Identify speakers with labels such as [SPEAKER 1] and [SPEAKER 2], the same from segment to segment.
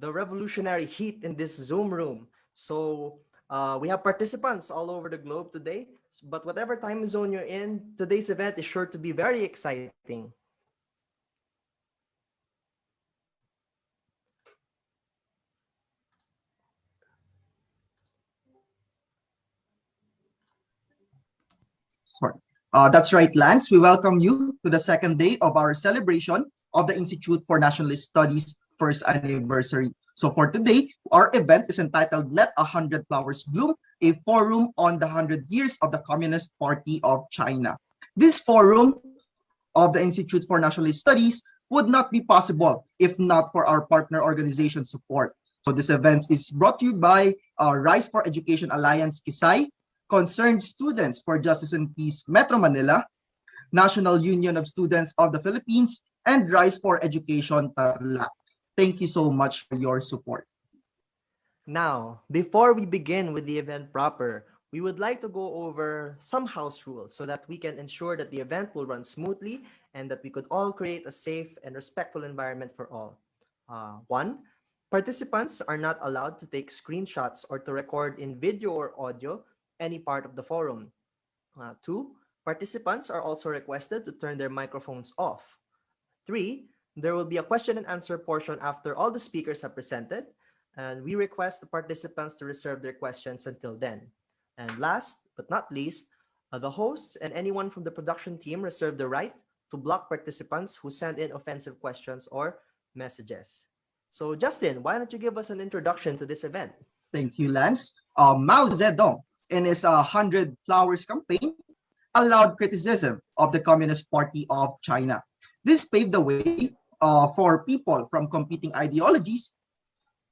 [SPEAKER 1] the revolutionary heat in this Zoom room. So we have participants all over the globe today, but whatever time zone you're in, today's event is sure to be very exciting.
[SPEAKER 2] Sorry. That's right, Lance. We welcome you to the second day of our celebration of the Institute for Nationalist Studies first anniversary. So for today, our event is entitled Let 100 Flowers Bloom, a forum on the 100 years of the Communist Party of China. This forum of the Institute for Nationalist Studies would not be possible if not for our partner organization support. So this event is brought to you by Rise for Education Alliance Kisay, Concerned Students for Justice and Peace Metro Manila, National Union of Students of the Philippines, and Rise for Education Tarlac. Thank you so much for your support.
[SPEAKER 1] Now, before we begin with the event proper, we would like to go over some house rules so that we can ensure that the event will run smoothly and that we could all create a safe and respectful environment for all. One, participants are not allowed to take screenshots or to record in video or audio any part of the forum. Two, participants are also requested to turn their microphones off. Three, there will be a question and answer portion after all the speakers have presented, and we request the participants to reserve their questions until then. And last but not least, the hosts and anyone from the production team reserve the right to block participants who send in offensive questions or messages. So, Justin, why don't you give us an introduction to this event?
[SPEAKER 2] Thank you, Lance. Mao Zedong, in his 100 Flowers campaign, allowed criticism of the Communist Party of China. This paved the way for people from competing ideologies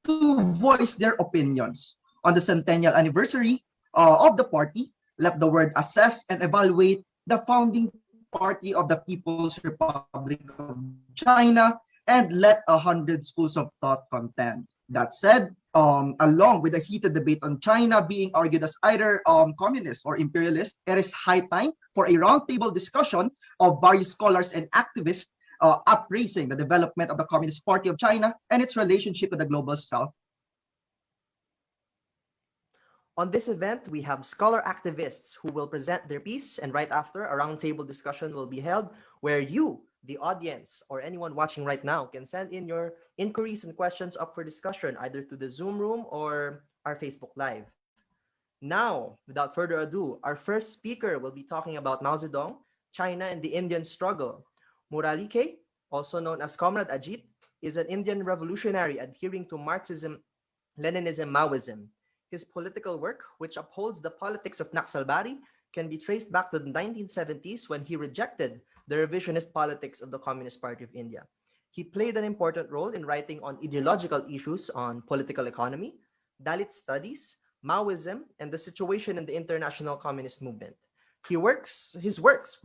[SPEAKER 2] to voice their opinions. On the centennial anniversary of the party, let the world assess and evaluate the founding party of the People's Republic of China and let 100 schools of thought contend. That said, along with the heated debate on China being argued as either communist or imperialist, it is high time for a roundtable discussion of various scholars and activists appraising the development of the Communist Party of China and its relationship with the global South.
[SPEAKER 1] On this event, we have scholar activists who will present their piece, and right after, a roundtable discussion will be held where you, the audience, or anyone watching right now can send in your inquiries and questions up for discussion either to the Zoom room or our Facebook Live. Now, without further ado, our first speaker will be talking about Mao Zedong, China, and the Indian struggle. Mubarak, also known as Comrade Ajith, is an Indian revolutionary adhering to Marxism, Leninism, Maoism. His political work, which upholds the politics of Naxalbari, can be traced back to the 1970s when he rejected the revisionist politics of the Communist Party of India. He played an important role in writing on ideological issues on political economy, Dalit studies, Maoism, and the situation in the international communist movement. His works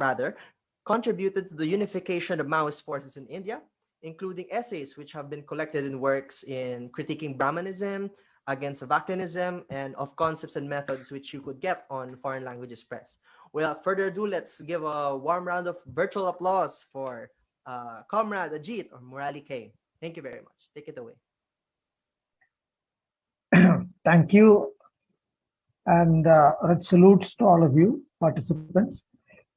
[SPEAKER 1] contributed to the unification of Maoist forces in India, including essays which have been collected in works in critiquing Brahmanism, against Vacunism, and of concepts and methods which you could get on Foreign Languages Press. Without further ado, let's give a warm round of virtual applause for Comrade Ajith or Mubarak. Thank you very much. Take it away.
[SPEAKER 3] Thank you, and salutes to all of you participants.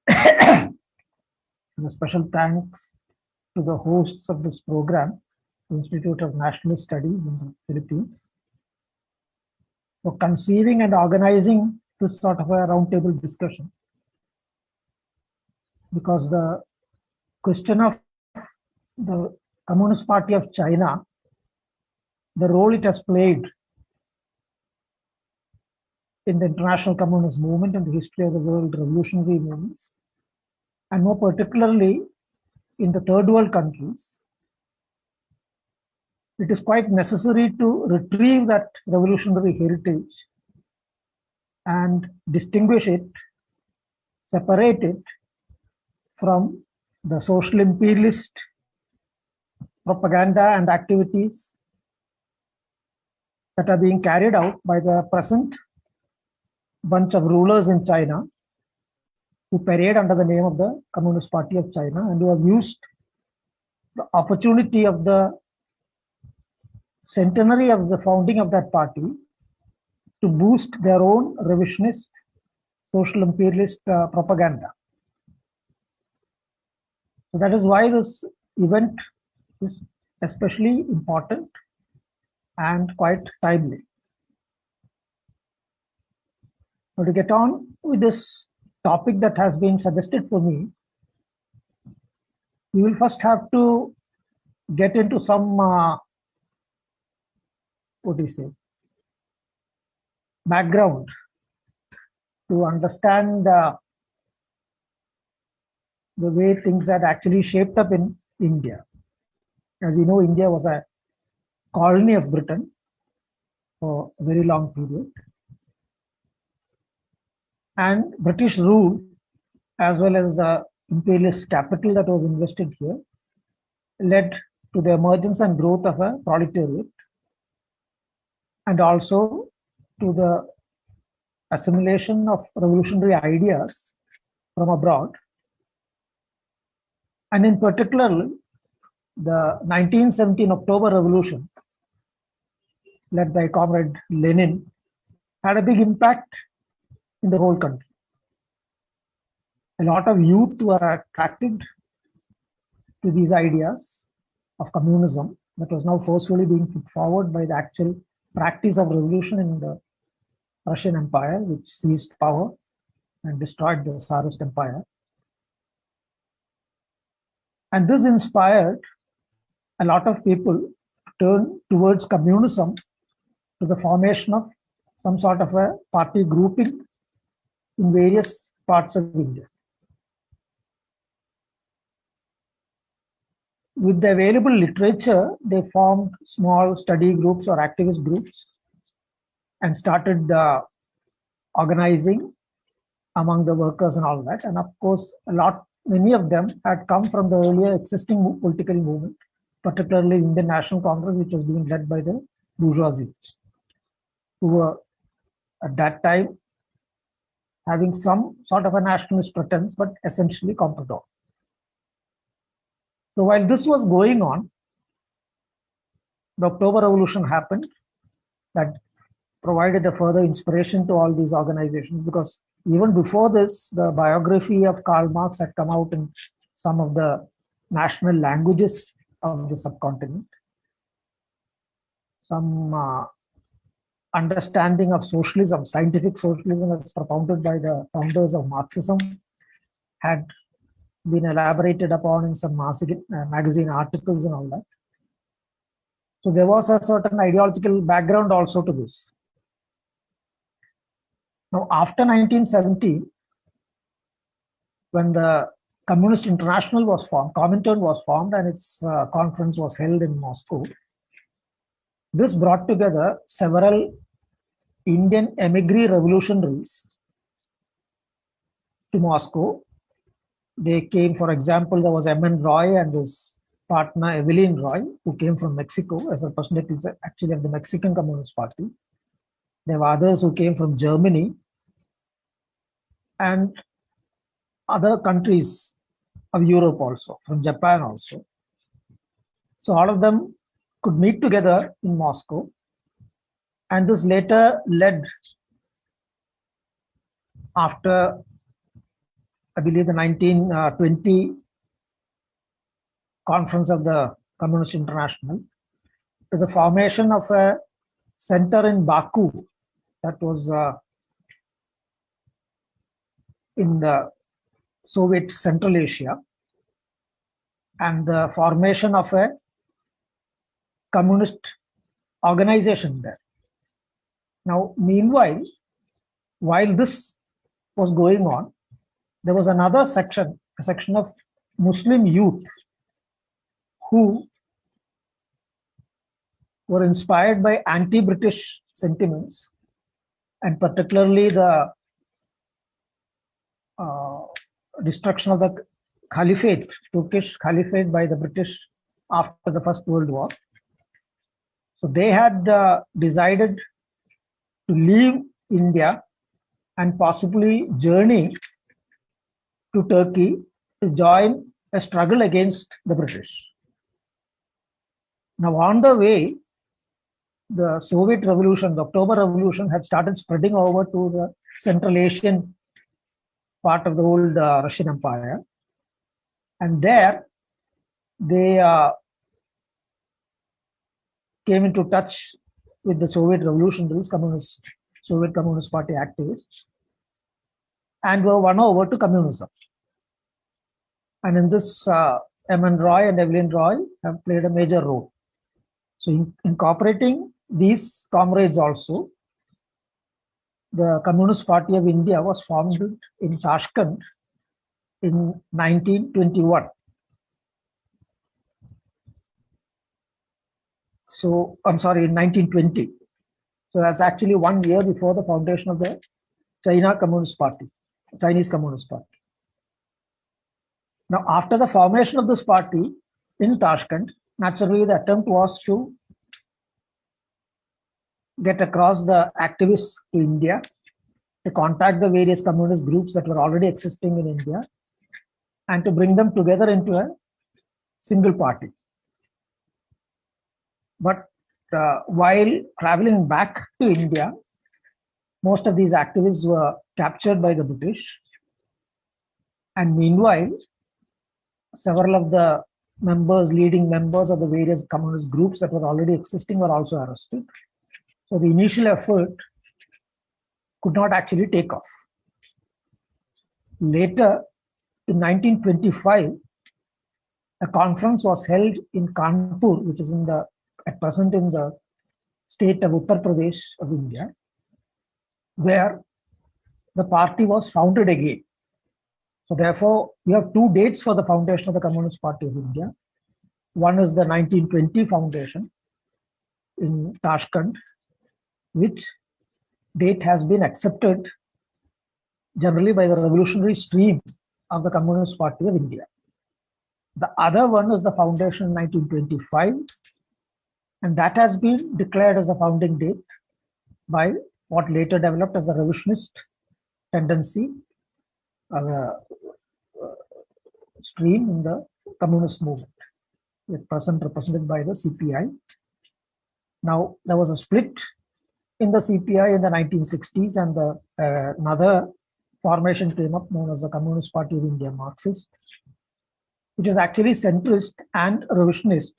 [SPEAKER 3] And a special thanks to the hosts of this program, Institute of Nationalist Studies in the Philippines, for conceiving and organizing this sort of a roundtable discussion. Because the question of the Communist Party of China, the role it has played in the international communist movement and the history of the world revolutionary movements, and more particularly in the third world countries, it is quite necessary to retrieve that revolutionary heritage and distinguish it, separate it from the social imperialist propaganda and activities that are being carried out by the present bunch of rulers in China who parade under the name of the Communist Party of China and who have used the opportunity of the centenary of the founding of that party to boost their own revisionist social imperialist propaganda. So that is why this event is especially important and quite timely. Now, to get on with this topic that has been suggested for me, we will first have to get into some background to understand the way things had actually shaped up in India. As you know, India was a colony of Britain for a very long period. And British rule, as well as the imperialist capital that was invested here, led to the emergence and growth of a proletariat, and also to the assimilation of revolutionary ideas from abroad. And in particular, the 1917 October Revolution, led by Comrade Lenin, had a big impact in the whole country. A lot of youth were attracted to these ideas of communism that was now forcefully being put forward by the actual practice of revolution in the Russian Empire, which seized power and destroyed the Tsarist Empire. And this inspired a lot of people to turn towards communism, to the formation of some sort of a party grouping in various parts of India. With the available literature, they formed small study groups or activist groups and started organizing among the workers and all that. And of course, many of them had come from the earlier existing political movement, particularly Indian National Congress, which was being led by the bourgeoisie, who were at that time having some sort of a nationalist pretense, but essentially comprador. So while this was going on, the October Revolution happened. That provided a further inspiration to all these organizations, because even before this, the biography of Karl Marx had come out in some of the national languages of the subcontinent. Some understanding of socialism, scientific socialism as propounded by the founders of Marxism, had been elaborated upon in some magazine articles and all that. So there was a certain ideological background also to this. Now, after 1970, when the Communist International was formed, Comintern was formed, and its conference was held in Moscow, this brought together several Indian emigre revolutionaries to Moscow. They came, for example, there was M.N. Roy and his partner Evelyn Roy, who came from Mexico as a representative actually of the Mexican Communist Party. There were others who came from Germany and other countries of Europe also, from Japan also. So all of them could meet together in Moscow. And this later led, after, I believe, the 1920 conference of the Communist International, to the formation of a center in Baku that was in the Soviet Central Asia, and the formation of a communist organization there. Now, meanwhile, while this was going on, there was another section, a section of Muslim youth who were inspired by anti-British sentiments, and particularly the destruction of the Caliphate, Turkish Caliphate by the British after the First World War. So they had decided to leave India and possibly journey to Turkey to join a struggle against the British. Now, on the way, the Soviet Revolution, the October Revolution, had started spreading over to the Central Asian part of the old Russian Empire. And there, they came into touch with the Soviet revolutionaries, Soviet Communist Party activists, and were won over to communism. And in this, M.N. Roy and Evelyn Roy have played a major role. So incorporating these comrades also, the Communist Party of India was formed in Tashkent in 1921. So, I'm sorry, in 1920. So that's actually 1 year before the foundation of the Chinese Communist Party. Now, after the formation of this party in Tashkent, naturally the attempt was to get across the activists to India, to contact the various communist groups that were already existing in India, and to bring them together into a single party. But while traveling back to India, most of these activists were captured by the British. And meanwhile, several of the leading members of the various communist groups that were already existing were also arrested. So the initial effort could not actually take off. Later, in 1925, a conference was held in Kanpur, which is at present in the state of Uttar Pradesh of India, where the party was founded again. So therefore, we have two dates for the foundation of the Communist Party of India. One is the 1920 foundation in Tashkent, which date has been accepted generally by the revolutionary stream of the Communist Party of India. The other one is the foundation in 1925, and that has been declared as a founding date by what later developed as a revisionist tendency, stream in the communist movement, at present represented by the CPI. Now, there was a split in the CPI in the 1960s, and another formation came up known as the Communist Party of India Marxist, which is actually centrist and revisionist,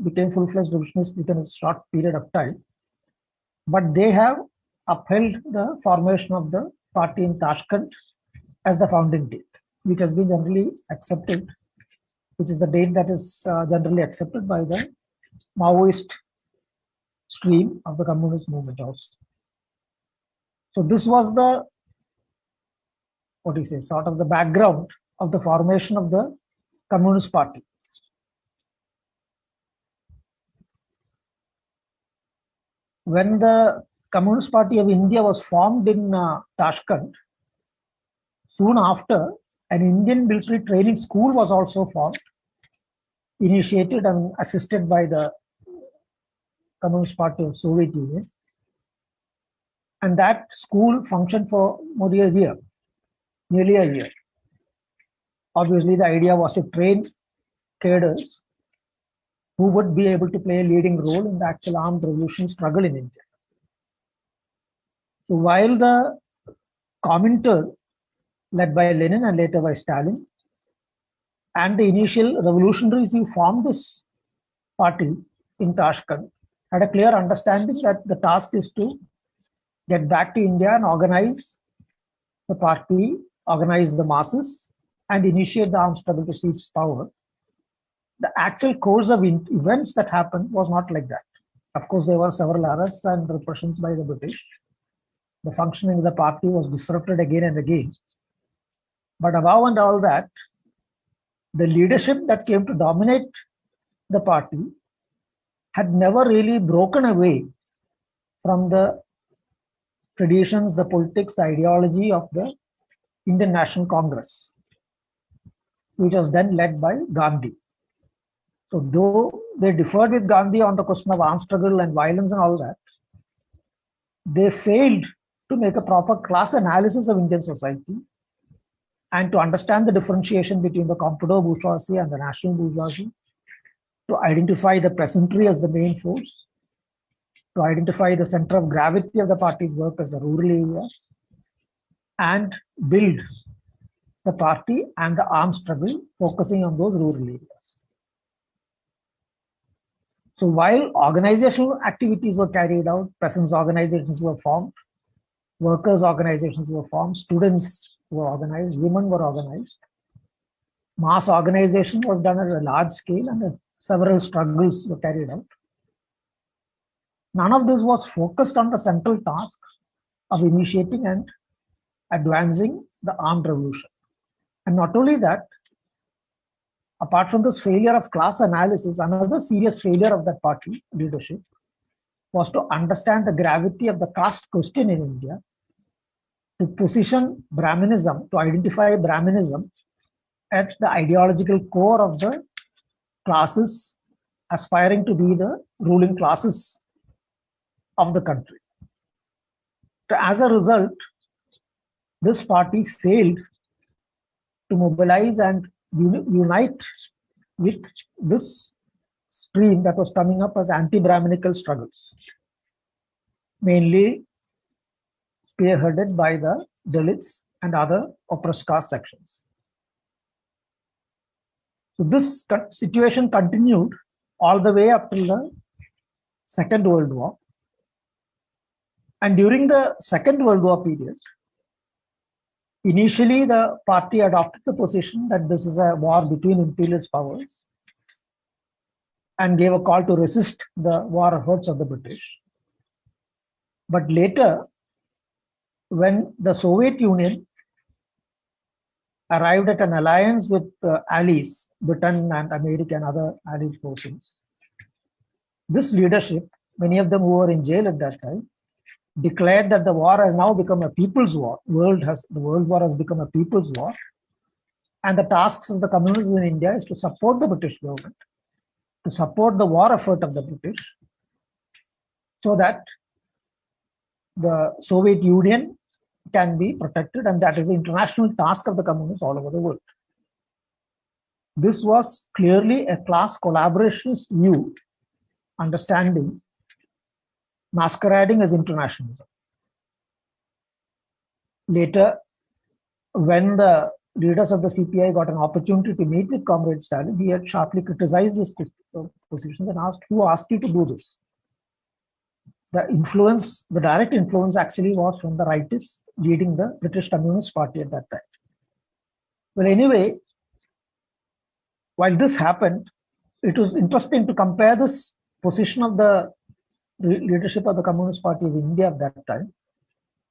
[SPEAKER 3] became full-fledged revisionist within a short period of time. But they have upheld the formation of the party in Tashkent as the founding date, which has been generally accepted, which is the date that is generally accepted by the Maoist stream of the communist movement also. So this was the, sort of the background of the formation of the Communist Party. When the Communist Party of India was formed in Tashkent, soon after, an Indian military training school was also formed, initiated and assisted by the Communist Party of Soviet Union. And that school functioned for nearly a year. Obviously, the idea was to train cadres who would be able to play a leading role in the actual armed revolution struggle in India. So while the Comintern, led by Lenin and later by Stalin, and the initial revolutionaries who formed this party in Tashkent had a clear understanding that the task is to get back to India and organize the party, organize the masses, and initiate the armed struggle to seize power. The actual course of events that happened was not like that. Of course, there were several arrests and repressions by the British. The functioning of the party was disrupted again and again. But above and all that, the leadership that came to dominate the party had never really broken away from the traditions, the politics, the ideology of the Indian National Congress, which was then led by Gandhi. So though they differed with Gandhi on the question of armed struggle and violence and all that, they failed to make a proper class analysis of Indian society and to understand the differentiation between the comprador bourgeoisie and the national bourgeoisie, to identify the peasantry as the main force, to identify the center of gravity of the party's work as the rural areas, and build the party and the armed struggle focusing on those rural areas. So while organizational activities were carried out, peasants' organizations were formed, workers' organizations were formed, students were organized, women were organized, mass organization was done at a large scale, and several struggles were carried out. None of this was focused on the central task of initiating and advancing the armed revolution. And not only that, apart from this failure of class analysis, another serious failure of that party leadership was to understand the gravity of the caste question in India, to position Brahminism, to identify Brahminism at the ideological core of the classes aspiring to be the ruling classes of the country. So as a result, this party failed to mobilize and unite with this stream that was coming up as anti-Brahminical struggles, mainly spearheaded by the Dalits and other oppressed caste sections. So this situation continued all the way up till the Second World War. And during the Second World War period, initially the party adopted the position that this is a war between imperialist powers and gave a call to resist the war efforts of the British. But later, when the Soviet Union arrived at an alliance with allies, Britain and America and other allied forces, this leadership, many of them who were in jail at that time, declared that the war has now become a people's war. The world war has become a people's war. And the tasks of the communists in India is to support the British government, to support the war effort of the British, so that the Soviet Union can be protected, and that is the international task of the communists all over the world. This was clearly a class collaborationist view, understanding, masquerading as internationalism. Later, when the leaders of the CPI got an opportunity to meet with Comrade Stalin, he had sharply criticized this position and asked, who asked you to do this? The influence, the direct influence actually was from the rightists leading the British Communist Party at that time. Well, anyway, while this happened, it was interesting to compare this position of the leadership of the Communist Party of India at that time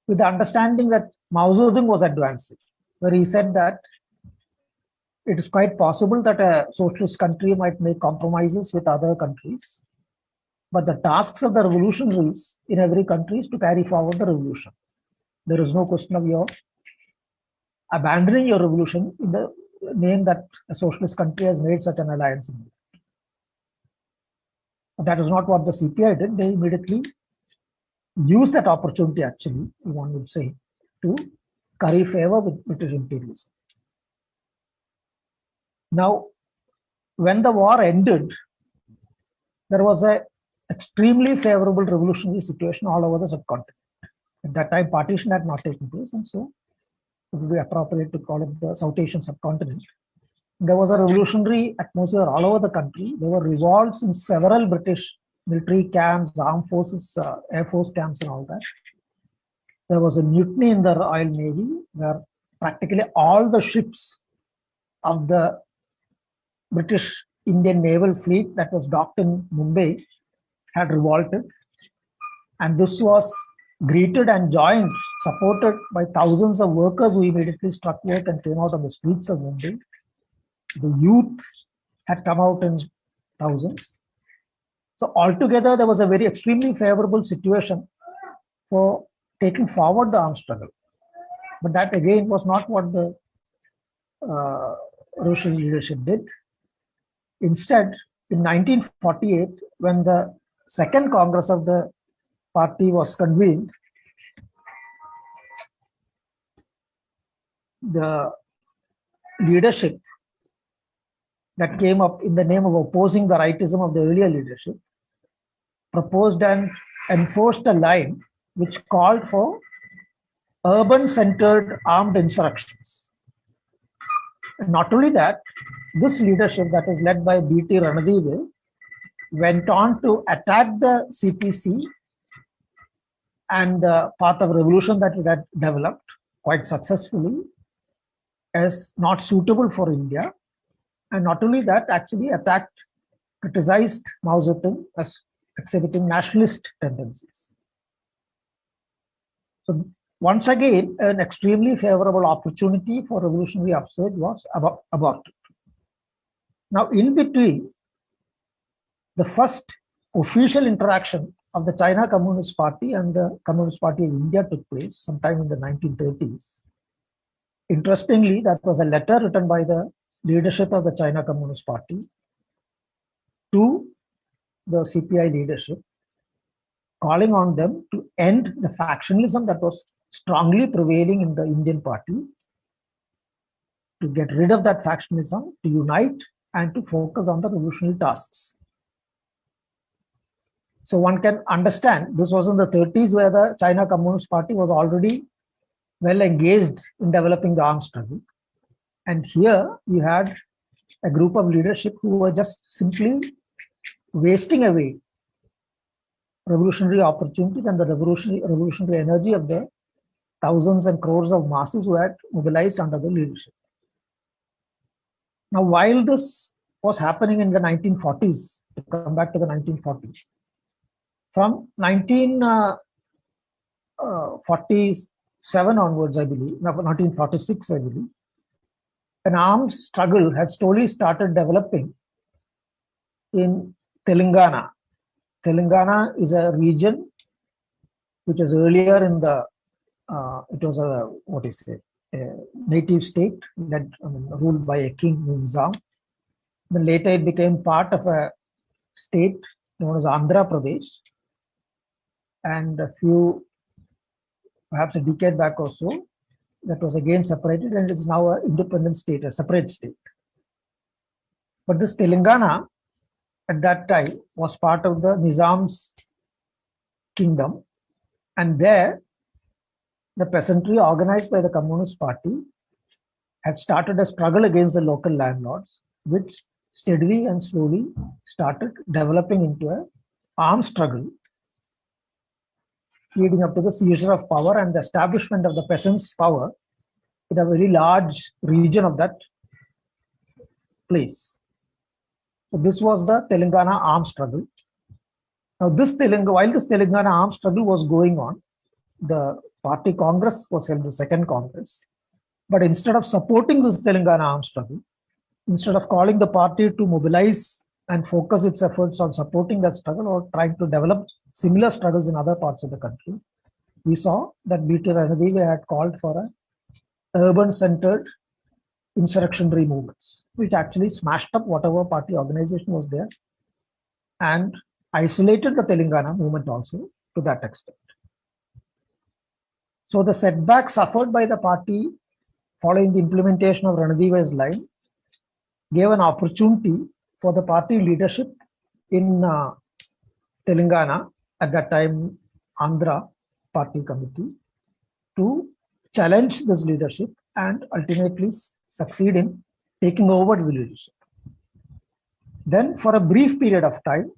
[SPEAKER 3] with the understanding that Mao Zedong was advancing, where he said that it is quite possible that a socialist country might make compromises with other countries, but the tasks of the revolutionaries in every country is to carry forward the revolution. There is no question of your abandoning your revolution in the name that a socialist country has made such an alliance. That is not what the CPI did. They immediately used that opportunity, actually, one would say, to curry favor with British imperialism. Now, when the war ended, there was an extremely favorable revolutionary situation all over the subcontinent. At that time, partition had not taken place, and so it would be appropriate to call it the South Asian subcontinent. There was a revolutionary atmosphere all over the country. There were revolts in several British military camps, armed forces, air force camps and all that. There was a mutiny in the Royal Navy where practically all the ships of the British Indian naval fleet that was docked in Mumbai had revolted. And this was greeted and joined, supported by thousands of workers who immediately struck work and came out on the streets of Mumbai. The youth had come out in thousands. So altogether, there was a very extremely favorable situation for taking forward the armed struggle. But that again was not what the Russian leadership did. Instead, in 1948, when the second Congress of the party was convened, the leadership that came up in the name of opposing the rightism of the earlier leadership proposed and enforced a line which called for urban-centered armed insurrections. And not only that, this leadership that was led by B.T. Ranadive went on to attack the CPC and the path of revolution that it had developed quite successfully as not suitable for India. And not only that, actually attacked, criticized Mao Zedong as exhibiting nationalist tendencies. So once again, an extremely favorable opportunity for revolutionary upsurge was aborted. Now, in between, the first official interaction of the China Communist Party and the Communist Party of India took place sometime in the 1930s. Interestingly, that was a letter written by the leadership of the China Communist Party to the CPI leadership, calling on them to end the factionalism that was strongly prevailing in the Indian party, to get rid of that factionalism, to unite and to focus on the revolutionary tasks. So one can understand this was in the 30s where the China Communist Party was already well engaged in developing the armed struggle. And here you had a group of leadership who were just simply wasting away revolutionary opportunities and the revolutionary energy of the thousands and crores of masses who had mobilized under the leadership. Now, while this was happening in the 1940s, to come back to the 1940s, from 1947 onwards, I believe, 1946, I believe, an armed struggle had slowly started developing in Telangana. Telangana is a region which was earlier in the, it was a, what is it, a native state ruled by a king, Nizam. Then later it became part of a state known as Andhra Pradesh. And perhaps a decade back or so, that was again separated and is now an independent state, a separate state. But this Telangana at that time was part of the Nizam's kingdom, and there the peasantry organized by the Communist Party had started a struggle against the local landlords, which steadily and slowly started developing into an armed struggle, leading up to the seizure of power and the establishment of the peasants' power in a very large region of that place. So this was the Telangana armed struggle. Now, while this Telangana armed struggle was going on, the party Congress was held, the second Congress. But instead of supporting this Telangana armed struggle, instead of calling the party to mobilize and focus its efforts on supporting that struggle or trying to develop similar struggles in other parts of the country, we saw that B.T. Ranadive had called for a urban-centered insurrectionary movements, which actually smashed up whatever party organization was there and isolated the Telangana movement also to that extent. So the setback suffered by the party following the implementation of Ranadive's line gave an opportunity for the party leadership in Telangana, at that time Andhra Party Committee, to challenge this leadership and ultimately succeed in taking over the leadership. Then for a brief period of time,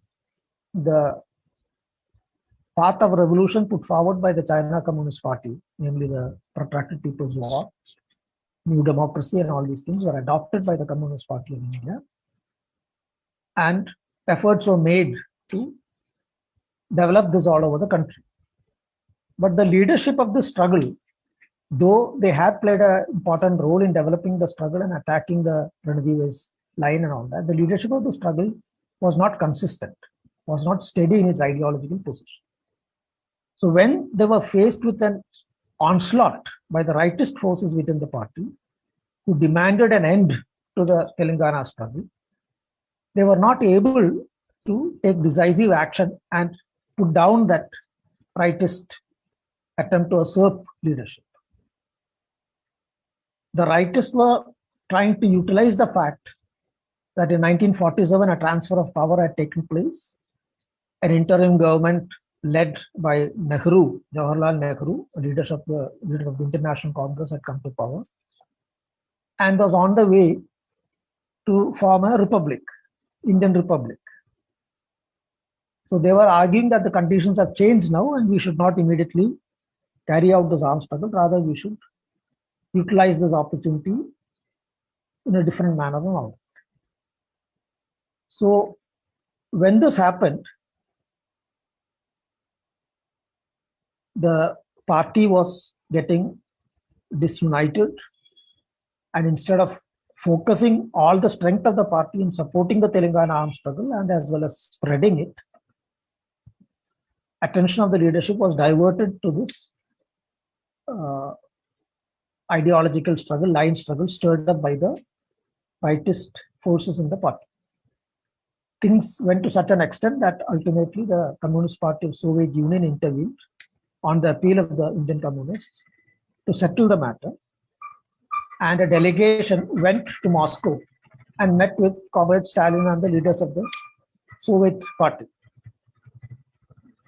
[SPEAKER 3] the path of revolution put forward by the China Communist Party, namely the protracted People's War, New Democracy and all these things were adopted by the Communist Party of India, and efforts were made to develop this all over the country. But the leadership of the struggle, though they had played an important role in developing the struggle and attacking the Ranadive's line and all that, the leadership of the struggle was not consistent, was not steady in its ideological position. So when they were faced with an onslaught by the rightist forces within the party, who demanded an end to the Telangana struggle, they were not able to take decisive action and put down that rightist attempt to usurp leadership. The rightists were trying to utilize the fact that in 1947 a transfer of power had taken place. An interim government led by Nehru, Jawaharlal Nehru, leader of the International Congress, had come to power and was on the way to form a republic, Indian Republic. So they were arguing that the conditions have changed now and we should not immediately carry out this armed struggle, rather we should utilize this opportunity in a different manner than all. So when this happened, the party was getting disunited, and instead of focusing all the strength of the party in supporting the Telangana armed struggle and as well as spreading it, attention of the leadership was diverted to this ideological struggle, line struggle stirred up by the rightist forces in the party. Things went to such an extent that ultimately the Communist Party of Soviet Union intervened on the appeal of the Indian Communists to settle the matter, and a delegation went to Moscow and met with Comrades Stalin and the leaders of the Soviet Party.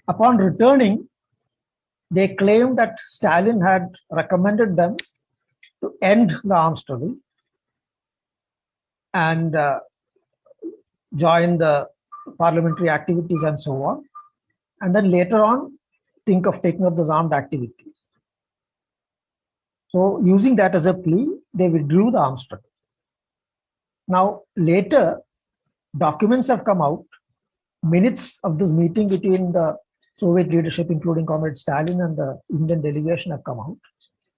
[SPEAKER 3] Upon returning, they claimed that Stalin had recommended them to end the armed struggle and join the parliamentary activities and so on. and then later on think of taking up those armed activities. So using that as a plea, they withdrew the arms struggle. Now later, documents have come out, minutes of this meeting between the Soviet leadership, including Comrade Stalin and the Indian delegation, have come out.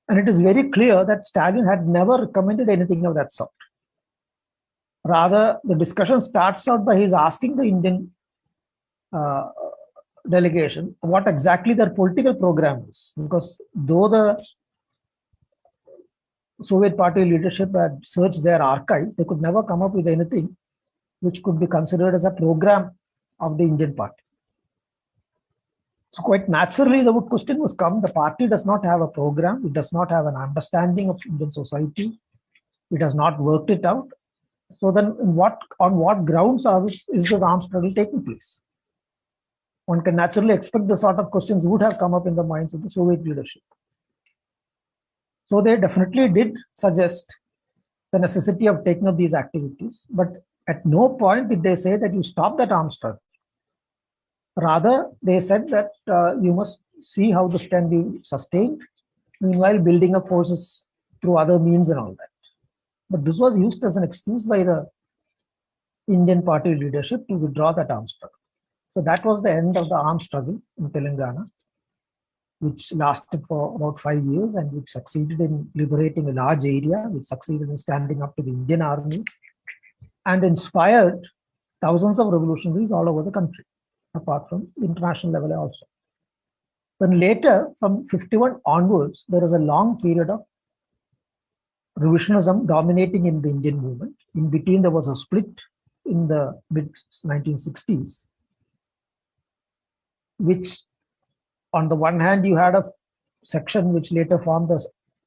[SPEAKER 3] And it is very clear that Stalin had never recommended anything of that sort. Rather, the discussion starts out by his asking the Indian delegation what exactly their political program is. Because though the Soviet party leadership had searched their archives, they could never come up with anything which could be considered as a program of the Indian party. So quite naturally, the question was come, the party does not have a program, it does not have an understanding of Indian society, it has not worked it out. So then on what grounds is the armed struggle taking place? One can naturally expect the sort of questions would have come up in the minds of the Soviet leadership. So they definitely did suggest the necessity of taking up these activities, but at no point did they say that you stop that armed struggle. Rather, they said that you must see how this can be sustained, meanwhile building up forces through other means and all that. But this was used as an excuse by the Indian party leadership to withdraw that armed struggle. So that was the end of the armed struggle in Telangana, which lasted for about 5 years and which succeeded in liberating a large area, which succeeded in standing up to the Indian army and inspired thousands of revolutionaries all over the country, apart from international level also. Then later, from 51 onwards, there is a long period of revisionism dominating in the Indian movement. In between, there was a split in the mid-1960s, which on the one hand, you had a section which later formed the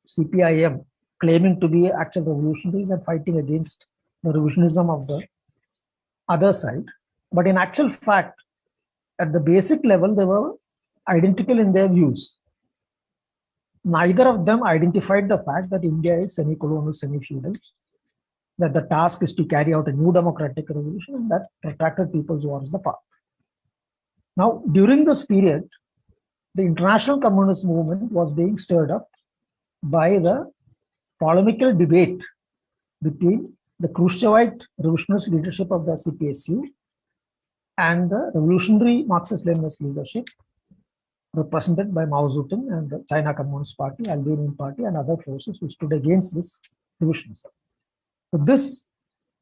[SPEAKER 3] CPIM, claiming to be actual revolutionaries and fighting against the revisionism of the other side. But in actual fact, at the basic level, they were identical in their views. Neither of them identified the fact that India is semi-colonial, semi-feudal, that the task is to carry out a new democratic revolution, and that protracted people's war is the path. Now, during this period, the international communist movement was being stirred up by the polemical debate between the Khrushchevite revolutionist leadership of the CPSU and the revolutionary Marxist-Leninist leadership represented by Mao Zedong and the China Communist Party, Albanian Party, and other forces which stood against this revisionism. So this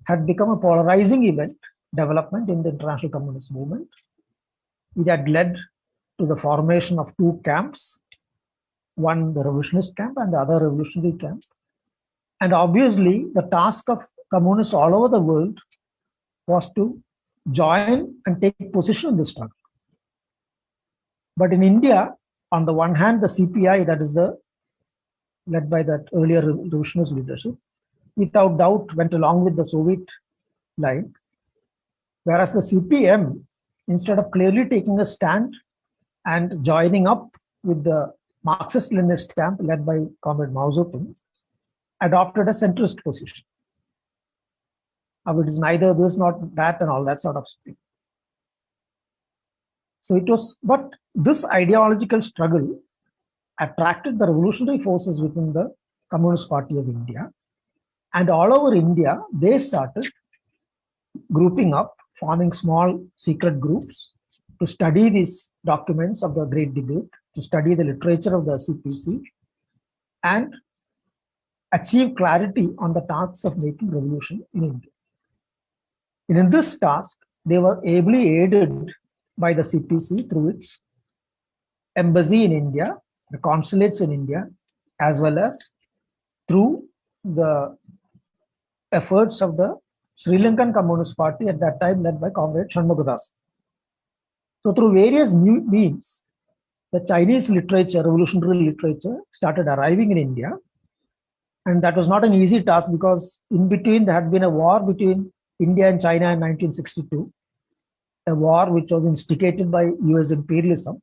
[SPEAKER 3] had become a polarizing development in the international communist movement. It had led to the formation of two camps, one the revisionist camp and the other revolutionary camp. And obviously, the task of communists all over the world was to join and take position in this struggle. But in India, on the one hand, the CPI, that is led by that earlier revisionist leadership, without doubt went along with the Soviet line, whereas the CPM, instead of clearly taking a stand and joining up with the Marxist-Leninist camp led by Comrade Mao Zedong, adopted a centrist position. It is neither this, not that, and all that sort of thing. So it was, but this ideological struggle attracted the revolutionary forces within the Communist Party of India. And all over India, they started grouping up, forming small secret groups to study these documents of the Great Debate, to study the literature of the CPC, and achieve clarity on the tasks of making revolution in India. And in this task, they were ably aided by the CPC through its embassy in India, the consulates in India, as well as through the efforts of the Sri Lankan Communist Party at that time led by Comrade Shanmugadas. So through various new means, the Chinese literature, revolutionary literature, started arriving in India. And that was not an easy task because in between there had been a war between India and China in 1962, a war which was instigated by US imperialism.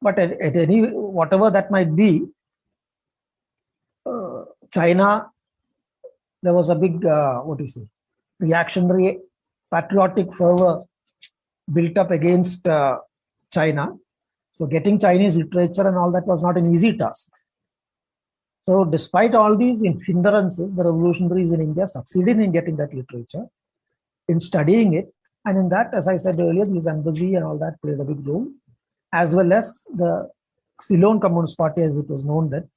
[SPEAKER 3] But at any, whatever that might be, China, there was a big, reactionary patriotic fervor built up against China. So getting Chinese literature and all that was not an easy task. So despite all these hindrances, the revolutionaries in India succeeded in getting that literature, in studying it. And in that, as I said earlier, these embassy and all that played a big role, as well as the Ceylon Communist Party, as it was known then,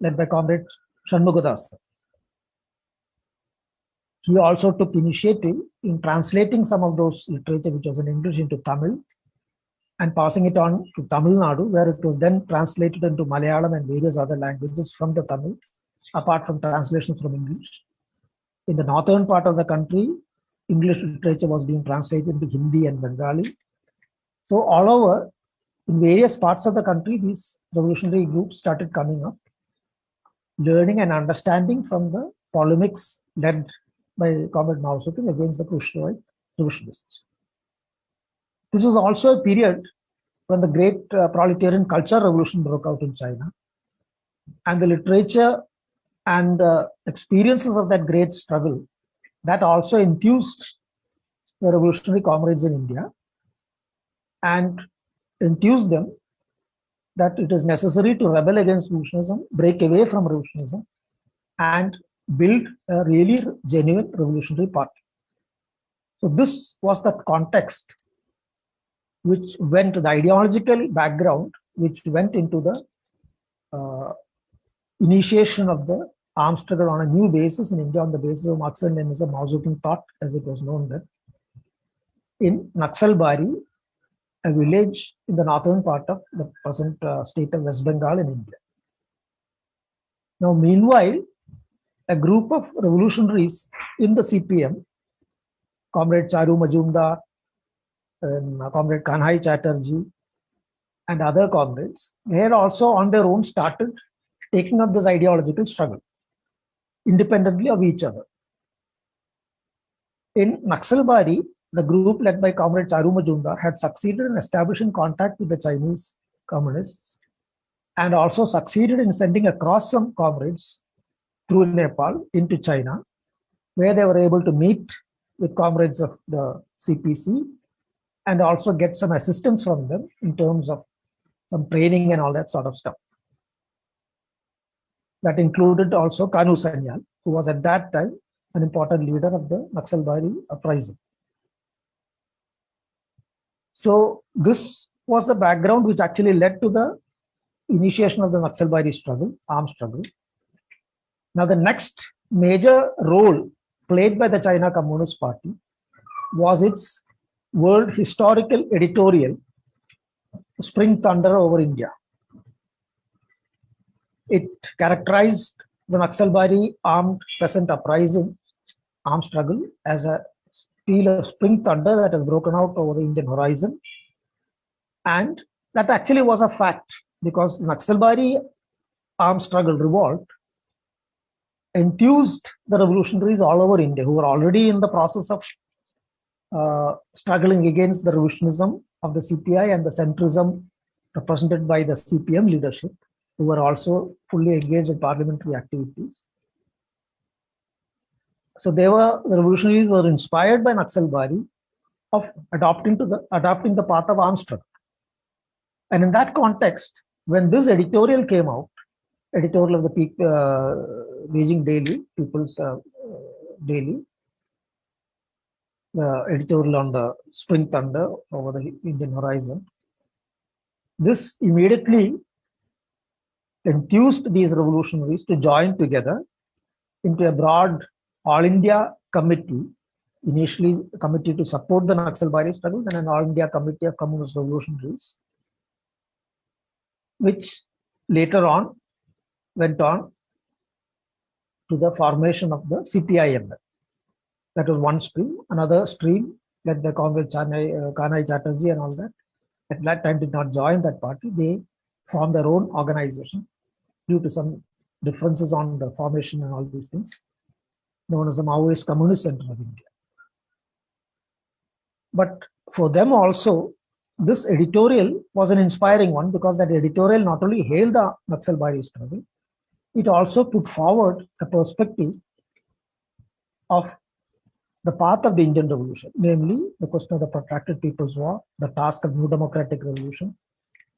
[SPEAKER 3] led by Comrade Shanmugadas. He also took initiative in translating some of those literature, which was in English, into Tamil, and passing it on to Tamil Nadu, where it was then translated into Malayalam and various other languages from the Tamil, apart from translations from English. In the northern part of the country, English literature was being translated into Hindi and Bengali. So all over, in various parts of the country, these revolutionary groups started coming up, learning and understanding from the polemics led by Comrade Mao Zedong against the Khrushchevite revolutionists. This was also a period when the great proletarian culture revolution broke out in China, and the literature and experiences of that great struggle that also enthused the revolutionary comrades in India and enthused them that it is necessary to rebel against revolutionism, break away from revolutionism, and build a really genuine revolutionary party. So this was the context which went to the ideological background, which went into the initiation of the armed struggle on a new basis in India, on the basis of Marxism-Leninism, Mao Zedong thought, as it was known then, in Naxalbari, a village in the northern part of the present state of West Bengal in India. Now, meanwhile, a group of revolutionaries in the CPM, Comrade Charu Majumdar, Comrade Kanhai Chatterjee, and other comrades, they had also on their own started taking up this ideological struggle independently of each other. In Naxalbari, the group led by Comrade Charu Majumdar had succeeded in establishing contact with the Chinese communists and also succeeded in sending across some comrades through Nepal into China, where they were able to meet with comrades of the CPC and also get some assistance from them in terms of some training and all that sort of stuff. That included also Kanu Sanyal, who was at that time an important leader of the Naxalbari uprising. So this was the background which actually led to the initiation of the Naxalbari struggle, armed struggle. Now the next major role played by the China Communist Party was its world historical editorial, Spring Thunder over India. It characterized the Naxalbari armed peasant uprising, armed struggle, as a peal of spring thunder that has broken out over the Indian horizon. And that actually was a fact, because the Naxalbari armed struggle revolt enthused the revolutionaries all over India, who were already in the process of struggling against the revolutionism of the CPI and the centrism represented by the CPM leadership, who were also fully engaged in parliamentary activities. So the revolutionaries were inspired by Naxalbari of adopting the path of armed struggle. And in that context, when this editorial came out, editorial of the Beijing Daily, People's Daily, the editorial on the Spring Thunder over the Indian horizon, this immediately enthused these revolutionaries to join together into a broad All India committee, initially a committee to support the Naxalbari struggle, then an All India Committee of Communist Revolutionaries, which later on went on to the formation of the CPIM. That was one stream. Another stream led by Comrade Kanhai Chatterjee and all that, at that time did not join that party. They formed their own organization due to some differences on the formation and all these things, known as the Maoist Communist Center of India. But for them also, this editorial was an inspiring one, because that editorial not only hailed the Naxalbari struggle, it also put forward a perspective of the path of the Indian Revolution, namely the question of the protracted People's War, the task of new democratic revolution,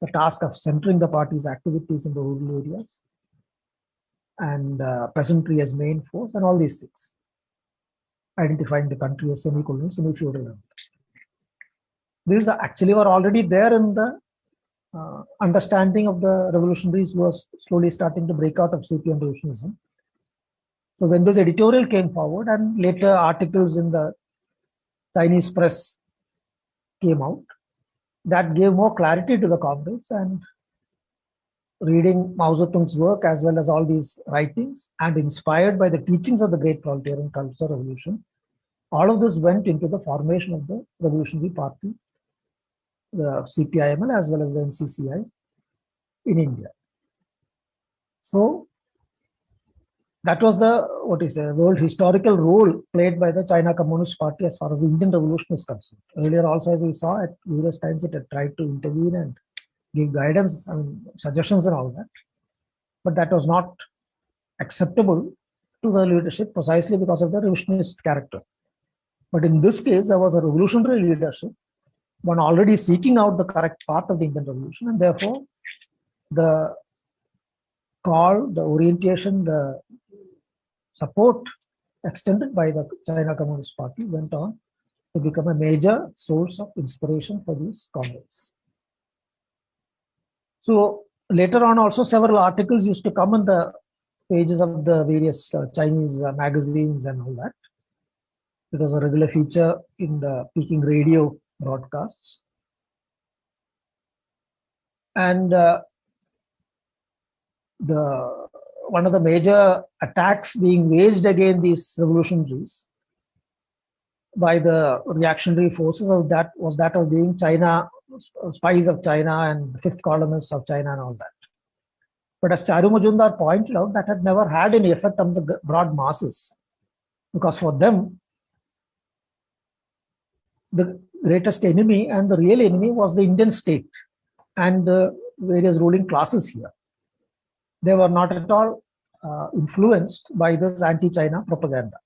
[SPEAKER 3] the task of centering the party's activities in the rural areas, and peasantry as main force, and all these things, identifying the country as semi-colonial, semi-feudal. These actually were already there in the understanding of the revolutionaries who was slowly starting to break out of CPM revolutionism. So when this editorial came forward and later articles in the Chinese press came out, that gave more clarity to the comrades, and reading Mao Zedong's work as well as all these writings and inspired by the teachings of the great proletarian culture revolution, all of this went into the formation of the revolutionary party, the CPIML as well as the NCCI in India. So that was the, what is a world historical role played by the China Communist Party as far as the Indian Revolution is concerned. Earlier also, as we saw, at various times it had tried to intervene and give guidance, suggestions and all that. But that was not acceptable to the leadership precisely because of the revisionist character. But in this case, there was a revolutionary leadership, one already seeking out the correct path of the Indian Revolution, and therefore the call, the orientation, the support extended by the China Communist Party went on to become a major source of inspiration for these comrades. So later on also several articles used to come on the pages of the various Chinese magazines and all that. It was a regular feature in the Peking radio broadcasts. And one of the major attacks being waged against these revolutionaries by the reactionary forces of that was that of being China, spies of China and fifth columnists of China and all that. But as Charu Majumdar pointed out, that had never had any effect on the broad masses, because for them, the greatest enemy and the real enemy was the Indian state and the various ruling classes here. They were not at all influenced by this anti-China propaganda.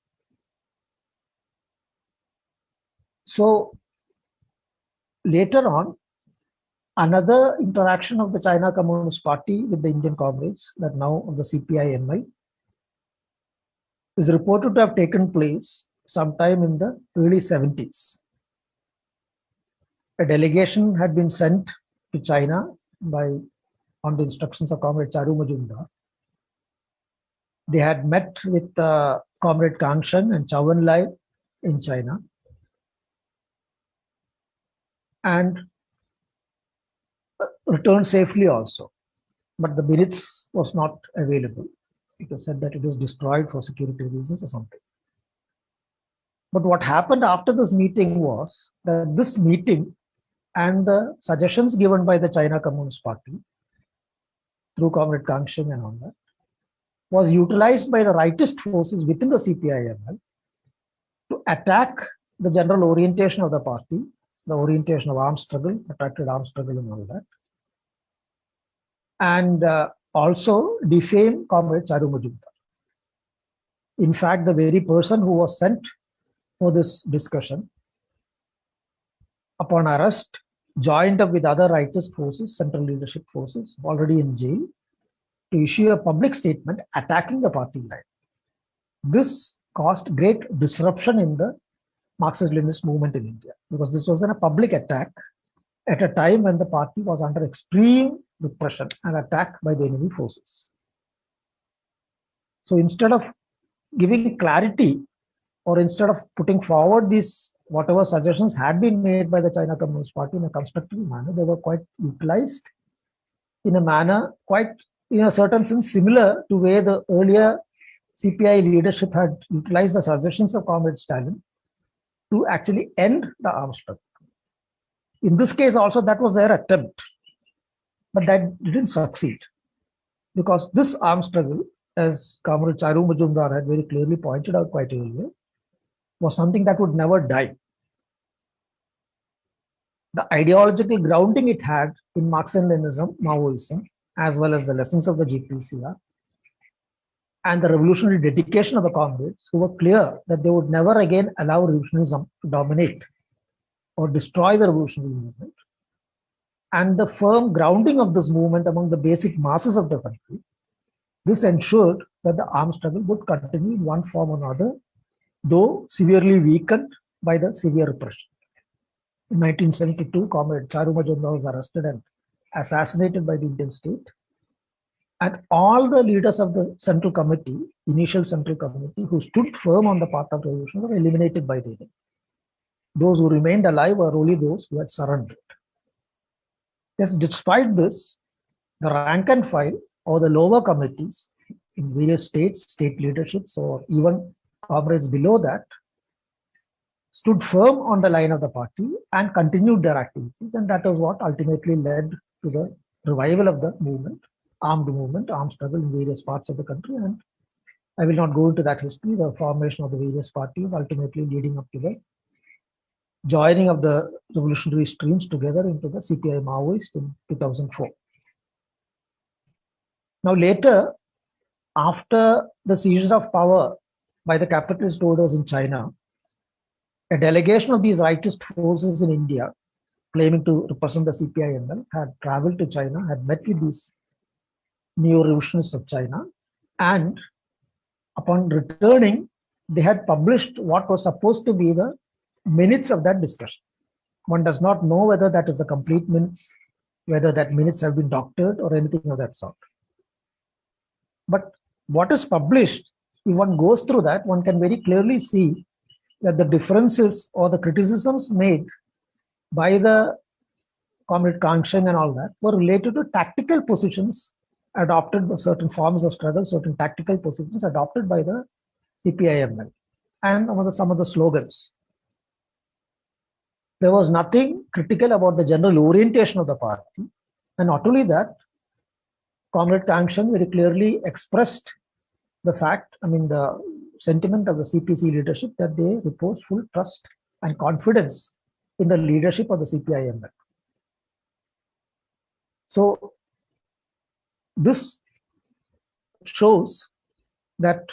[SPEAKER 3] So later on, another interaction of the China Communist Party with the Indian comrades, that now of the CPI-MI, is reported to have taken place sometime in the early 70s. A delegation had been sent to China on the instructions of Comrade Charu Majumdar. They had met with Comrade Kang Sheng and Chao Enlai in China, and returned safely also. But the minutes was not available. It was said that it was destroyed for security reasons or something. But what happened after this meeting was that this meeting and the suggestions given by the China Communist Party through Comrade Kang Sheng and all that was utilized by the rightist forces within the CPI-ML to attack the general orientation of the party, the orientation of armed struggle, protracted armed struggle and all that, and also defame Comrade Charu Majumdar. In fact, the very person who was sent for this discussion, upon arrest, joined up with other rightist forces, central leadership forces, already in jail, to issue a public statement attacking the party line. This caused great disruption in the Marxist-Leninist movement in India, because this was a public attack at a time when the party was under extreme repression and attack by the enemy forces. So instead of giving clarity, or instead of putting forward these whatever suggestions had been made by the China Communist Party in a constructive manner, they were quite utilized in a manner quite, in a certain sense, similar to where the earlier CPI leadership had utilized the suggestions of Comrade Stalin to actually end the armed struggle. In this case also, that was their attempt, but that didn't succeed, because this armed struggle, as Comrade Charu Majumdar had very clearly pointed out quite earlier, was something that would never die. The ideological grounding it had in Marxism-Leninism, Maoism, as well as the lessons of the GPCR, and the revolutionary dedication of the comrades, who were clear that they would never again allow revolutionarism to dominate or destroy the revolutionary movement, and the firm grounding of this movement among the basic masses of the country, this ensured that the armed struggle would continue in one form or another, though severely weakened by the severe repression. In 1972, Comrade Charu Majumdar was arrested and assassinated by the Indian state. And all the leaders of the central committee, initial central committee, who stood firm on the path of revolution were eliminated by the enemy. Those who remained alive were only those who had surrendered. Yes, despite this, the rank and file or the lower committees in various states, state leaderships, or even comrades below that, stood firm on the line of the party and continued their activities. And that was what ultimately led to the revival of the movement, armed struggle in various parts of the country. And I will not go into that history, the formation of the various parties ultimately leading up to the joining of the revolutionary streams together into the CPI Maoist in 2004. Now later, after the seizure of power by the capitalist orders in China, a delegation of these rightist forces in India, claiming to represent the CPI-ML, had traveled to China, had met with these neo-revolutionists of China, and upon returning, they had published what was supposed to be the minutes of that discussion. One does not know whether that is the complete minutes, whether that minutes have been doctored or anything of that sort. But what is published, if one goes through that, one can very clearly see that the differences or the criticisms made by the Comrade Kangshan and all that were related to tactical positions adopted by certain forms of struggle, certain tactical positions adopted by the CPI-ML, and some of the slogans. There was nothing critical about the general orientation of the party. And not only that, Comrade Kangshan very clearly expressed the fact, the sentiment of the CPC leadership that they repose full trust and confidence in the leadership of the CPI-ML. So this shows that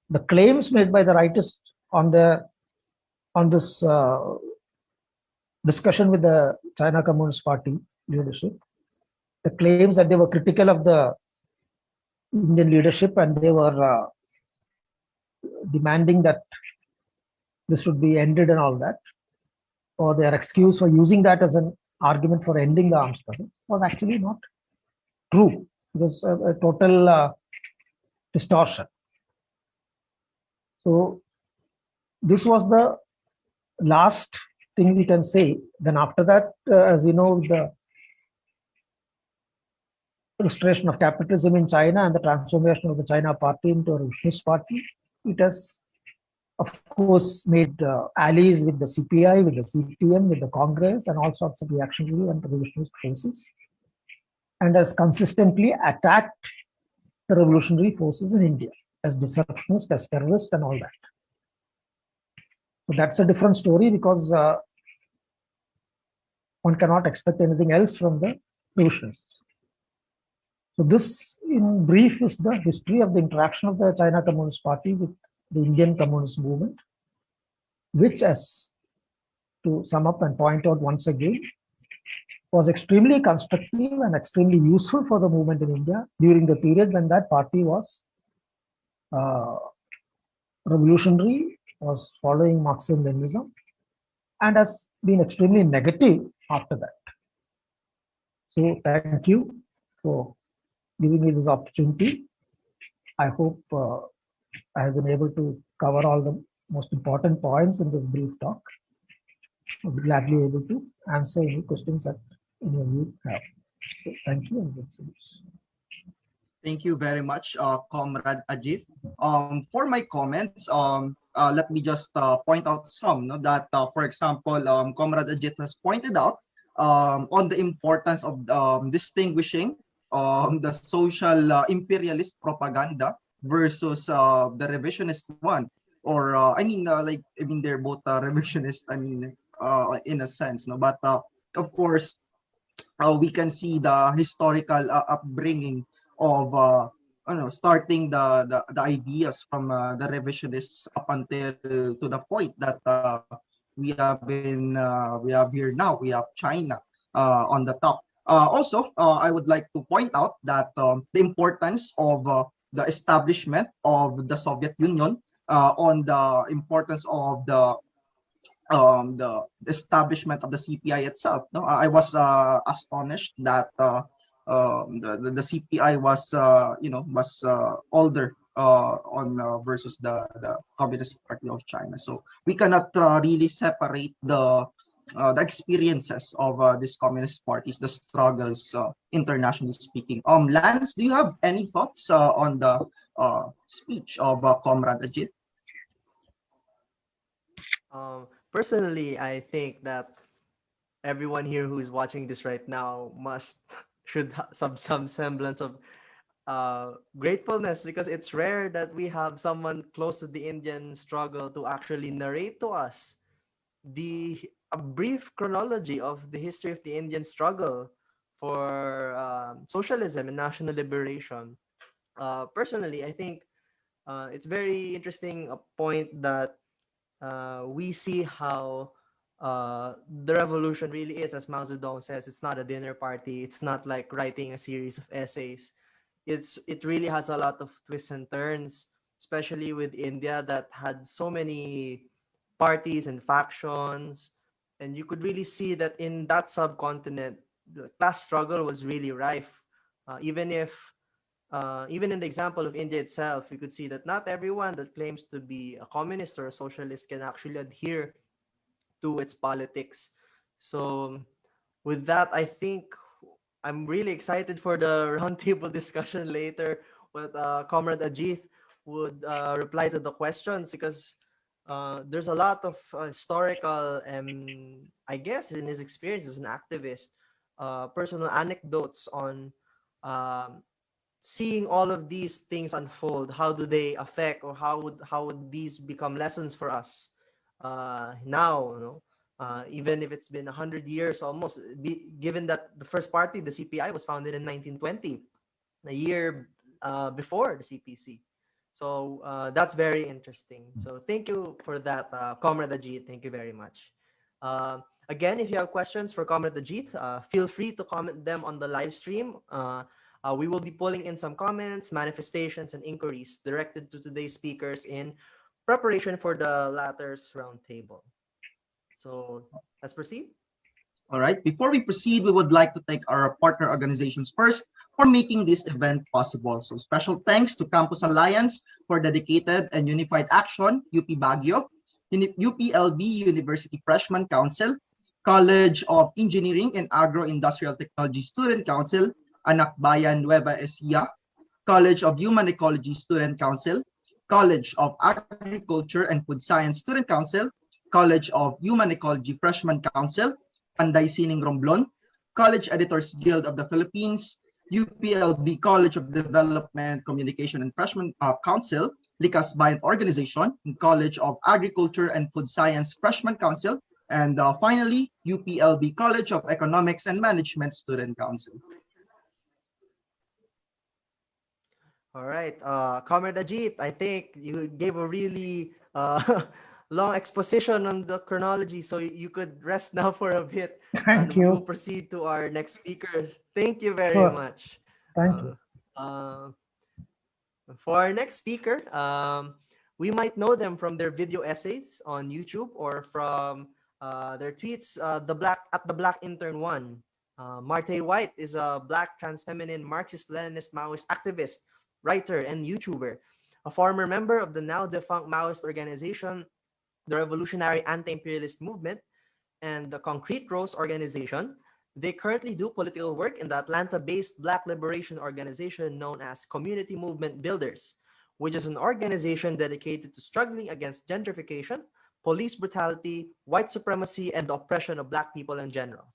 [SPEAKER 3] the claims made by the rightists on this discussion with the China Communist Party leadership, the claims that they were critical of the Indian leadership and they were demanding that this should be ended and all that, or their excuse for using that as an argument for ending the arms struggle, was actually not true. It was a total distortion. So this was the last thing we can say. Then after that, as we know, the restoration of capitalism in China and the transformation of the China party into a revolutionist party, it has, of course, made allies with the CPI, with the CPM, with the Congress, and all sorts of reactionary and revolutionist forces, and has consistently attacked the revolutionary forces in India as disruptionists, as terrorists, and all that. So that's a different story, because one cannot expect anything else from the revolutionists. So this, in brief, is the history of the interaction of the China Communist Party with the Indian Communist movement, which, as to sum up and point out once again, was extremely constructive and extremely useful for the movement in India during the period when that party was revolutionary, was following Marxism-Leninism, and has been extremely negative after that. So thank you for giving me this opportunity. I hope I have been able to cover all the most important points in this brief talk. I'll be gladly able to answer any questions that any of you have. So thank you, and good service.
[SPEAKER 2] Thank you very much, Comrade Ajith. For my comments, let me just point out some that, for example, Comrade Ajith has pointed out on the importance of distinguishing the social imperialist propaganda versus the revisionist one, or they're both revisionist. In a sense, no, but of course, we can see the historical upbringing of starting the ideas from the revisionists up until to the point that we have here now. We have China on the top. Also, I would like to point out that the importance of the establishment of the Soviet Union, on the importance of the establishment of the CPI itself. No, I was astonished that the CPI was older on versus the Communist Party of China. So we cannot really separate the experiences of these communist parties, the struggles, internationally speaking. Lance, do you have any thoughts on the speech of Comrade Ajith?
[SPEAKER 1] Personally, I think that everyone here who's watching this right now should have some semblance of gratefulness, because it's rare that we have someone close to the Indian struggle to actually narrate to us a brief chronology of the history of the Indian struggle for socialism and national liberation. Personally, I think it's very interesting a point that we see how the revolution really is, as Mao Zedong says. It's not a dinner party. It's not like writing a series of essays. It really has a lot of twists and turns, especially with India that had so many parties and factions, and you could really see that in that subcontinent, the class struggle was really rife. Even in the example of India itself, you could see that not everyone that claims to be a communist or a socialist can actually adhere to its politics. So with that, I think I'm really excited for the roundtable discussion later, with Comrade Ajith would reply to the questions, because there's a lot of historical, I guess, in his experience as an activist, personal anecdotes on um, seeing all of these things unfold. How do they affect, or how would these become lessons for us now? Even if it's been 100 years almost, given that the first party, the CPI, was founded in 1920, a year before the CPC. So that's very interesting. So thank you for that, Comrade Ajit. Thank you very much. Again, if you have questions for Comrade Ajit, feel free to comment them on the live stream. We will be pulling in some comments, manifestations, and inquiries directed to today's speakers in preparation for the latter's roundtable. So let's proceed.
[SPEAKER 2] All right. Before we proceed, we would like to thank our partner organizations first for making this event possible. So special thanks to Campus Alliance for Dedicated and Unified Action, UP Baguio, UPLB University Freshman Council, College of Engineering and Agro-Industrial Technology Student Council, Anak Bayan Nueva Ecija, College of Human Ecology Student Council, College of Agriculture and Food Science Student Council, College of Human Ecology Freshman Council, Panday Sining Romblon, College Editors Guild of the Philippines, UPLB College of Development, Communication and Freshman Council, Likas Bayan Organization, College of Agriculture and Food Science Freshman Council, and finally, UPLB College of Economics and Management Student Council.
[SPEAKER 1] All right, Comrade Ajit, I think you gave a really long exposition on the chronology, so you could rest now for a bit.
[SPEAKER 3] Thank
[SPEAKER 1] We will
[SPEAKER 3] you.
[SPEAKER 1] proceed to our next speaker. Thank you very
[SPEAKER 3] Sure.
[SPEAKER 1] much.
[SPEAKER 3] Thank you.
[SPEAKER 1] For our next speaker, we might know them from their video essays on YouTube or from their tweets. The Black Intern One. Marte White is a Black trans feminine Marxist-Leninist Maoist activist, writer, and YouTuber, a former member of the now defunct Maoist organization, the Revolutionary Anti-Imperialist Movement, and the Concrete Rose organization. They currently do political work in the Atlanta-based Black liberation organization known as Community Movement Builders, which is an organization dedicated to struggling against gentrification, police brutality, white supremacy, and the oppression of Black people in general.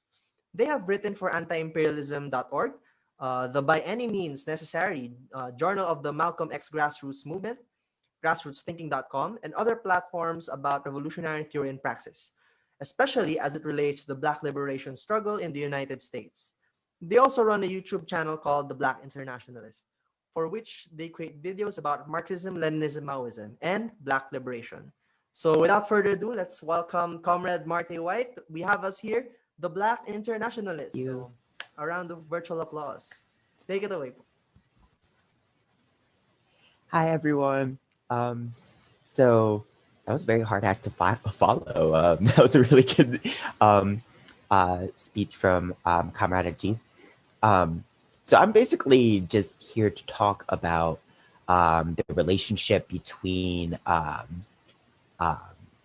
[SPEAKER 1] They have written for antiimperialism.org, the By Any Means Necessary Journal of the Malcolm X Grassroots Movement, grassrootsthinking.com, and other platforms about revolutionary theory and praxis, especially as it relates to the Black liberation struggle in the United States. They also run a YouTube channel called The Black Internationalist. for which they create videos about Marxism, Leninism, Maoism, and Black liberation. So without further ado, let's welcome Comrade Marty White. We have us here, the Black Internationalist. So a round of virtual applause. Take it away.
[SPEAKER 4] Hi, everyone. So that was a very hard act to follow. That was a really good speech from Comrade Ajith. So I'm basically just here to talk about the relationship between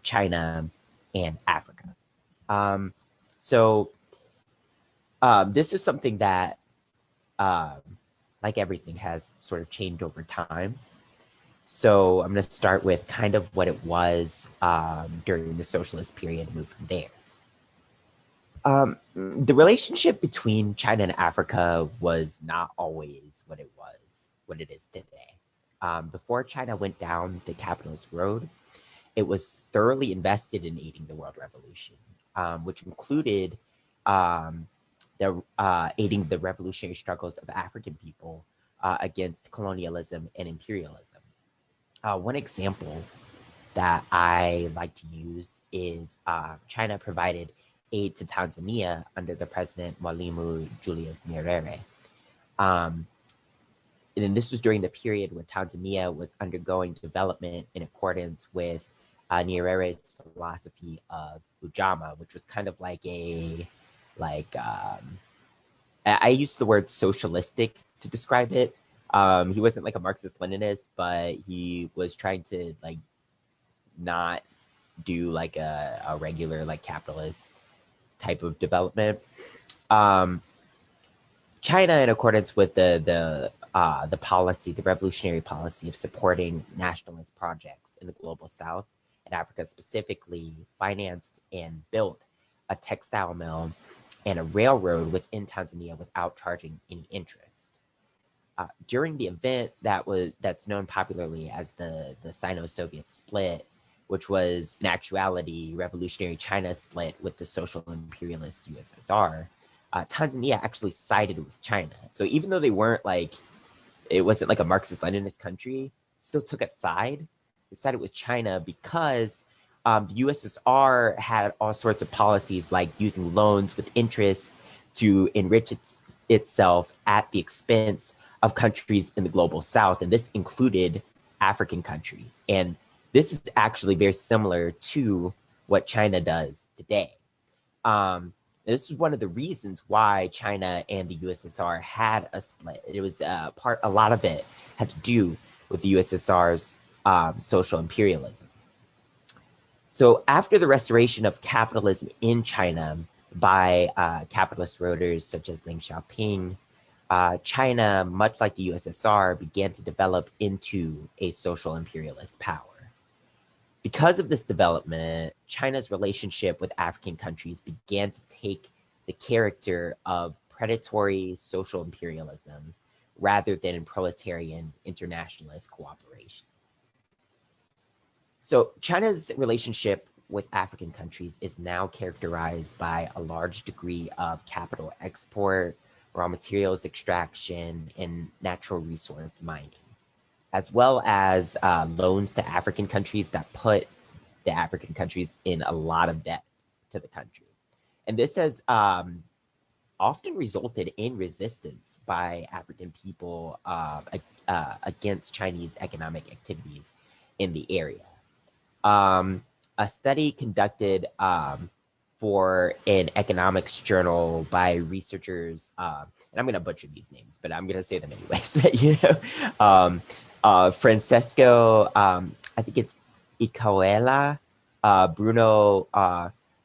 [SPEAKER 4] China and Africa. This is something that, like everything, has sort of changed over time. So I'm going to start with kind of what it was during the socialist period and move from there. The relationship between China and Africa was not always what it is today. Before China went down the capitalist road, it was thoroughly invested in aiding the world revolution, which included aiding the revolutionary struggles of African people against colonialism and imperialism. One example that I like to use is China provided aid to Tanzania under the president Mwalimu Julius Nyerere. And then this was during the period where Tanzania was undergoing development in accordance with Nyerere's philosophy of Ujamaa, which was kind of like I used the word socialistic to describe it. He wasn't like a Marxist-Leninist, but he was trying to like not do like a regular like capitalist type of development. China, in accordance with the policy, the revolutionary policy of supporting nationalist projects in the global South and Africa specifically, financed and built a textile mill and a railroad within Tanzania without charging any interest. During the event that's known popularly as the Sino-Soviet split, which was in actuality Revolutionary China split with the social imperialist USSR, Tanzania actually sided with China. So even though it wasn't like a Marxist-Leninist country, it still took a side. It sided with China because the USSR had all sorts of policies like using loans with interest to enrich itself at the expense of countries in the global South. And this included African countries. And this is actually very similar to what China does today. This is one of the reasons why China and the USSR had a split. It was a lot of it had to do with the USSR's social imperialism. So after the restoration of capitalism in China by capitalist rulers such as Deng Xiaoping, China, much like the USSR, began to develop into a social imperialist power. Because of this development, China's relationship with African countries began to take the character of predatory social imperialism rather than proletarian internationalist cooperation. So China's relationship with African countries is now characterized by a large degree of capital export, raw materials extraction, and natural resource mining, as well as loans to African countries that put the African countries in a lot of debt to the country. And this has often resulted in resistance by African people against Chinese economic activities in the area. A study conducted for an economics journal by researchers, and I'm going to butcher these names, but I'm going to say them anyways. Francesco, I think it's Icoela, Bruno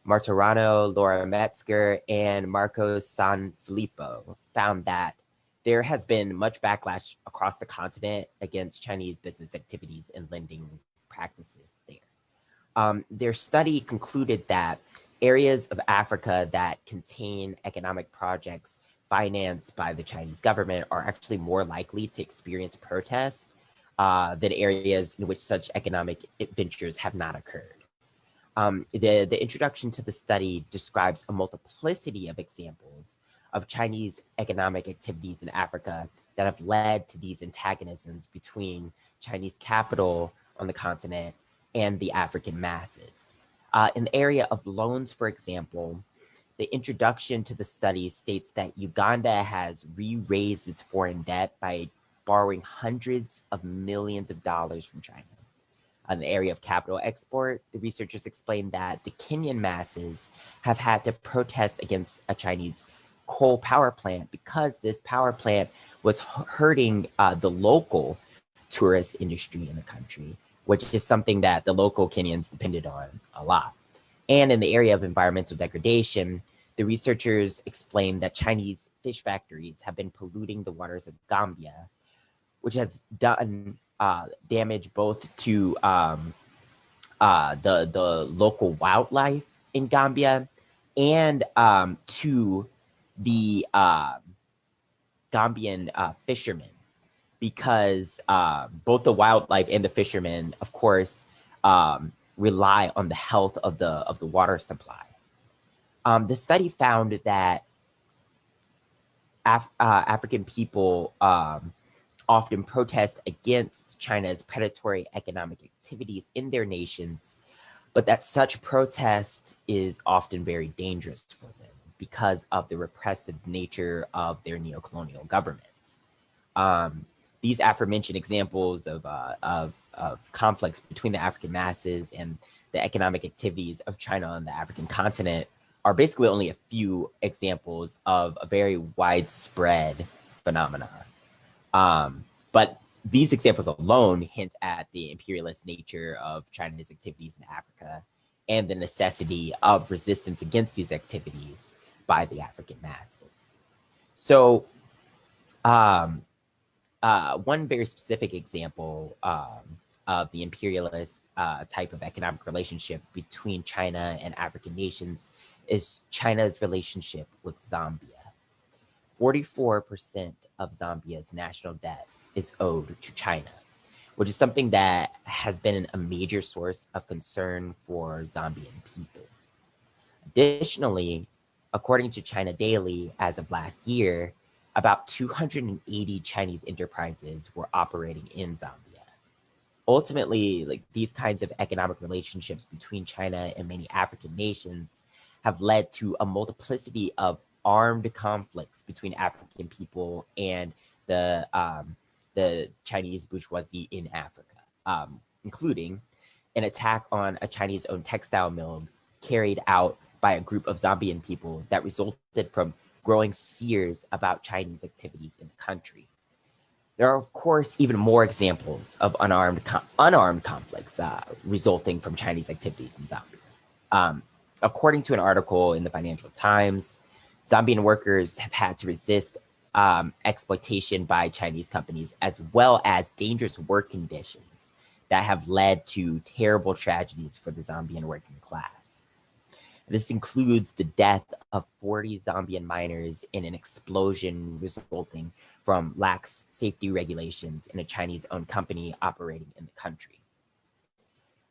[SPEAKER 4] Martorano, Laura Metzger, and Marco Sanfilippo found that there has been much backlash across the continent against Chinese business activities and lending practices there. Their study concluded that areas of Africa that contain economic projects financed by the Chinese government are actually more likely to experience protests than areas in which such economic ventures have not occurred. The introduction to the study describes a multiplicity of examples of Chinese economic activities in Africa that have led to these antagonisms between Chinese capital on the continent and the African masses. In the area of loans, for example, the introduction to the study states that Uganda has re-raised its foreign debt by borrowing hundreds of millions of dollars from China. In the area of capital export, the researchers explained that the Kenyan masses have had to protest against a Chinese coal power plant because this power plant was hurting the local tourist industry in the country, which is something that the local Kenyans depended on a lot. And in the area of environmental degradation, the researchers explained that Chinese fish factories have been polluting the waters of Gambia, which has done damage both to the local wildlife in Gambia and to the Gambian fishermen, because both the wildlife and the fishermen, of course, rely on the health of the water supply. The study found that African people often protest against China's predatory economic activities in their nations, but that such protest is often very dangerous for them because of the repressive nature of their neocolonial governments. These aforementioned examples of conflicts between the African masses and the economic activities of China on the African continent are basically only a few examples of a very widespread phenomenon. But these examples alone hint at the imperialist nature of China's activities in Africa and the necessity of resistance against these activities by the African masses. So one very specific example of the imperialist type of economic relationship between China and African nations is China's relationship with Zambia. 44% of Zambia's national debt is owed to China, which is something that has been a major source of concern for Zambian people. Additionally, according to China Daily, as of last year, about 280 Chinese enterprises were operating in Zambia. Ultimately, like, these kinds of economic relationships between China and many African nations have led to a multiplicity of armed conflicts between African people and the Chinese bourgeoisie in Africa, including an attack on a Chinese-owned textile mill carried out by a group of Zambian people that resulted from growing fears about Chinese activities in the country. There are, of course, even more examples of unarmed conflicts resulting from Chinese activities in Zambia. According to an article in the Financial Times, Zambian workers have had to resist exploitation by Chinese companies, as well as dangerous work conditions that have led to terrible tragedies for the Zambian working class. This includes the death of 40 Zambian miners in an explosion resulting from lax safety regulations in a Chinese-owned company operating in the country.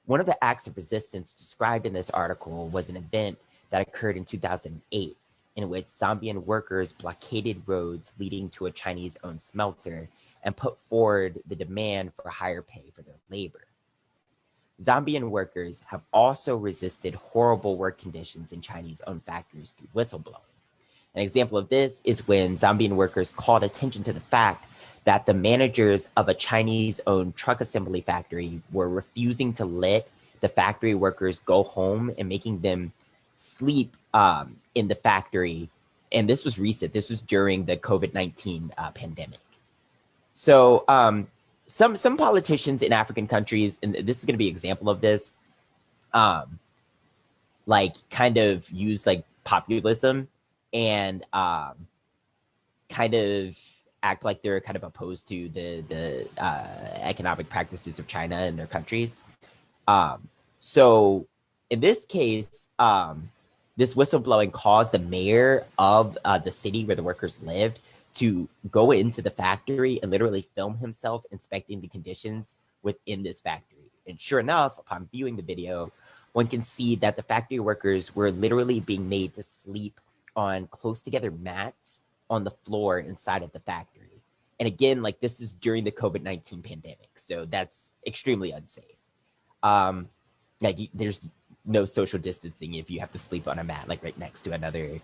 [SPEAKER 4] One of the acts of resistance described in this article was an event that occurred in 2008, in which Zambian workers blockaded roads leading to a Chinese-owned smelter and put forward the demand for higher pay for their labor. Zambian workers have also resisted horrible work conditions in Chinese-owned factories through whistleblowing. An example of this is when Zambian workers called attention to the fact that the managers of a Chinese-owned truck assembly factory were refusing to let the factory workers go home and making them sleep in the factory. And this was recent. This was during the COVID-19 pandemic. So some politicians in African countries, and this is going to be an example of this, like kind of use like populism and kind of act like they're kind of opposed to the economic practices of China in their countries. So in this case, this whistleblowing caused the mayor of the city where the workers lived to go into the factory and literally film himself inspecting the conditions within this factory. And sure enough, upon viewing the video, one can see that the factory workers were literally being made to sleep on close together mats on the floor inside of the factory. And again, like this is during the COVID-19 pandemic. So that's extremely unsafe. There's no social distancing if you have to sleep on a mat, like right next to another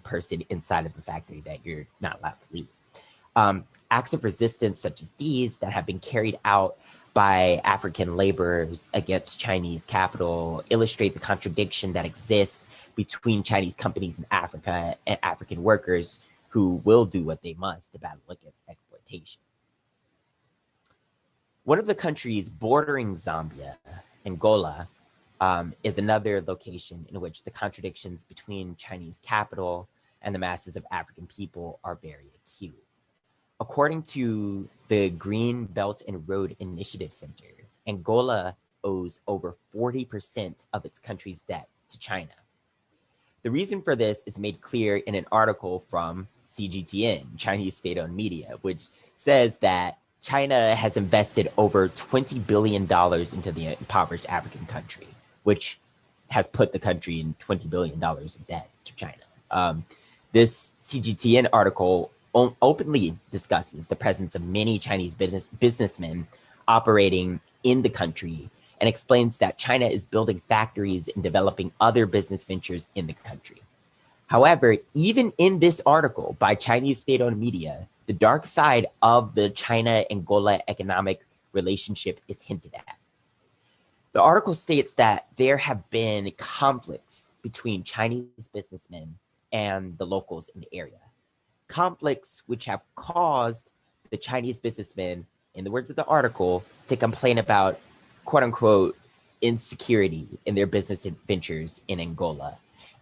[SPEAKER 4] person inside of the factory that you're not allowed to leave. Acts of resistance such as these that have been carried out by African laborers against Chinese capital illustrate the contradiction that exists between Chinese companies in Africa and African workers who will do what they must to battle against exploitation. One of the countries bordering Zambia, Angola, is another location in which the contradictions between Chinese capital and the masses of African people are very acute. According to the Green Belt and Road Initiative Center, Angola owes over 40% of its country's debt to China. The reason for this is made clear in an article from CGTN, Chinese state-owned media, which says that China has invested over $20 billion into the impoverished African country, which has put the country in $20 billion of debt to China. This CGTN article openly discusses the presence of many Chinese businessmen operating in the country and explains that China is building factories and developing other business ventures in the country. However, even in this article by Chinese state-owned media, the dark side of the China-Angola economic relationship is hinted at. The article states that there have been conflicts between Chinese businessmen and the locals in the area. Conflicts which have caused the Chinese businessmen, in the words of the article, to complain about quote unquote insecurity in their business ventures in Angola,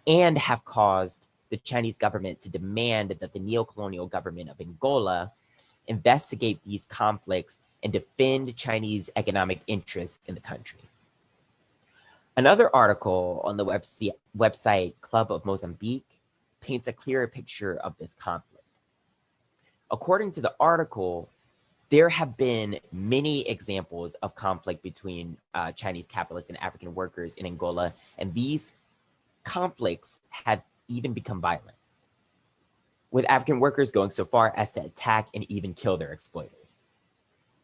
[SPEAKER 4] and have caused the Chinese government to demand that the neo-colonial government of Angola investigate these conflicts and defend Chinese economic interests in the country. Another article on the website Club of Mozambique paints a clearer picture of this conflict. According to the article, there have been many examples of conflict between Chinese capitalists and African workers in Angola, and these conflicts have even become violent, with African workers going so far as to attack and even kill their exploiters.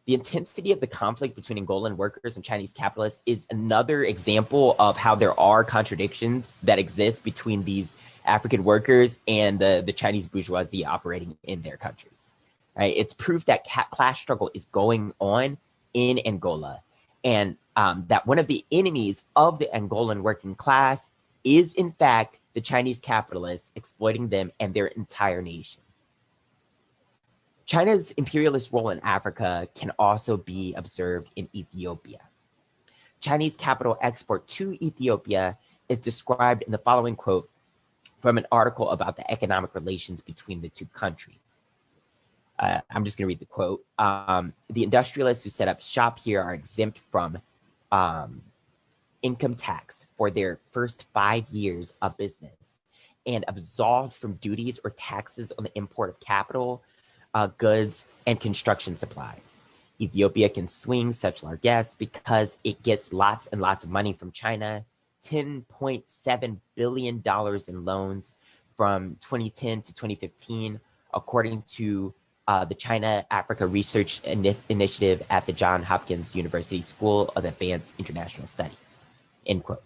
[SPEAKER 4] The intensity of the conflict between Angolan workers and Chinese capitalists is another example of how there are contradictions that exist between these African workers and the Chinese bourgeoisie operating in their countries. Right? It's proof that class struggle is going on in Angola, and that one of the enemies of the Angolan working class is in fact the Chinese capitalists exploiting them and their entire nation. China's imperialist role in Africa can also be observed in Ethiopia. Chinese capital export to Ethiopia is described in the following quote from an article about the economic relations between the two countries. I'm just going to read the quote. The industrialists who set up shop here are exempt from income tax for their first 5 years of business and absolved from duties or taxes on the import of capital, goods, and construction supplies. Ethiopia can swing such largesse because it gets lots and lots of money from China, $10.7 billion in loans from 2010 to 2015, according to the China Africa Research Initiative at the Johns Hopkins University School of Advanced International Studies, end quote.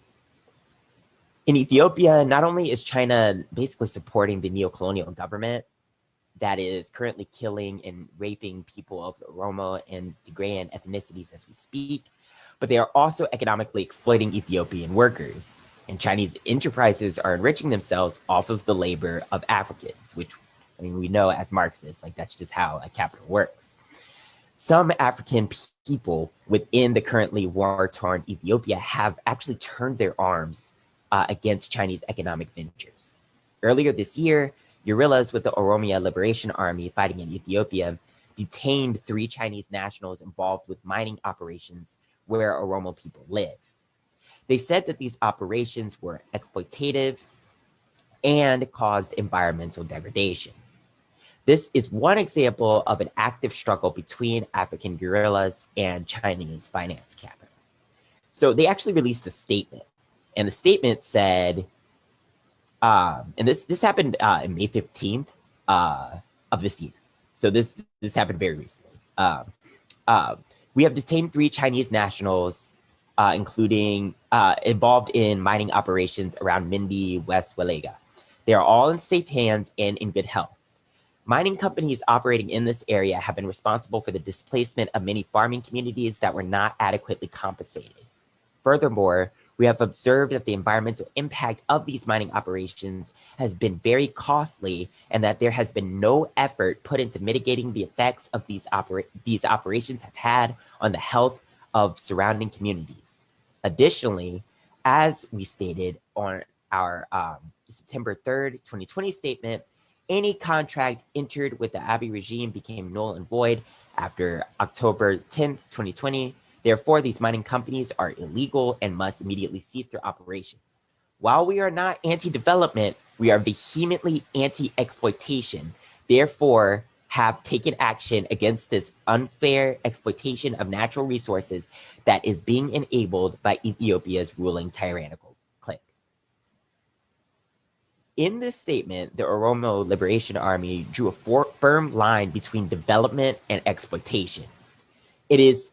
[SPEAKER 4] In Ethiopia, not only is China basically supporting the neo-colonial government that is currently killing and raping people of the Oromo and Tigrayan ethnicities as we speak, but they are also economically exploiting Ethiopian workers. And Chinese enterprises are enriching themselves off of the labor of Africans, which, I mean, we know as Marxists, like that's just how a capital works. Some African people within the currently war-torn Ethiopia have actually turned their arms against Chinese economic ventures. Earlier this year, guerrillas with the Oromia Liberation Army fighting in Ethiopia detained 3 Chinese nationals involved with mining operations where Oromo people live. They said that these operations were exploitative and caused environmental degradation. This is one example of an active struggle between African guerrillas and Chinese finance capital. So they actually released a statement, and the statement said, and this happened on May 15th of this year. So this happened very recently. We have detained 3 Chinese nationals, including involved in mining operations around Mindy, West Walega. They are all in safe hands and in good health. Mining companies operating in this area have been responsible for the displacement of many farming communities that were not adequately compensated. Furthermore, we have observed that the environmental impact of these mining operations has been very costly and that there has been no effort put into mitigating the effects of these operations have had on the health of surrounding communities. Additionally, as we stated on our September 3rd, 2020 statement, any contract entered with the Abiy regime became null and void after October 10th, 2020. Therefore, these mining companies are illegal and must immediately cease their operations. While we are not anti-development, we are vehemently anti-exploitation. Therefore, have taken action against this unfair exploitation of natural resources that is being enabled by Ethiopia's ruling tyrannical clique. In this statement, the Oromo Liberation Army drew a firm line between development and exploitation. It is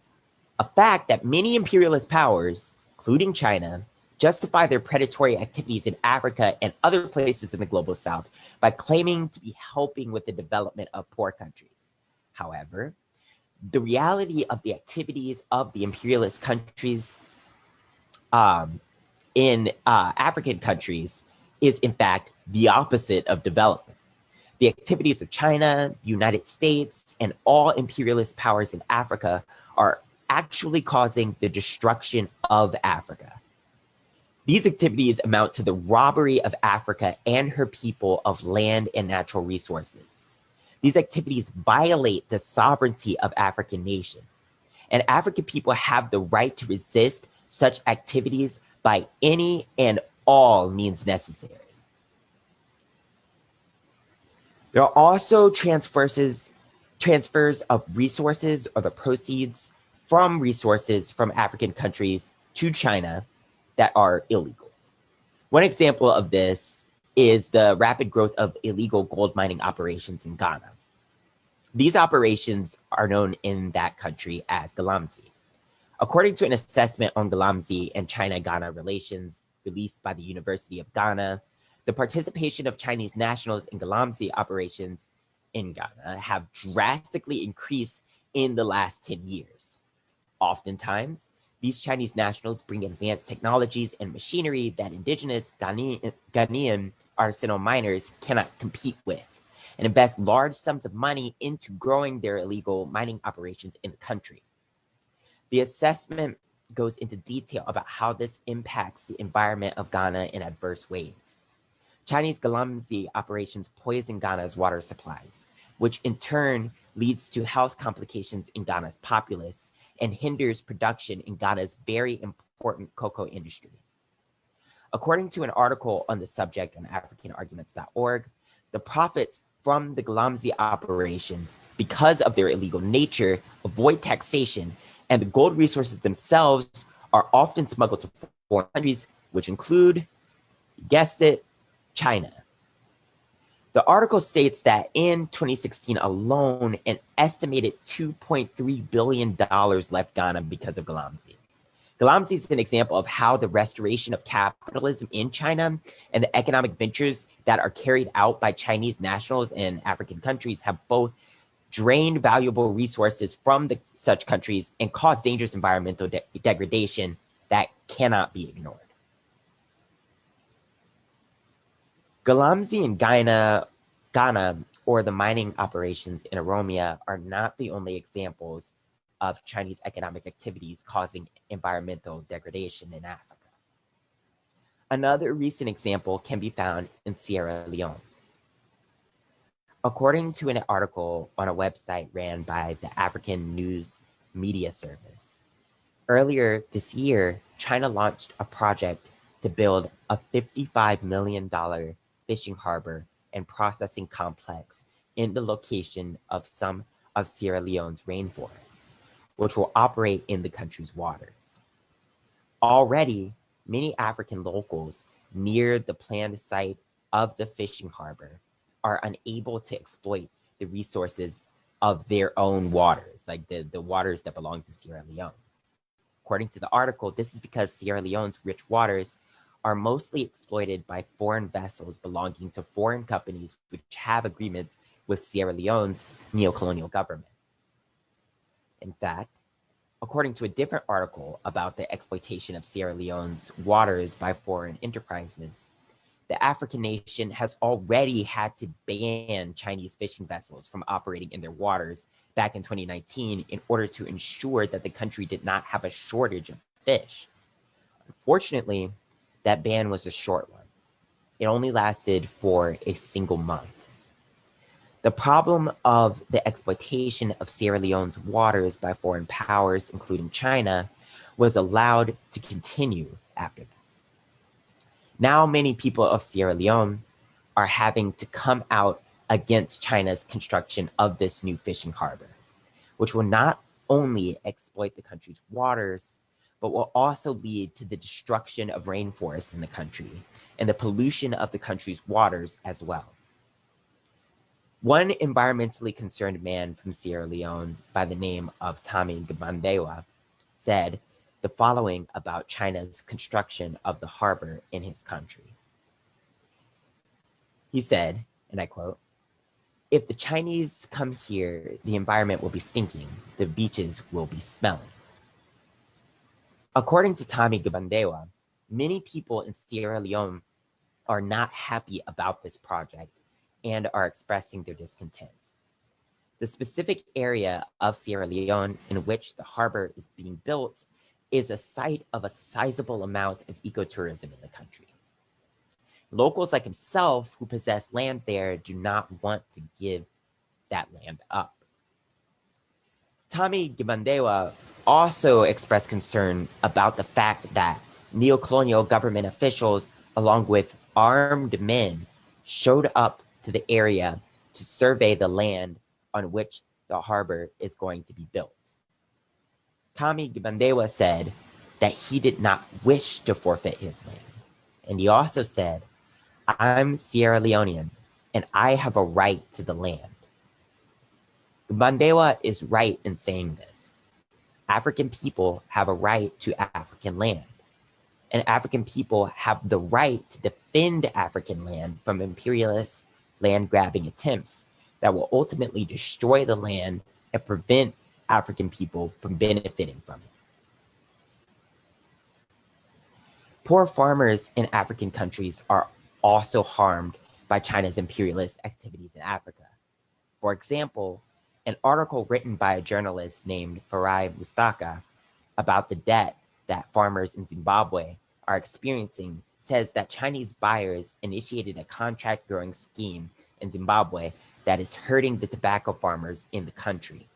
[SPEAKER 4] a fact that many imperialist powers, including China, justify their predatory activities in Africa and other places in the global south by claiming to be helping with the development of poor countries. However, the reality of the activities of the imperialist countries in African countries is in fact the opposite of development. The activities of China, the United States, and all imperialist powers in Africa are actually causing the destruction of Africa. These activities amount to the robbery of Africa and her people of land and natural resources. These activities violate the sovereignty of African nations, and African people have the right to resist such activities by any and all means necessary. There are also transfers of resources or the proceeds from resources from African countries to China that are illegal. One example of this is the rapid growth of illegal gold mining operations in Ghana. These operations are known in that country as Galamsey. According to an assessment on Galamsey and China-Ghana relations released by the University of Ghana, the participation of Chinese nationals in Galamsey operations in Ghana have drastically increased in the last 10 years. Oftentimes, these Chinese nationals bring advanced technologies and machinery that indigenous Ghanaian artisanal miners cannot compete with, and invest large sums of money into growing their illegal mining operations in the country. The assessment goes into detail about how this impacts the environment of Ghana in adverse ways. Chinese Galamsey operations poison Ghana's water supplies, which in turn leads to health complications in Ghana's populace and hinders production in Ghana's very important cocoa industry. According to an article on the subject on AfricanArguments.org, the profits from the Galamsey operations, because of their illegal nature, avoid taxation, and the gold resources themselves are often smuggled to foreign countries, which include, you guessed it, China. The article states that in 2016 alone, an estimated $2.3 billion left Ghana because of Galamsey. Galamsey is an example of how the restoration of capitalism in China and the economic ventures that are carried out by Chinese nationals in African countries have both drained valuable resources from such countries and caused dangerous environmental degradation that cannot be ignored. Galamsey and Ghana, or the mining operations in Oromia, are not the only examples of Chinese economic activities causing environmental degradation in Africa. Another recent example can be found in Sierra Leone. According to an article on a website ran by the African News Media Service, earlier this year, China launched a project to build a $55 million fishing harbor and processing complex in the location of some of Sierra Leone's rainforest, which will operate in the country's waters. Already, many African locals near the planned site of the fishing harbor are unable to exploit the resources of their own waters, like the waters that belong to Sierra Leone. According to the article, this is because Sierra Leone's rich waters are mostly exploited by foreign vessels belonging to foreign companies which have agreements with Sierra Leone's neo-colonial government. In fact, according to a different article about the exploitation of Sierra Leone's waters by foreign enterprises, the African nation has already had to ban Chinese fishing vessels from operating in their waters back in 2019 in order to ensure that the country did not have a shortage of fish. Unfortunately, that ban was a short one. It only lasted for a single month. The problem of the exploitation of Sierra Leone's waters by foreign powers, including China, was allowed to continue after that. Now, many people of Sierra Leone are having to come out against China's construction of this new fishing harbor, which will not only exploit the country's waters, but will also lead to the destruction of rainforests in the country and the pollution of the country's waters as well. One environmentally concerned man from Sierra Leone by the name of Tommy Gbandewa said the following about China's construction of the harbor in his country. He said, and I quote, "If the Chinese come here, the environment will be stinking, the beaches will be smelling." According to Tommy Gbandewa, many people in Sierra Leone are not happy about this project and are expressing their discontent. The specific area of Sierra Leone in which the harbor is being built is a site of a sizable amount of ecotourism in the country. Locals like himself who possess land there do not want to give that land up. Tommy Gbandewa also expressed concern about the fact that neo-colonial government officials, along with armed men, showed up to the area to survey the land on which the harbor is going to be built. Tommy Gbandewa said that he did not wish to forfeit his land. And he also said, "I'm Sierra Leonean and I have a right to the land." Gbandewa is right in saying this. African people have a right to African land. And African people have the right to defend African land from imperialist land grabbing attempts that will ultimately destroy the land and prevent African people from benefiting from it. Poor farmers in African countries are also harmed by China's imperialist activities in Africa. For example, an article written by a journalist named Farai Mustaka about the debt that farmers in Zimbabwe are experiencing says that Chinese buyers initiated a contract growing scheme in Zimbabwe that is hurting the tobacco farmers in the country.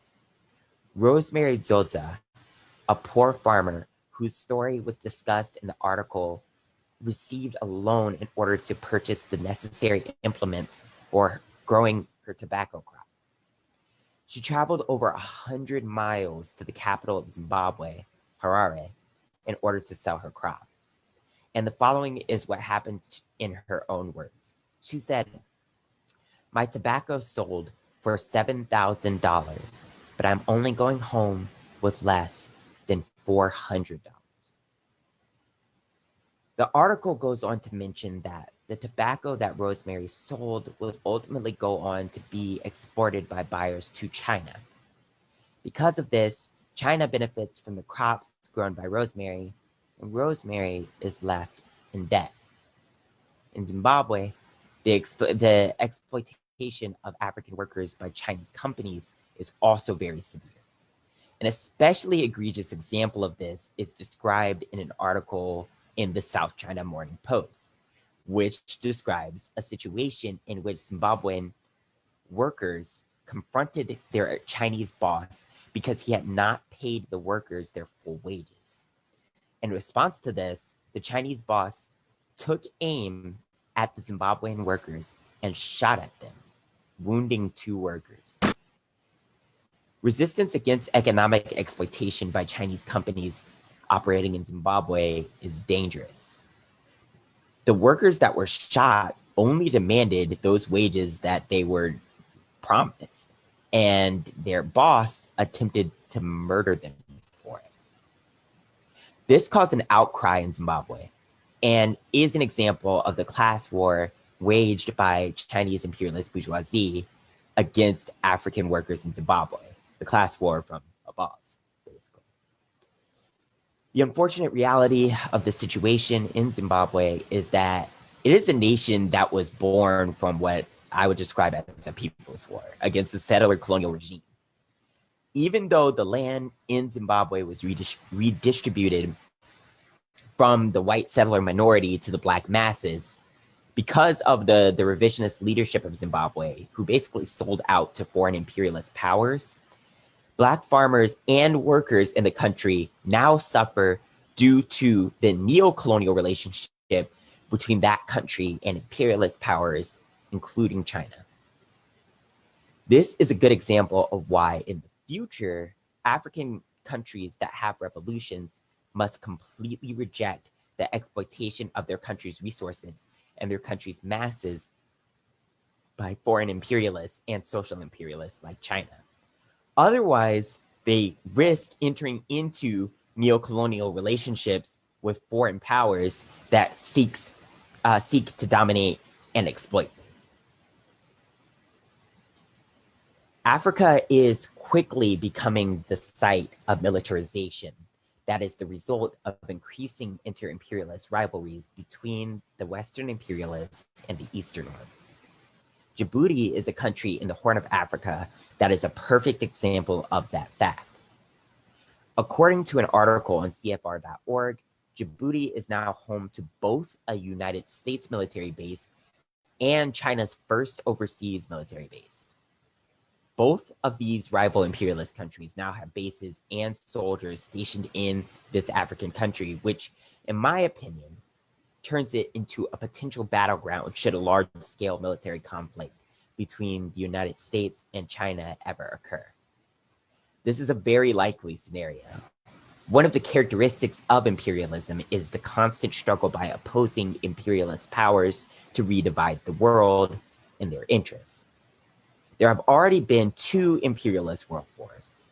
[SPEAKER 4] Rosemary Dzodza, a poor farmer whose story was discussed in the article, received a loan in order to purchase the necessary implements for growing her tobacco crop. She traveled over 100 miles to the capital of Zimbabwe, Harare, in order to sell her crop. And the following is what happened in her own words. She said, "My tobacco sold for $7,000, but I'm only going home with less than $400. The article goes on to mention that the tobacco that Rosemary sold would ultimately go on to be exported by buyers to China. Because of this, China benefits from the crops grown by Rosemary, and Rosemary is left in debt. In Zimbabwe, the exploitation of African workers by Chinese companies is also very severe. An especially egregious example of this is described in an article in the South China Morning Post, which describes a situation in which Zimbabwean workers confronted their Chinese boss because he had not paid the workers their full wages. In response to this, the Chinese boss took aim at the Zimbabwean workers and shot at them, wounding 2 workers. Resistance against economic exploitation by Chinese companies operating in Zimbabwe is dangerous. The workers that were shot only demanded those wages that they were promised. and their boss attempted to murder them for it. This caused an outcry in Zimbabwe and is an example of the class war waged by Chinese imperialist bourgeoisie against African workers in Zimbabwe, the class war from above, basically. The unfortunate reality of the situation in Zimbabwe is that it is a nation that was born from what I would describe as a people's war against the settler colonial regime. Even though the land in Zimbabwe was redistributed from the white settler minority to the black masses, because of the revisionist leadership of Zimbabwe, who basically sold out to foreign imperialist powers, Black farmers and workers in the country now suffer due to the neo-colonial relationship between that country and imperialist powers, including China. This is a good example of why in the future, African countries that have revolutions must completely reject the exploitation of their country's resources and their country's masses by foreign imperialists and social imperialists like China. Otherwise, they risk entering into neo-colonial relationships with foreign powers that seek to dominate and exploit. Africa is quickly becoming the site of militarization that is the result of increasing inter-imperialist rivalries between the Western imperialists and the Eastern ones. Djibouti is a country in the Horn of Africa that is a perfect example of that fact. According to an article on CFR.org, Djibouti is now home to both a United States military base and China's first overseas military base. Both of these rival imperialist countries now have bases and soldiers stationed in this African country, which, in my opinion, turns it into a potential battleground should a large-scale military conflict between the United States and China ever occur. This is a very likely scenario. One of the characteristics of imperialism is the constant struggle by opposing imperialist powers to redivide the world in their interests. There have already been 2 imperialist world wars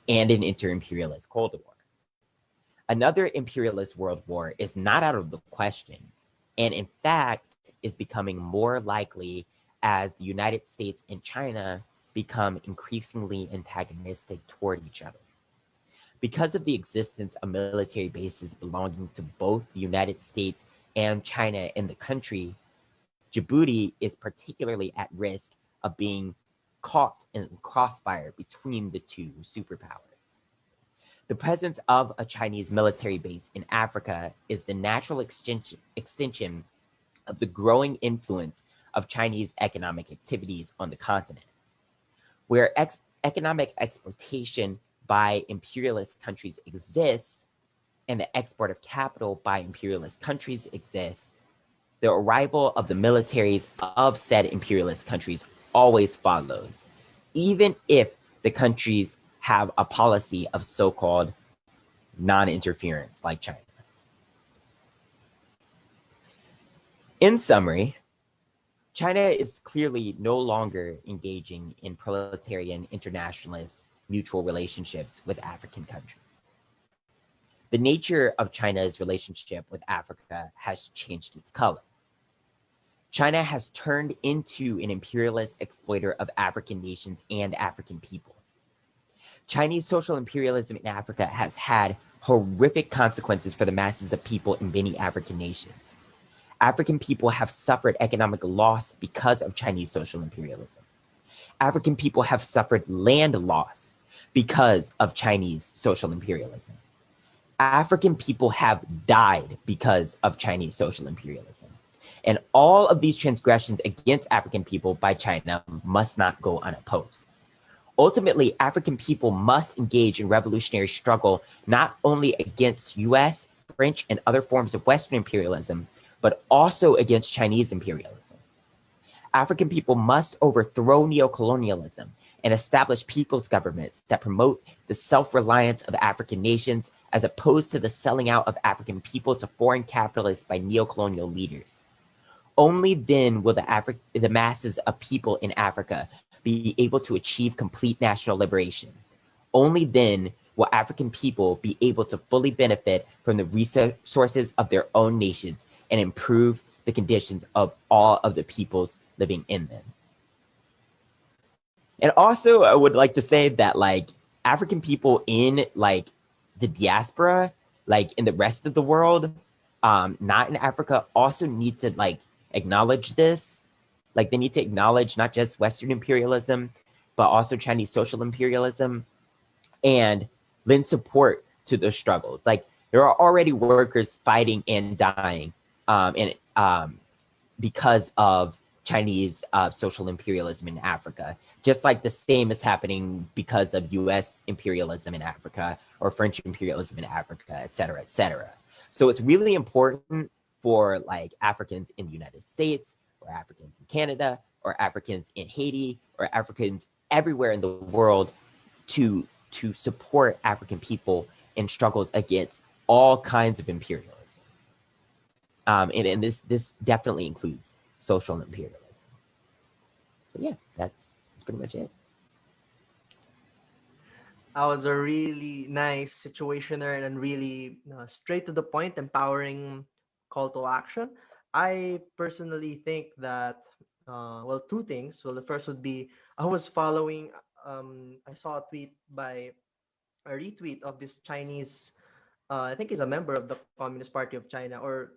[SPEAKER 4] and an inter-imperialist Cold War. Another imperialist world war is not out of the question, and in fact is becoming more likely as the United States and China become increasingly antagonistic toward each other. Because of the existence of military bases belonging to both the United States and China in the country, Djibouti is particularly at risk of being caught in crossfire between the 2 superpowers. The presence of a Chinese military base in Africa is the natural extension of the growing influence of Chinese economic activities on the continent. Where economic exploitation by imperialist countries exists and the export of capital by imperialist countries exists, the arrival of the militaries of said imperialist countries always follows, even if the countries have a policy of so-called non-interference like China. In summary, China is clearly no longer engaging in proletarian internationalist mutual relationships with African countries. The nature of China's relationship with Africa has changed its color. China has turned into an imperialist exploiter of African nations and African people. Chinese social imperialism in Africa has had horrific consequences for the masses of people in many African nations. African people have suffered economic loss because of Chinese social imperialism. African people have suffered land loss because of Chinese social imperialism. African people have died because of Chinese social imperialism. And all of these transgressions against African people by China must not go unopposed. Ultimately, African people must engage in revolutionary struggle not only against US, French, and other forms of Western imperialism, but also against Chinese imperialism. African people must overthrow neocolonialism and establish people's governments that promote the self-reliance of African nations as opposed to the selling out of African people to foreign capitalists by neocolonial leaders. Only then will the masses of people in Africa be able to achieve complete national liberation. Only then will African people be able to fully benefit from the resources of their own nations and improve the conditions of all of the peoples living in them. And also, I would like to say that like African people in like the diaspora, like in the rest of the world, not in Africa, also need to like acknowledge this. Like they need to acknowledge not just Western imperialism, but also Chinese social imperialism, and lend support to those struggles. Like there are already workers fighting and dying, because of Chinese social imperialism in Africa, just like the same is happening because of US imperialism in Africa or French imperialism in Africa, et cetera, et cetera. So it's really important for like Africans in the United States or Africans in Canada or Africans in Haiti or Africans everywhere in the world to support African people in struggles against all kinds of imperialism. And this definitely includes social imperialism. So yeah, that's pretty much it.
[SPEAKER 1] That was a really nice situationer and really straight to the point, empowering call to action. I personally think that, well, two things. Well, the first would be I was following, I saw a tweet by a retweet of this Chinese, I think he's a member of the Communist Party of China, or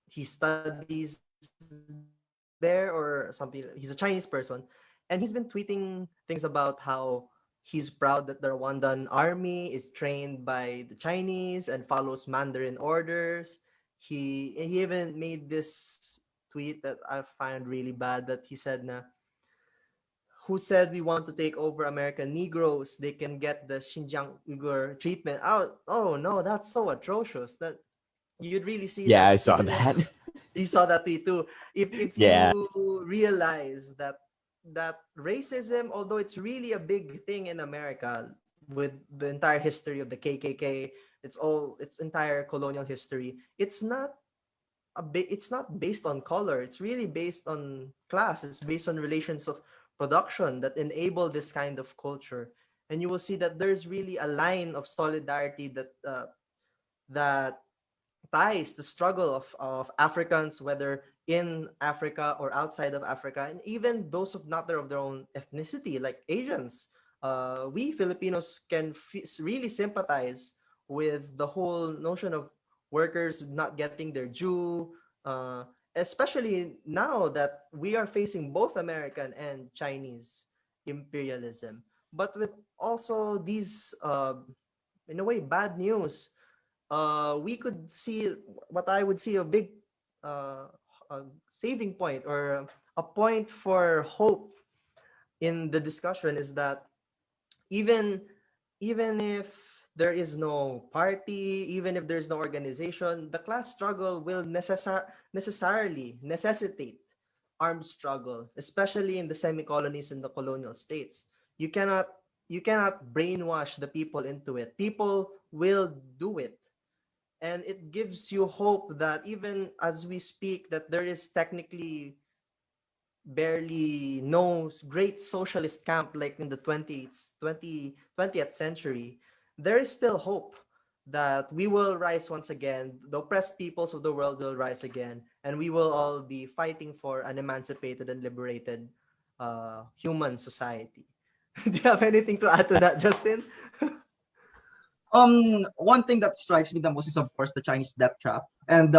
[SPEAKER 1] he studies there or something. He's a Chinese person, and he's been tweeting things about how he's proud that the Rwandan army is trained by the Chinese and follows Mandarin orders. He even made this tweet that I find really bad, that he said na, who said we want to take over American Negroes? They can get the Xinjiang Uyghur treatment. Oh no, that's so atrocious. That you'd really see
[SPEAKER 4] Yeah,
[SPEAKER 1] that.
[SPEAKER 4] I saw that.
[SPEAKER 1] You saw that tweet too. If
[SPEAKER 4] Yeah.
[SPEAKER 1] you realize that racism, although it's really a big thing in America with the entire history of the KKK, its entire colonial history, it's not based on color. It's really based on class. It's based on relations of production that enable this kind of culture. And you will see that there's really a line of solidarity that ties the struggle of Africans, whether in Africa or outside of Africa, and even those of not of their own ethnicity, like Asians. We Filipinos can really sympathize with the whole notion of workers not getting their due, especially now that we are facing both American and Chinese imperialism. But with also these, in a way, bad news, we could see what I would see a big uh, saving point, or a point for hope in the discussion, is that even if there is no party, even if there's no organization, the class struggle will necessarily necessitate armed struggle, especially in the semi-colonies and the colonial states. You cannot brainwash the people into it. People will do it. And it gives you hope that even as we speak, that there is technically barely no great socialist camp like in the 20th century. There is still hope that we will rise once again. The oppressed peoples of the world will rise again, and we will all be fighting for an emancipated and liberated human society. Do you have anything to add to that, Justin?
[SPEAKER 2] One thing that strikes me the most is of course the Chinese death trap. And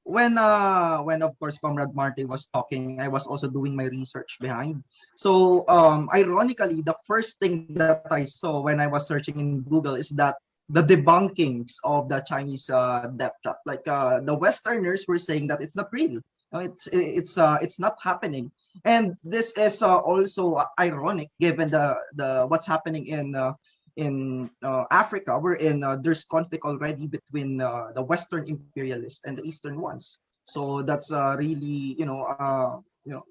[SPEAKER 2] when of course Comrade Marty was talking, I was also doing my research behind. So ironically, the first thing that I saw when I was searching in Google is that the debunkings of the Chinese death trap, like the Westerners were saying that it's not real. It's not happening. And this is also ironic given the what's happening in Africa, wherein there's conflict already between the Western imperialists and the Eastern ones. So that's really,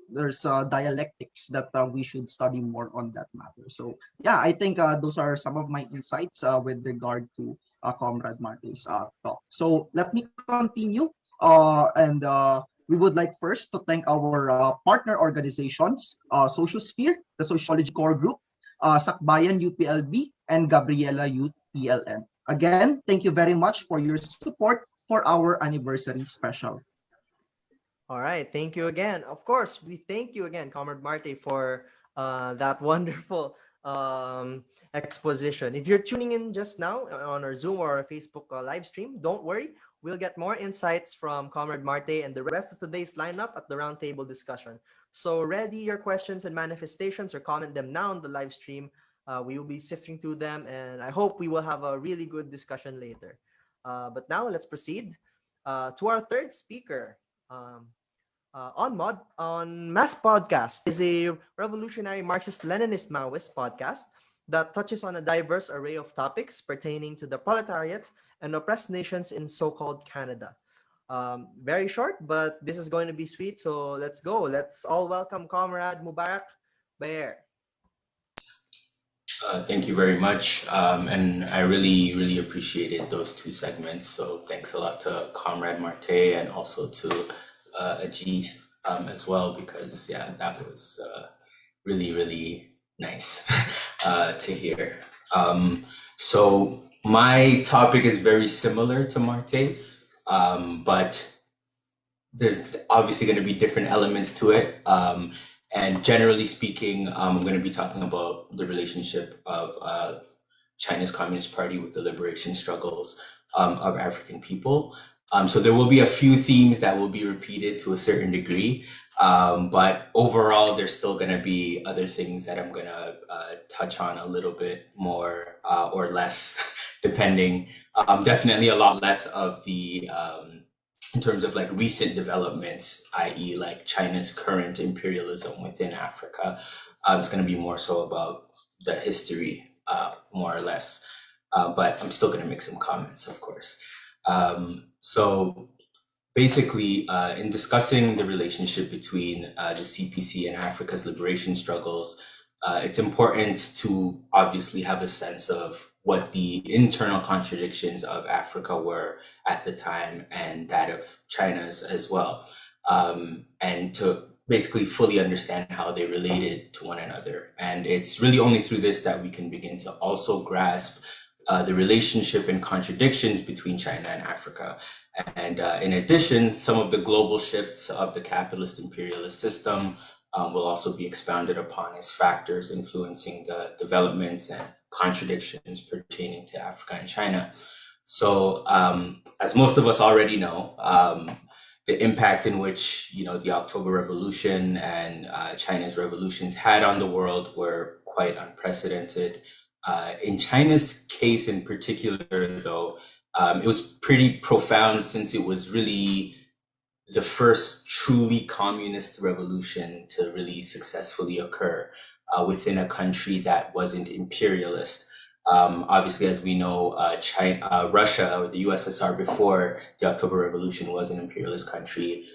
[SPEAKER 2] there's dialectics that we should study more on that matter. So yeah, I think those are some of my insights with regard to Comrade Marty's talk. So let me continue and we would like first to thank our partner organizations, Sociosphere, the Sociology Core Group, Sakbayan UPLB, and Gabriela Youth PLM. Again, thank you very much for your support for our anniversary special.
[SPEAKER 1] All right, thank you again. Of course, we thank you again, Comrade Marte, for that wonderful exposition. If you're tuning in just now on our Zoom or our Facebook live stream, don't worry. We'll get more insights from Comrade Marte and the rest of today's lineup at the roundtable discussion. So ready your questions and manifestations, or comment them now on the live stream. We will be sifting through them, and I hope we will have a really good discussion later. But now let's proceed to our third speaker. On Mass Podcast is a revolutionary Marxist-Leninist Maoist podcast that touches on a diverse array of topics pertaining to the proletariat and oppressed nations in so-called Canada. Very short, but this is going to be sweet, so let's go. Let's all welcome Comrade Mubarak Bayer.
[SPEAKER 5] Thank you very much. And I really appreciated those two segments. So thanks a lot to Comrade Marte and also to Ajith as well, because yeah, that was really nice to hear. So my topic is very similar to Marte's, but there's obviously going to be different elements to it. And generally speaking, I'm going to be talking about the relationship of China's Communist Party with the liberation struggles of African people. So there will be a few themes that will be repeated to a certain degree, but overall, there's still going to be other things that I'm going to touch on a little bit more or less, depending. Definitely a lot less of the, in terms of like recent developments, i.e. like China's current imperialism within Africa. It's going to be more so about the history, more or less, but I'm still going to make some comments, of course. So basically, in discussing the relationship between the CPC and Africa's liberation struggles, it's important to obviously have a sense of what the internal contradictions of Africa were at the time and that of China's as well, and to basically fully understand how they related to one another. And it's really only through this that we can begin to also grasp the relationship and contradictions between China and Africa. And in addition, some of the global shifts of the capitalist imperialist system will also be expounded upon as factors influencing the developments and contradictions pertaining to Africa and China. So as most of us already know, the impact in which, you know, the October Revolution and China's revolutions had on the world were quite unprecedented. In China's case in particular, though, it was pretty profound, since it was really the first truly communist revolution to really successfully occur within a country that wasn't imperialist. Obviously, as we know, Russia, or the USSR before the October Revolution, was an imperialist country.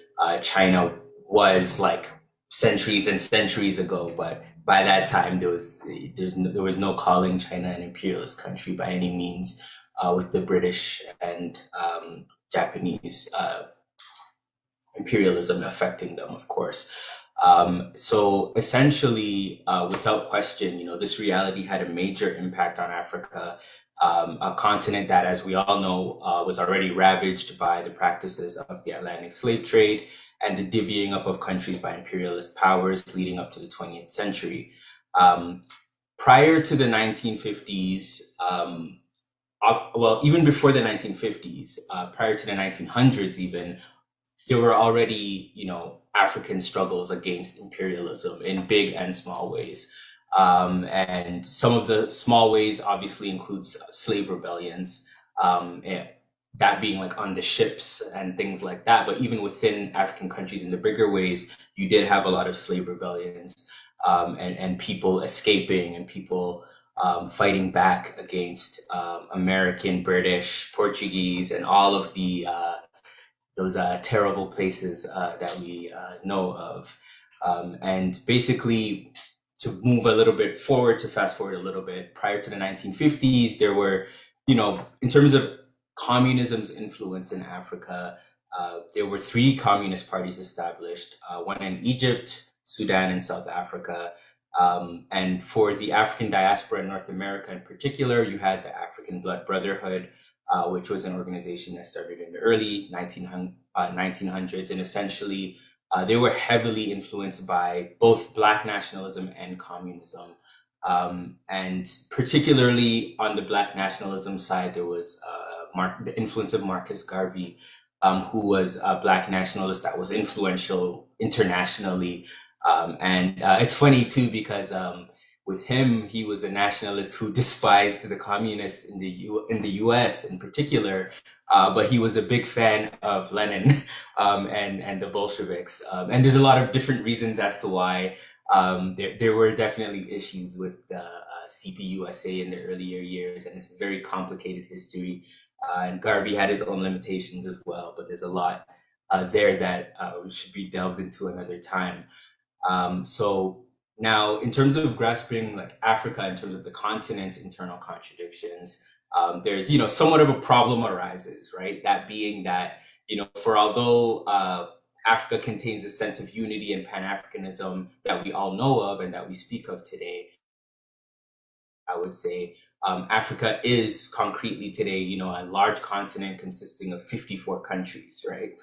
[SPEAKER 5] China was like centuries and centuries ago, but by that time there was no calling China an imperialist country by any means, with the British and Japanese imperialism affecting them, of course. So essentially, without question, you know, this reality had a major impact on Africa, a continent that, as we all know, was already ravaged by the practices of the Atlantic slave trade and the divvying up of countries by imperialist powers leading up to the 20th century. Prior to the 1950s, well, even before the 1950s, prior to the 1900s even, there were already, you know, African struggles against imperialism in big and small ways. And some of the small ways obviously includes slave rebellions, that being like on the ships and things like that. But even within African countries in the bigger ways, you did have a lot of slave rebellions, and people escaping and people fighting back against American, British, Portuguese, and all of the those terrible places that we know of. And basically, to move a little bit forward, to fast forward a little bit, prior to the 1950s, there were, you know, in terms of communism's influence in Africa, there were three communist parties established, one in Egypt, Sudan, and South Africa. And for the African diaspora in North America in particular, you had the African Blood Brotherhood, which was an organization that started in the early 1900s. And essentially, they were heavily influenced by both Black nationalism and communism. And particularly on the Black nationalism side, there was the influence of Marcus Garvey, who was a Black nationalist that was influential internationally. And it's funny too, because with him, he was a nationalist who despised the communists in the US in particular, but he was a big fan of Lenin and the Bolsheviks. And there's a lot of different reasons as to why there were definitely issues with the CPUSA in the earlier years, and it's a very complicated history. And Garvey had his own limitations as well, but there's a lot there that should be delved into another time. So now, in terms of grasping like Africa, in terms of the continent's internal contradictions, there's, somewhat of a problem arises, right? That being that, for although Africa contains a sense of unity and Pan-Africanism that we all know of and that we speak of today, I would say Africa is concretely today, a large continent consisting of 54 countries, right?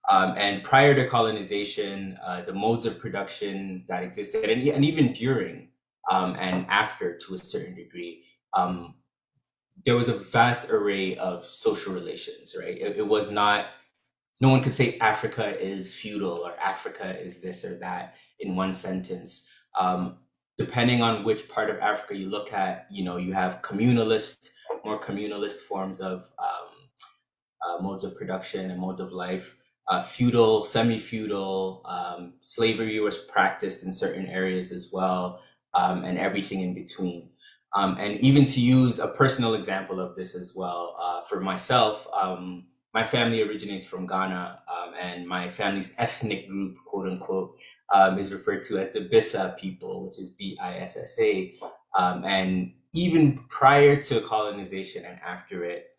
[SPEAKER 5] And prior to colonization, the modes of production that existed, and even during and after to a certain degree, there was a vast array of social relations, right? It was not, no one could say Africa is feudal or Africa is this or that in one sentence. Depending on which part of Africa you look at, you have more communalist forms of modes of production and modes of life. Feudal, semi-feudal, slavery was practiced in certain areas as well, and everything in between. And even to use a personal example of this as well, for myself, my family originates from Ghana, and my family's ethnic group, quote unquote, is referred to as the Bissa people, which is B-I-S-S-A. And even prior to colonization and after it,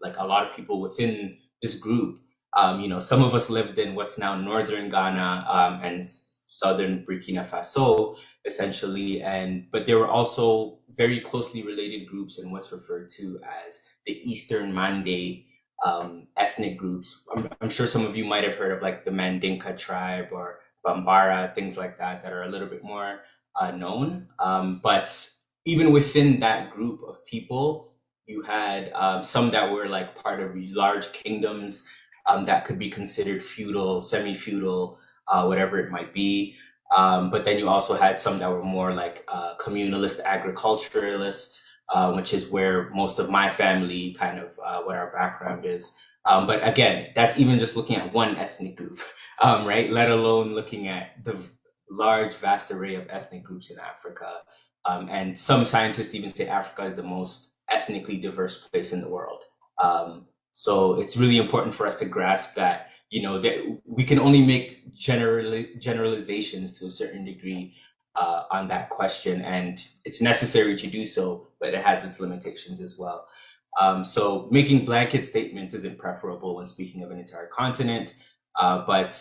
[SPEAKER 5] like a lot of people within this group, some of us lived in what's now northern Ghana and southern Burkina Faso, essentially. But there were also very closely related groups in what's referred to as the Eastern Mande ethnic groups. I'm sure some of you might have heard of like the Mandinka tribe or Bambara, things like that are a little bit more known. But even within that group of people, you had some that were like part of large kingdoms that could be considered feudal, semi-feudal, whatever it might be. But then you also had some that were more like communalist agriculturalists, which is where most of my family kind of what our background is. But again, that's even just looking at one ethnic group, right? Let alone looking at the large, vast array of ethnic groups in Africa. And some scientists even say Africa is the most ethnically diverse place in the world. So it's really important for us to grasp that, that we can only make generalizations to a certain degree on that question, and it's necessary to do so, but it has its limitations as well. So making blanket statements isn't preferable when speaking of an entire continent, but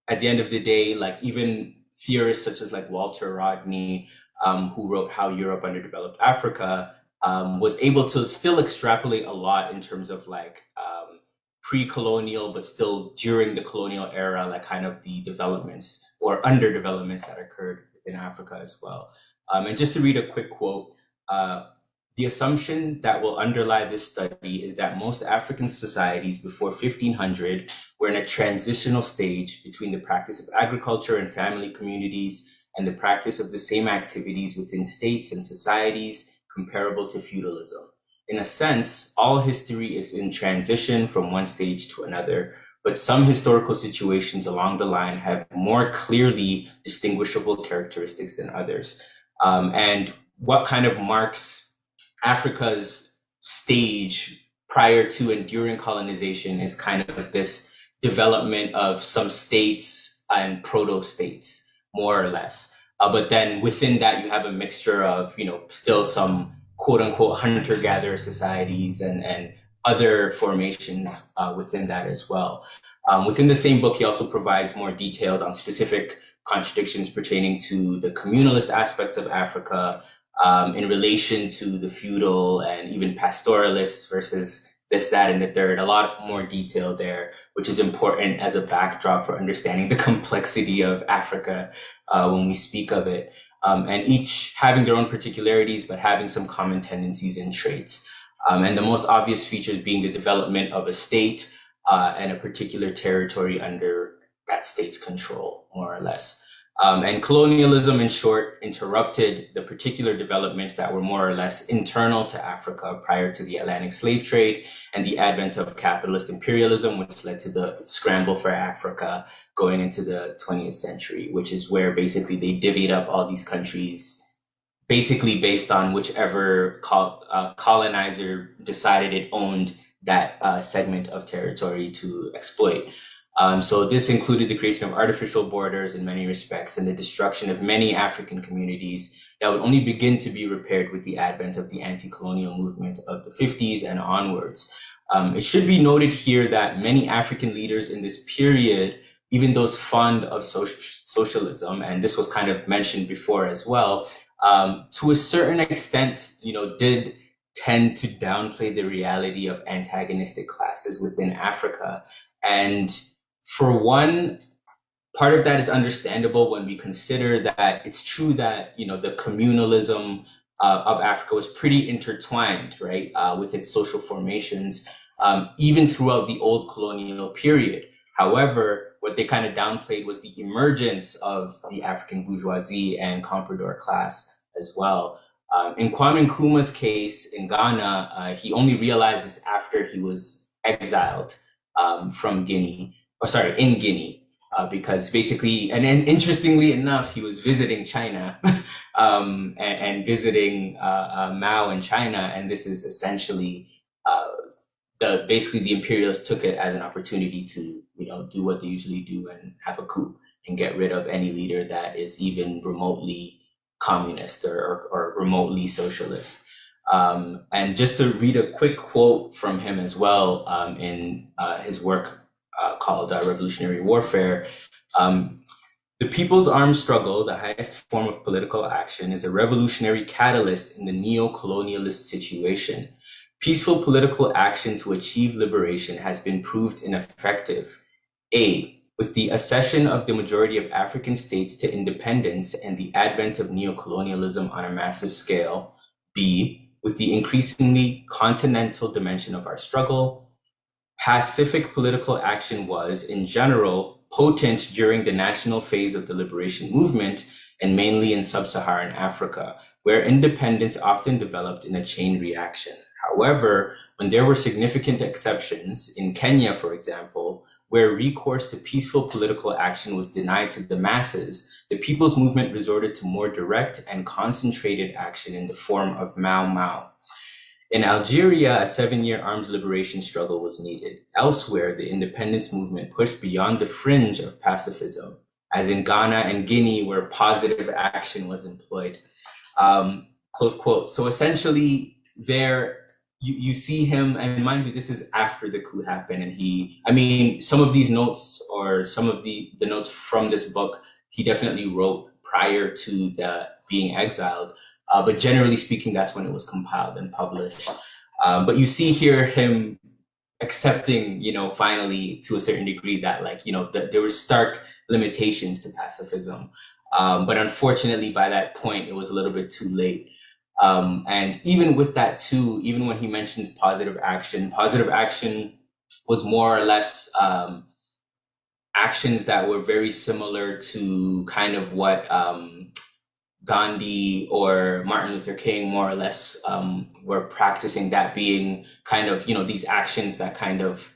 [SPEAKER 5] at the end of the day, like even theorists such as like Walter Rodney, who wrote How Europe Underdeveloped Africa, was able to still extrapolate a lot in terms of like pre-colonial, but still during the colonial era, like kind of the developments or underdevelopments that occurred within Africa as well. And just to read a quick quote, the assumption that will underlie this study is that most African societies before 1500 were in a transitional stage between the practice of agriculture and family communities and the practice of the same activities within states and societies comparable to feudalism. In a sense, all history is in transition from one stage to another, but some historical situations along the line have more clearly distinguishable characteristics than others. And what kind of marks Africa's stage prior to and during colonization is kind of this development of some states and proto-states, more or less. But then within that, you have a mixture of, still some quote unquote hunter-gatherer societies and other formations within that as well. Within the same book, he also provides more details on specific contradictions pertaining to the communalist aspects of Africa in relation to the feudal and even pastoralists versus this, that, and the third. A lot more detail there, which is important as a backdrop for understanding the complexity of Africa when we speak of it. And each having their own particularities, but having some common tendencies and traits. And the most obvious features being the development of a state and a particular territory under that state's control, more or less. And colonialism, in short, interrupted the particular developments that were more or less internal to Africa prior to the Atlantic slave trade and the advent of capitalist imperialism, which led to the scramble for Africa going into the 20th century, which is where basically they divvied up all these countries basically based on whichever colonizer decided it owned that segment of territory to exploit. So this included the creation of artificial borders in many respects and the destruction of many African communities that would only begin to be repaired with the advent of the anti-colonial movement of the 50s and onwards. It should be noted here that many African leaders in this period, even those fond of socialism, and this was kind of mentioned before as well, to a certain extent, did tend to downplay the reality of antagonistic classes within Africa. And for one, part of that is understandable when we consider that it's true that, the communalism of Africa was pretty intertwined, right, with its social formations, even throughout the old colonial period. However, what they kind of downplayed was the emergence of the African bourgeoisie and comprador class as well. In Kwame Nkrumah's case in Ghana, he only realized this after he was exiled in Guinea, because basically, and interestingly enough, he was visiting China and visiting Mao in China, and this is essentially basically the imperialists took it as an opportunity to do what they usually do and have a coup and get rid of any leader that is even remotely communist or remotely socialist. And just to read a quick quote from him as well in his work called Revolutionary Warfare. The people's armed struggle, the highest form of political action, is a revolutionary catalyst in the neo-colonialist situation. Peaceful political action to achieve liberation has been proved ineffective. A, with the accession of the majority of African states to independence and the advent of neocolonialism on a massive scale. B, with the increasingly continental dimension of our struggle. Pacific political action was, in general, potent during the national phase of the liberation movement and mainly in sub-Saharan Africa, where independence often developed in a chain reaction. However, when there were significant exceptions, in Kenya, for example, where recourse to peaceful political action was denied to the masses, the people's movement resorted to more direct and concentrated action in the form of Mau Mau. In Algeria, a 7-year armed liberation struggle was needed. Elsewhere, the independence movement pushed beyond the fringe of pacifism, as in Ghana and Guinea, where positive action was employed. Close quote. So essentially, there you see him, and mind you, this is after the coup happened, and some of these notes or some of the notes from this book, he definitely wrote prior to being exiled. But generally speaking, that's when it was compiled and published. But you see here him accepting, finally to a certain degree that there were stark limitations to pacifism. But unfortunately, by that point, it was a little bit too late. And even with that too, even when he mentions positive action was more or less actions that were very similar to kind of what Gandhi or Martin Luther King more or less were practicing, that being kind of, these actions that kind of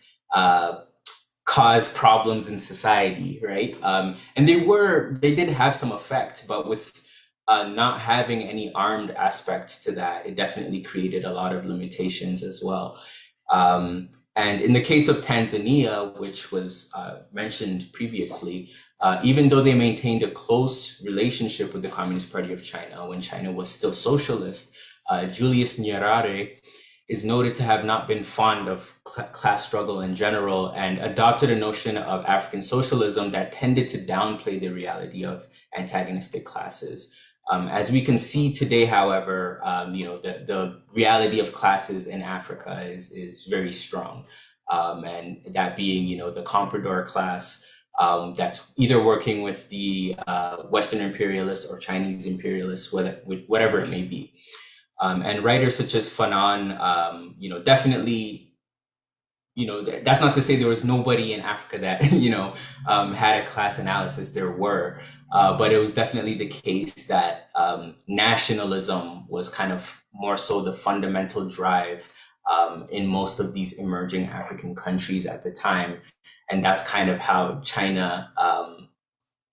[SPEAKER 5] caused problems in society, right? And they did have some effect, but with not having any armed aspect to that, it definitely created a lot of limitations as well. And in the case of Tanzania, which was mentioned previously, even though they maintained a close relationship with the Communist Party of China when China was still socialist, Julius Nyerere is noted to have not been fond of class struggle in general and adopted a notion of African socialism that tended to downplay the reality of antagonistic classes. As we can see today, however, the reality of classes in Africa is very strong. And that being, the comprador class that's either working with the Western imperialists or Chinese imperialists, whatever it may be. And writers such as Fanon, definitely, that's not to say there was nobody in Africa that, had a class analysis. There were, but it was definitely the case that nationalism was kind of more so the fundamental drive in most of these emerging African countries at the time. And that's kind of how China,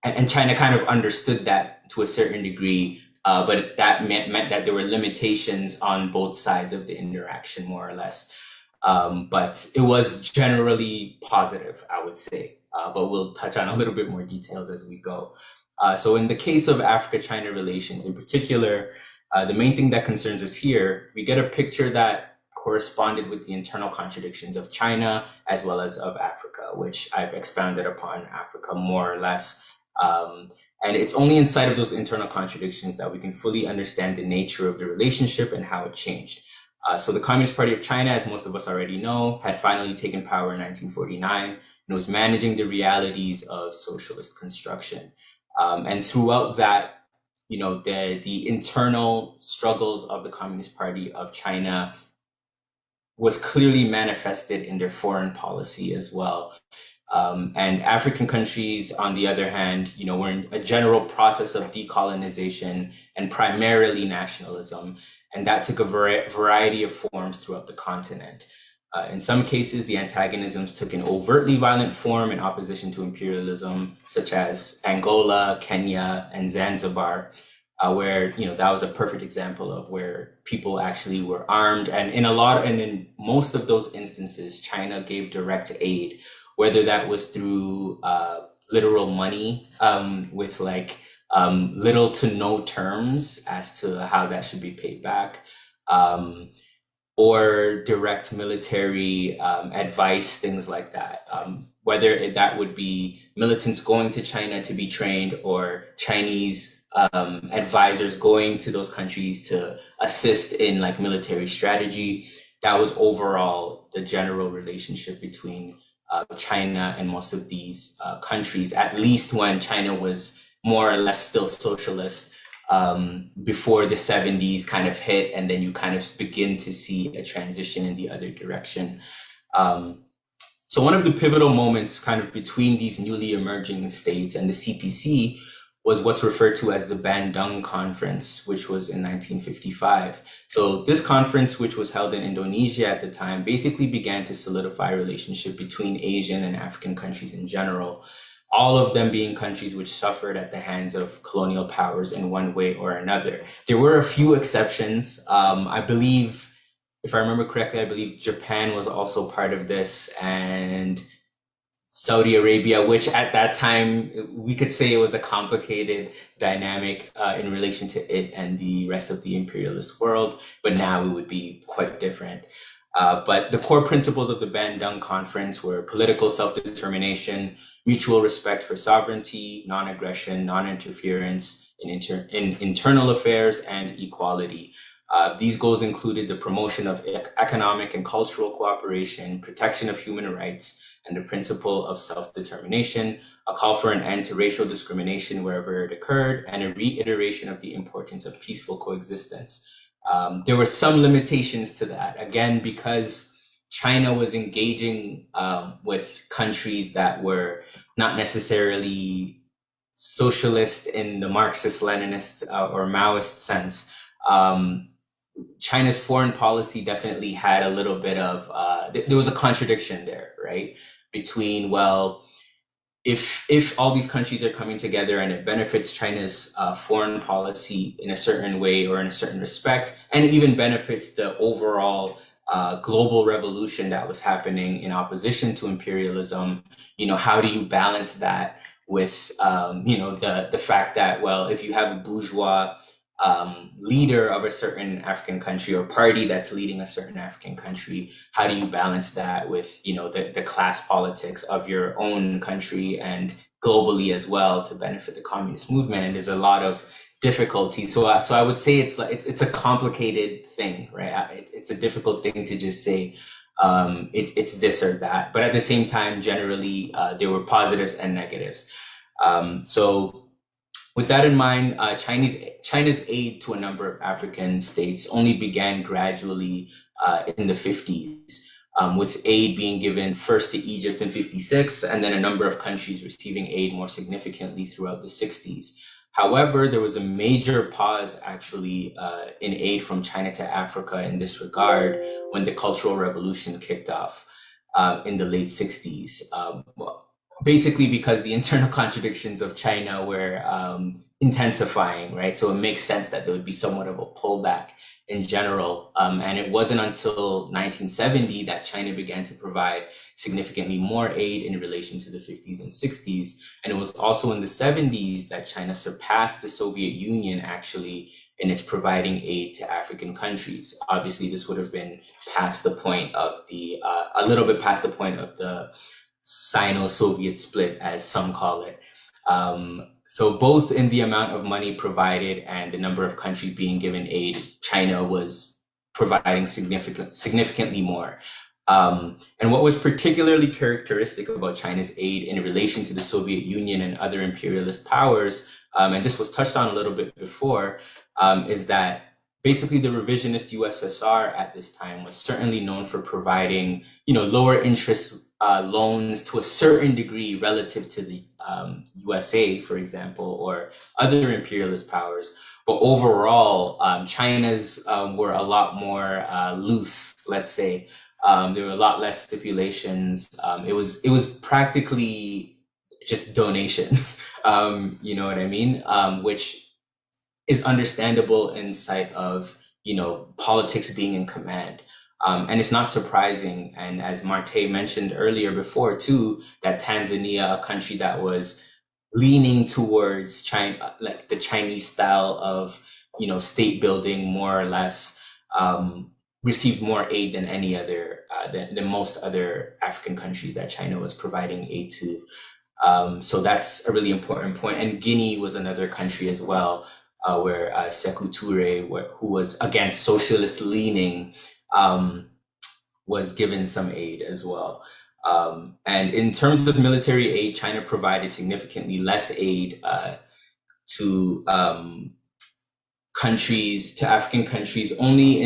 [SPEAKER 5] and China kind of understood that to a certain degree. But that meant that there were limitations on both sides of the interaction, more or less. But it was generally positive, I would say. But we'll touch on a little bit more details as we go. So in the case of Africa-China relations in particular, the main thing that concerns us here, we get a picture that corresponded with the internal contradictions of China as well as of Africa, which I've expounded upon Africa more or less. And it's only inside of those internal contradictions that we can fully understand the nature of the relationship and how it changed. So the Communist Party of China, as most of us already know, had finally taken power in 1949 and was managing the realities of socialist construction. And throughout that, the internal struggles of the Communist Party of China was clearly manifested in their foreign policy as well. And African countries, on the other hand, were in a general process of decolonization and primarily nationalism. And that took a variety of forms throughout the continent. In some cases, the antagonisms took an overtly violent form in opposition to imperialism, such as Angola, Kenya, and Zanzibar, where, that was a perfect example of where people actually were armed. And in most of those instances, China gave direct aid, whether that was through literal money with little to no terms as to how that should be paid back, or direct military advice, things like that. Whether that would be militants going to China to be trained or Chinese advisors going to those countries to assist in military strategy. That was overall the general relationship between China and most of these countries, at least when China was more or less still socialist before the 70s kind of hit, and then you kind of begin to see a transition in the other direction. So one of the pivotal moments kind of between these newly emerging states and the CPC was what's referred to as the Bandung Conference, which was in 1955. So this conference, which was held in Indonesia at the time, basically began to solidify a relationship between Asian and African countries in general, all of them being countries which suffered at the hands of colonial powers in one way or another. There were a few exceptions. I believe, if I remember correctly, I believe Japan was also part of this, and Saudi Arabia, which at that time, we could say it was a complicated dynamic in relation to it and the rest of the imperialist world, but now it would be quite different. But the core principles of the Bandung Conference were political self-determination, mutual respect for sovereignty, non-aggression, non-interference in internal affairs, and equality. These goals included the promotion of economic and cultural cooperation, protection of human rights, and the principle of self-determination, a call for an end to racial discrimination wherever it occurred, and a reiteration of the importance of peaceful coexistence. There were some limitations to that, again, because China was engaging with countries that were not necessarily socialist in the Marxist-Leninist or Maoist sense. China's foreign policy definitely had a little bit of, there was a contradiction there, right? Between, well, if all these countries are coming together and it benefits China's foreign policy in a certain way or in a certain respect, and even benefits the overall global revolution that was happening in opposition to imperialism, how do you balance that with, the fact that, well, if you have a bourgeois leader of a certain African country or party that's leading a certain African country, how do you balance that with, you know, the class politics of your own country and globally as well to benefit the communist movement? And there's a lot of difficulty. So I would say it's a complicated thing, right? It's a difficult thing to just say it's this or that. But at the same time, generally, there were positives and negatives. So with that in mind, China's aid to a number of African states only began gradually in the 50s, with aid being given first to Egypt in 56, and then a number of countries receiving aid more significantly throughout the 60s. However, there was a major pause actually in aid from China to Africa in this regard when the Cultural Revolution kicked off in the late 60s. Basically because the internal contradictions of China were intensifying, right? So it makes sense that there would be somewhat of a pullback in general. And it wasn't until 1970 that China began to provide significantly more aid in relation to the 50s and 60s. And it was also in the 70s that China surpassed the Soviet Union actually in its providing aid to African countries. Obviously, this would have been past the point of the, a little bit past the point of the Sino-Soviet split, as some call it. So both in the amount of money provided and the number of countries being given aid, China was providing significantly more. And what was particularly characteristic about China's aid in relation to the Soviet Union and other imperialist powers, and this was touched on a little bit before, is that basically the revisionist USSR at this time was certainly known for providing, you know, lower interest loans to a certain degree relative to the USA, for example, or other imperialist powers. But overall, China's were a lot more loose, let's say. There were a lot less stipulations. It was practically just donations, you know what I mean? Which is understandable in sight of, you know, politics being in command. And it's not surprising. And as Marte mentioned earlier before too, that Tanzania, a country that was leaning towards China, like the Chinese style of, you know, state building more or less, received more aid than any other, than most other African countries that China was providing aid to. So that's a really important point. And Guinea was another country as well, where Sekou Touré, who was again socialist leaning, was given some aid as well. And in terms of military aid, China provided significantly less aid to countries, to African countries, only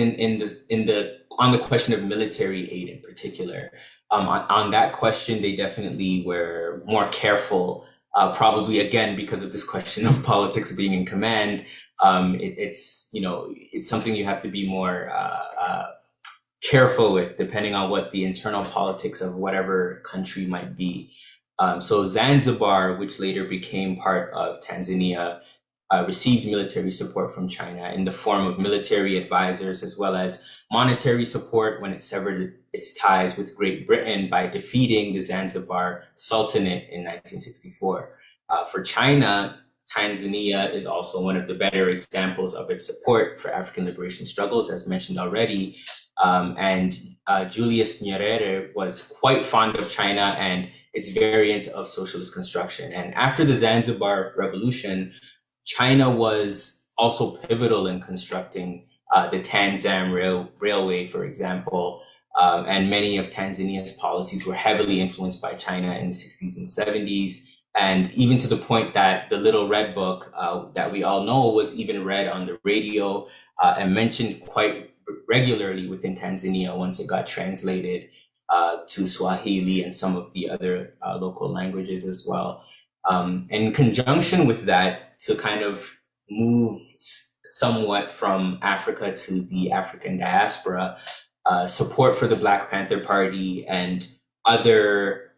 [SPEAKER 5] on the question of military aid in particular. On that question, they definitely were more careful, probably again because of this question of politics being in command. It's, you know, it's something you have to be more careful with, depending on what the internal politics of whatever country might be. So Zanzibar, which later became part of Tanzania, received military support from China in the form of military advisors as well as monetary support when it severed its ties with Great Britain by defeating the Zanzibar Sultanate in 1964. For China, Tanzania is also one of the better examples of its support for African liberation struggles, as mentioned already. And Julius Nyerere was quite fond of China and its variant of socialist construction. And after the Zanzibar Revolution, China was also pivotal in constructing the Tanzam Railway, for example, and many of Tanzania's policies were heavily influenced by China in the 60s and 70s. And even to the point that the Little Red Book that we all know was even read on the radio and mentioned quite regularly within Tanzania once it got translated to Swahili and some of the other local languages as well. In conjunction with that, to kind of move somewhat from Africa to the African diaspora, support for the Black Panther Party and other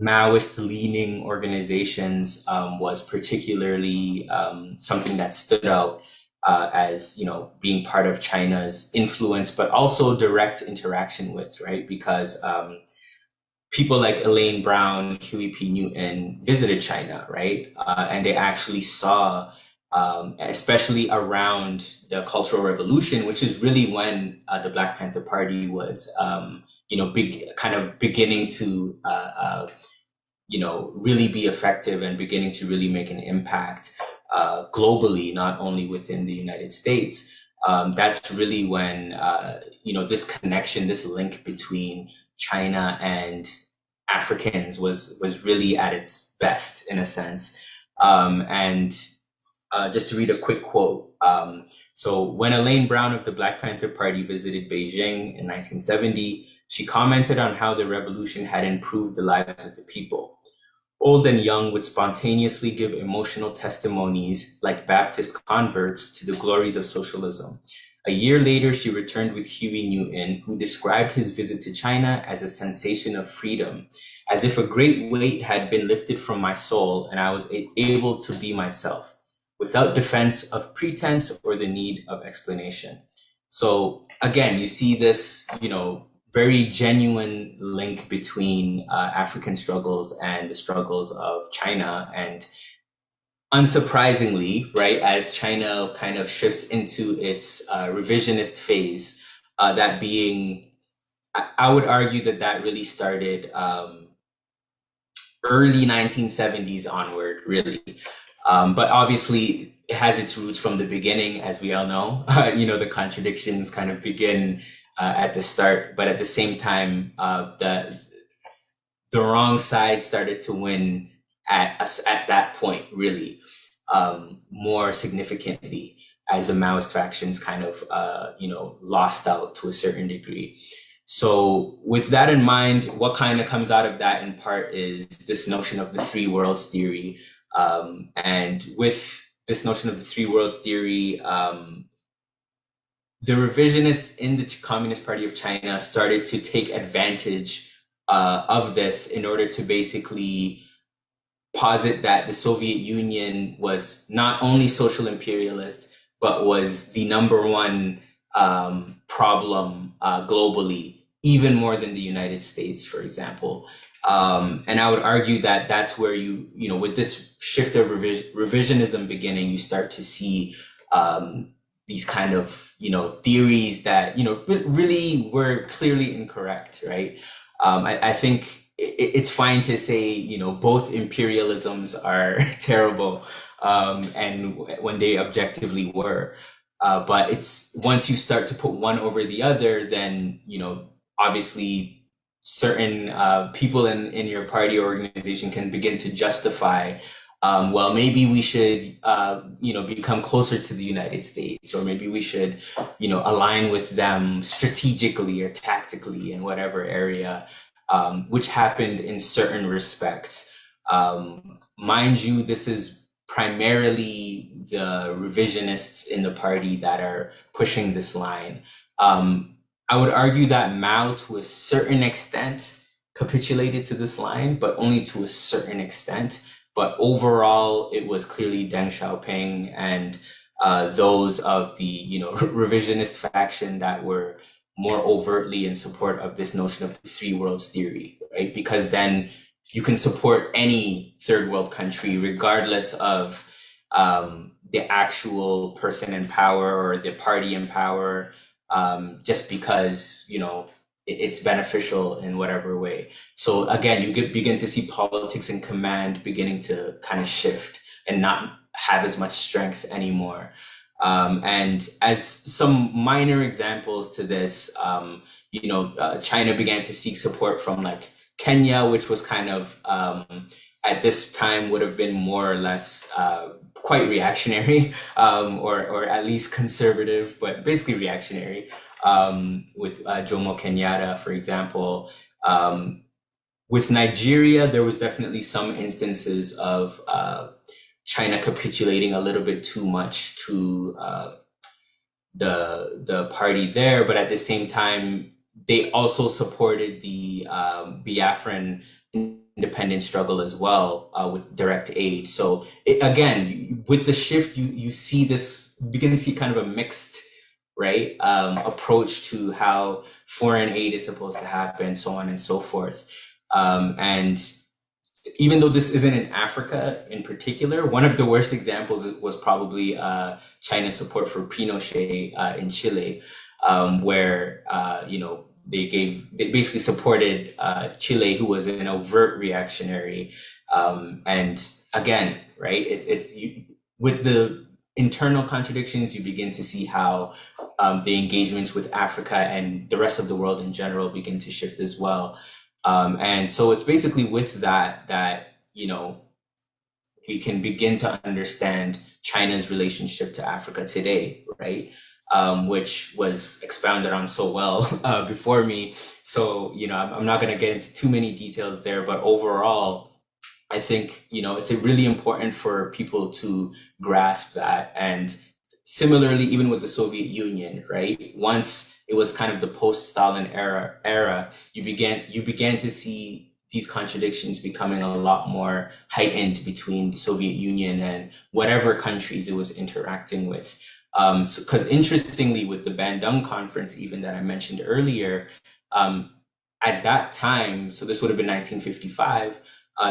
[SPEAKER 5] Maoist-leaning organizations was particularly something that stood out as, you know, being part of China's influence, but also direct interaction with, right? Because people like Elaine Brown, Huey P. Newton visited China, right? And they actually saw especially around the Cultural Revolution, which is really when the Black Panther Party was, beginning to, really be effective and beginning to really make an impact globally, not only within the United States. That's really when, this connection, this link between China and Africans was really at its best, in a sense. Just to read a quick quote. So when Elaine Brown of the Black Panther Party visited Beijing in 1970, she commented on how the revolution had improved the lives of the people. Old and young would spontaneously give emotional testimonies like Baptist converts to the glories of socialism. A year later, she returned with Huey Newton, who described his visit to China as a sensation of freedom, as if a great weight had been lifted from my soul and I was able to be myself, without defense of pretense or the need of explanation. So again, you see this, very genuine link between African struggles and the struggles of China. And unsurprisingly, right, as China kind of shifts into its revisionist phase, that being, I would argue that really started early 1970s onward, really. But obviously it has its roots from the beginning, as we all know. The contradictions kind of begin at the start, but at the same time, the wrong side started to win at that point, really, more significantly, as the Maoist factions kind of, lost out to a certain degree. So with that in mind, what kind of comes out of that in part is this notion of the three worlds theory. And with this notion of the three worlds theory, the revisionists in the Communist Party of China started to take advantage of this in order to basically posit that the Soviet Union was not only social imperialist, but was the number one problem globally, even more than the United States, for example. And I would argue that that's where with this shift of revisionism beginning, you start to see these kind of, theories that, really were clearly incorrect, right? I think it's fine to say, both imperialisms are terrible, and when they objectively were. But it's once you start to put one over the other, then, obviously certain people in your party or organization can begin to justify, well, maybe we should, become closer to the United States, or maybe we should, align with them strategically or tactically in whatever area, which happened in certain respects. Mind you, this is primarily the revisionists in the party that are pushing this line. I would argue that Mao, to a certain extent, capitulated to this line, but only to a certain extent. But overall, it was clearly Deng Xiaoping and those of the revisionist faction that were more overtly in support of this notion of the three worlds theory, right? Because then you can support any third world country, regardless of the actual person in power or the party in power, just because, it's beneficial in whatever way. So again, you begin to see politics and command beginning to kind of shift and not have as much strength anymore. And as some minor examples to this, China began to seek support from like Kenya, which was kind of, at this time would have been more or less quite reactionary, or at least conservative, but basically reactionary, with Jomo Kenyatta, for example. With Nigeria, there was definitely some instances of China capitulating a little bit too much to the party there, but at the same time, they also supported the Biafran independent struggle as well, with direct aid. So again, with the shift, you see this, begin to see kind of a mixed, right, approach to how foreign aid is supposed to happen, so on and so forth. And even though this isn't in Africa in particular, one of the worst examples was probably China's support for Pinochet in Chile, where they basically supported Chile, who was an overt reactionary. And again, right, with the internal contradictions, you begin to see how the engagements with Africa and the rest of the world in general begin to shift as well. And so it's basically with that we can begin to understand China's relationship to Africa today, right? Which was expounded on so well before me. So, I'm not going to get into too many details there, but overall, I think, it's really important for people to grasp that. And similarly, even with the Soviet Union, right? Once it was kind of the post-Stalin era, you began to see these contradictions becoming a lot more heightened between the Soviet Union and whatever countries it was interacting with. Because interestingly, with the Bandung conference, even that I mentioned earlier, at that time, so this would have been 1955,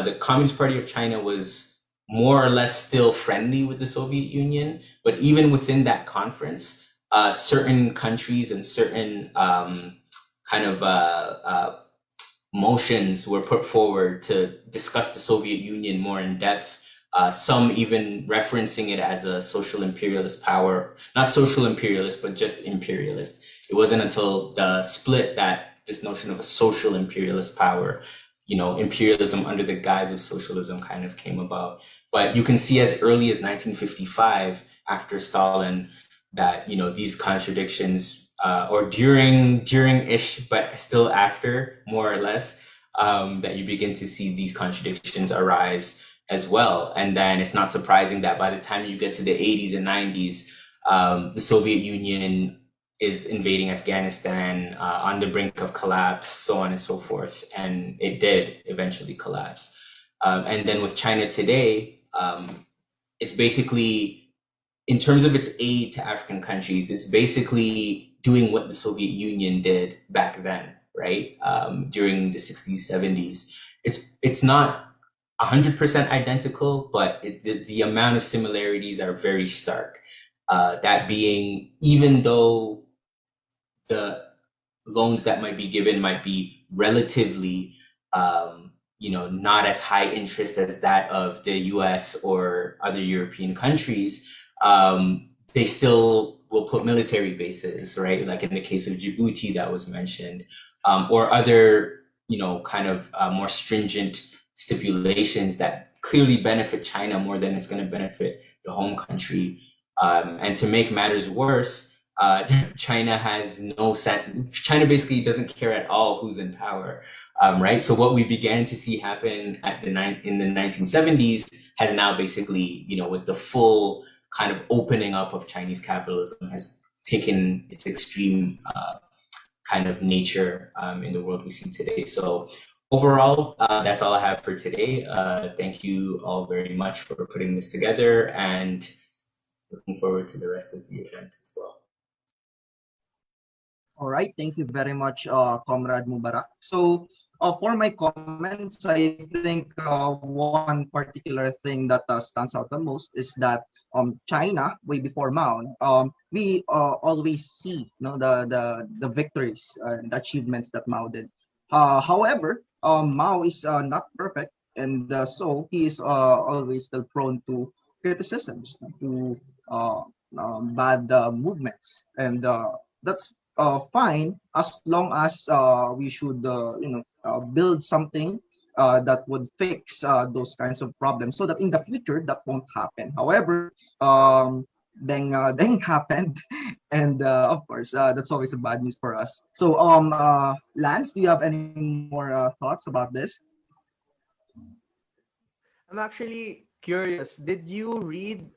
[SPEAKER 5] the Communist Party of China was more or less still friendly with the Soviet Union, but even within that conference, certain countries and certain motions were put forward to discuss the Soviet Union more in depth. Some even referencing it as a social imperialist power, not social imperialist, but just imperialist. It wasn't until the split that this notion of a social imperialist power, imperialism under the guise of socialism kind of came about. But you can see as early as 1955, after Stalin, that, these contradictions, or during-ish, but still after, more or less, that you begin to see these contradictions arise as well. And then it's not surprising that by the time you get to the 80s and 90s, the Soviet Union is invading Afghanistan, on the brink of collapse, so on and so forth. And it did eventually collapse. And then with China today, it's basically, in terms of its aid to African countries, it's basically doing what the Soviet Union did back then, right? During the 60s, 70s. It's not 100% identical, but the amount of similarities are very stark. That being, even though the loans that might be given might be relatively, not as high interest as that of the US or other European countries, they still will put military bases, right? Like in the case of Djibouti that was mentioned, or other, more stringent stipulations that clearly benefit China more than it's going to benefit the home country. And to make matters worse, China has no sense. China basically doesn't care at all who's in power, right? So what we began to see happen in the 1970s has now basically, with the full kind of opening up of Chinese capitalism, has taken its extreme kind of nature in the world we see today. So overall, that's all I have for today. Thank you all very much for putting this together, and looking forward to the rest of the event as well.
[SPEAKER 2] All right, thank you very much, Comrade Mubarak. So for my comments, I think one particular thing that stands out the most is that China, way before Mao, we always see the victories and the achievements that Mao did. However, Mao is not perfect, and so he is always still prone to criticisms, to bad movements, and that's fine, as long as we should build something that would fix those kinds of problems, so that in the future that won't happen. However, Deng happened, and of course that's always a bad news for us. So Lance, do you have any more thoughts about this?
[SPEAKER 1] I'm actually curious. Did you read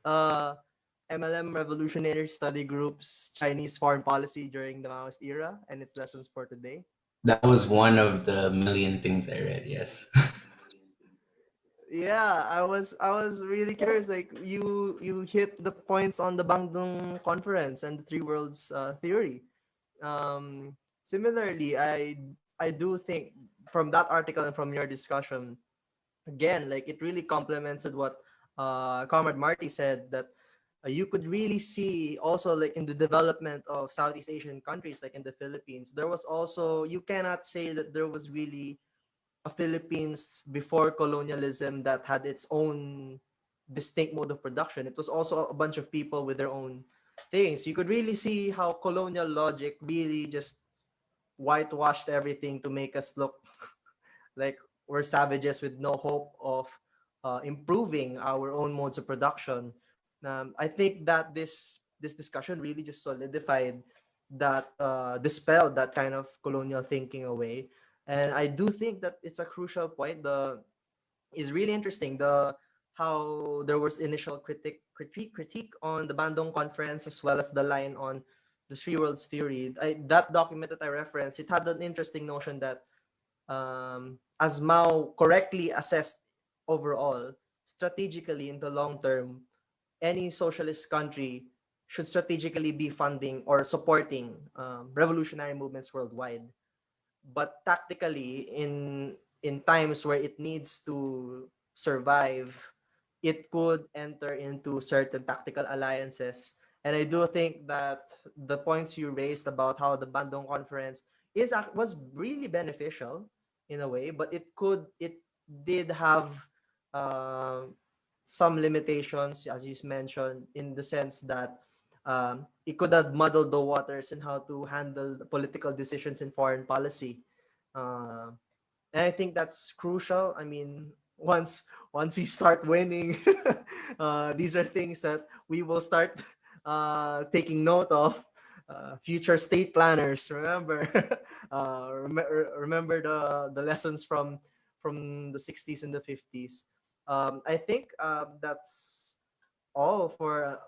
[SPEAKER 1] MLM Revolutionary Study Group's Chinese foreign policy during the Maoist era and its lessons for today?
[SPEAKER 5] That was one of the million things I read, yes.
[SPEAKER 1] Yeah, I was really curious. Like you hit the points on the Bandung conference and the three worlds theory. Similarly, I do think from that article and from your discussion, again, like it really complements with what Comrade Marty said, that you could really see also like in the development of Southeast Asian countries, like in the Philippines, there was also, you cannot say that there was really a Philippines before colonialism that had its own distinct mode of production. It was also a bunch of people with their own things. You could really see how colonial logic really just whitewashed everything to make us look like we're savages with no hope of improving our own modes of production. I think that this discussion really just solidified that, dispelled that kind of colonial thinking away. And I do think that it's a crucial point. The is really interesting, the how there was initial critique on the Bandung conference, as well as the line on the three worlds theory. That document that I referenced, it had an interesting notion that, as Mao correctly assessed overall, strategically in the long term, any socialist country should strategically be funding or supporting revolutionary movements worldwide. But tactically, in times where it needs to survive, it could enter into certain tactical alliances. And I do think that the points you raised about how the Bandung conference was really beneficial in a way, but it did have uh, some limitations, as you mentioned, in the sense that it could have muddled the waters in how to handle the political decisions in foreign policy. Uh, and I think that's crucial. I mean, once we start winning, these are things that we will start taking note of. Future state planners, remember, remember the lessons from the 60s and the 50s. I think that's all for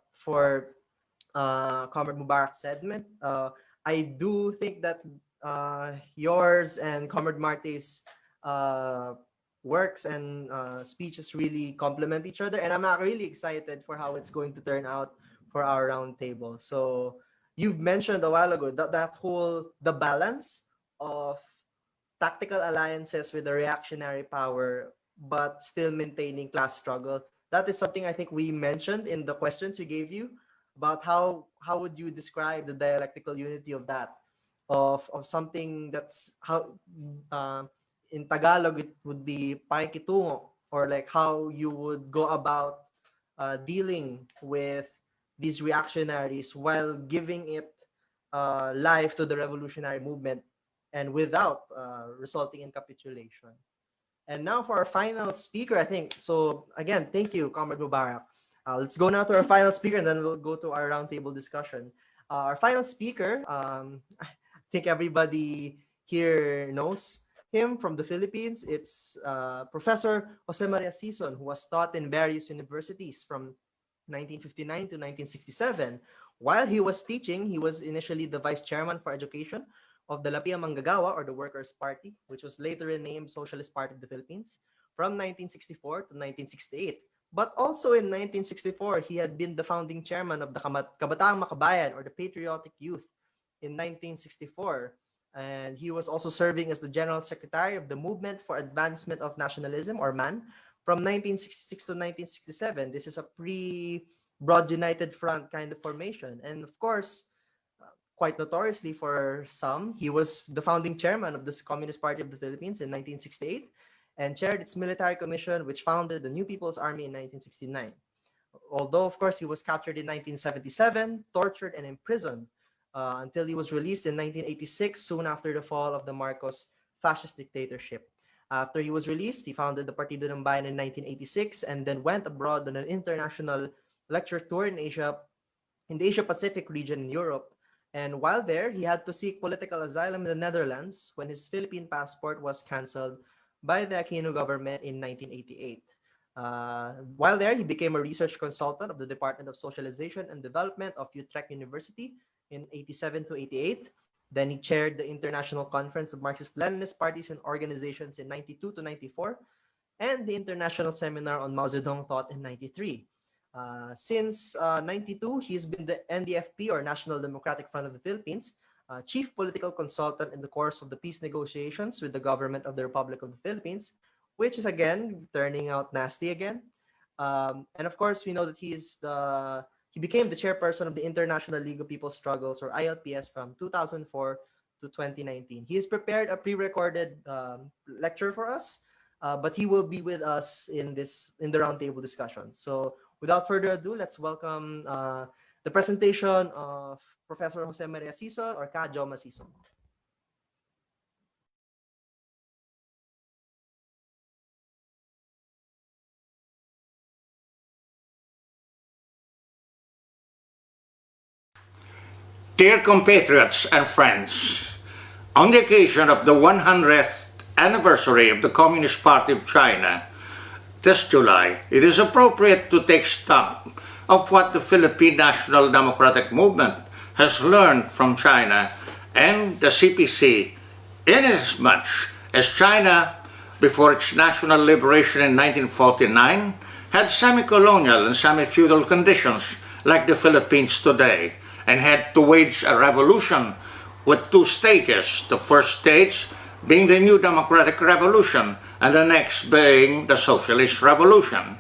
[SPEAKER 1] Comrade Mubarak's segment. I do think that yours and Comrade Marty's uh, works and speeches really complement each other, and I'm not really excited for how it's going to turn out for our roundtable. So you've mentioned a while ago that whole the balance of tactical alliances with the reactionary power, but still maintaining class struggle. That is something I think we mentioned in the questions we gave you about how would you describe the dialectical unity of that, of something that's how, uh, in Tagalog it would be pakikitungo, or like how you would go about dealing with these reactionaries while giving it life to the revolutionary movement, and without resulting in capitulation. And now for our final speaker, I think. So again, thank you, Comrade Mubarak. Let's go now to our final speaker, and then we'll go to our roundtable discussion. Our final speaker, I think everybody here knows him from the Philippines. It's Professor Jose Maria Sison, who was taught in various universities from 1959 to 1967. While he was teaching, he was initially the vice chairman for education of the Lapia Manggagawa, or the Workers' Party, which was later renamed Socialist Party of the Philippines, from 1964 to 1968. But also in 1964, he had been the founding chairman of the Kabataang Makabayan, or the Patriotic Youth, in 1964. And he was also serving as the General Secretary of the Movement for Advancement of Nationalism, or MAN, from 1966 to 1967. This is a pre-Broad United Front kind of formation. And of course, quite notoriously for some, he was the founding chairman of the Communist Party of the Philippines in 1968 and chaired its military commission, which founded the New People's Army in 1969. Although, of course, he was captured in 1977, tortured, and imprisoned until he was released in 1986, soon after the fall of the Marcos fascist dictatorship. After he was released, he founded the Partido ng Bayan in 1986 and then went abroad on an international lecture tour in the Asia Pacific region in Europe. And while there, he had to seek political asylum in the Netherlands when his Philippine passport was canceled by the Aquino government in 1988. While there, he became a research consultant of the Department of Socialization and Development of Utrecht University in 87 to 88. Then he chaired the International Conference of Marxist-Leninist Parties and Organizations in 92 to 94, and the International Seminar on Mao Zedong taught in 93. Since 92, he's been the NDFP, or National Democratic Front of the Philippines, chief political consultant in the course of the peace negotiations with the government of the Republic of the Philippines, which is again turning out nasty again. And of course, we know that he became the chairperson of the International League of People's Struggles, or ILPS, from 2004 to 2019. He has prepared a pre-recorded lecture for us, but he will be with us in the roundtable discussion. So without further ado, let's welcome the presentation of Professor Jose Maria Sison, or Ka Joma Sison.
[SPEAKER 6] Dear compatriots and friends, on the occasion of the 100th anniversary of the Communist Party of China, this July, it is appropriate to take stock of what the Philippine National Democratic Movement has learned from China and the CPC, inasmuch as China, before its national liberation in 1949, had semi-colonial and semi-feudal conditions like the Philippines today, and had to wage a revolution with two stages, the first stage being the New Democratic Revolution, and the next being the Socialist Revolution.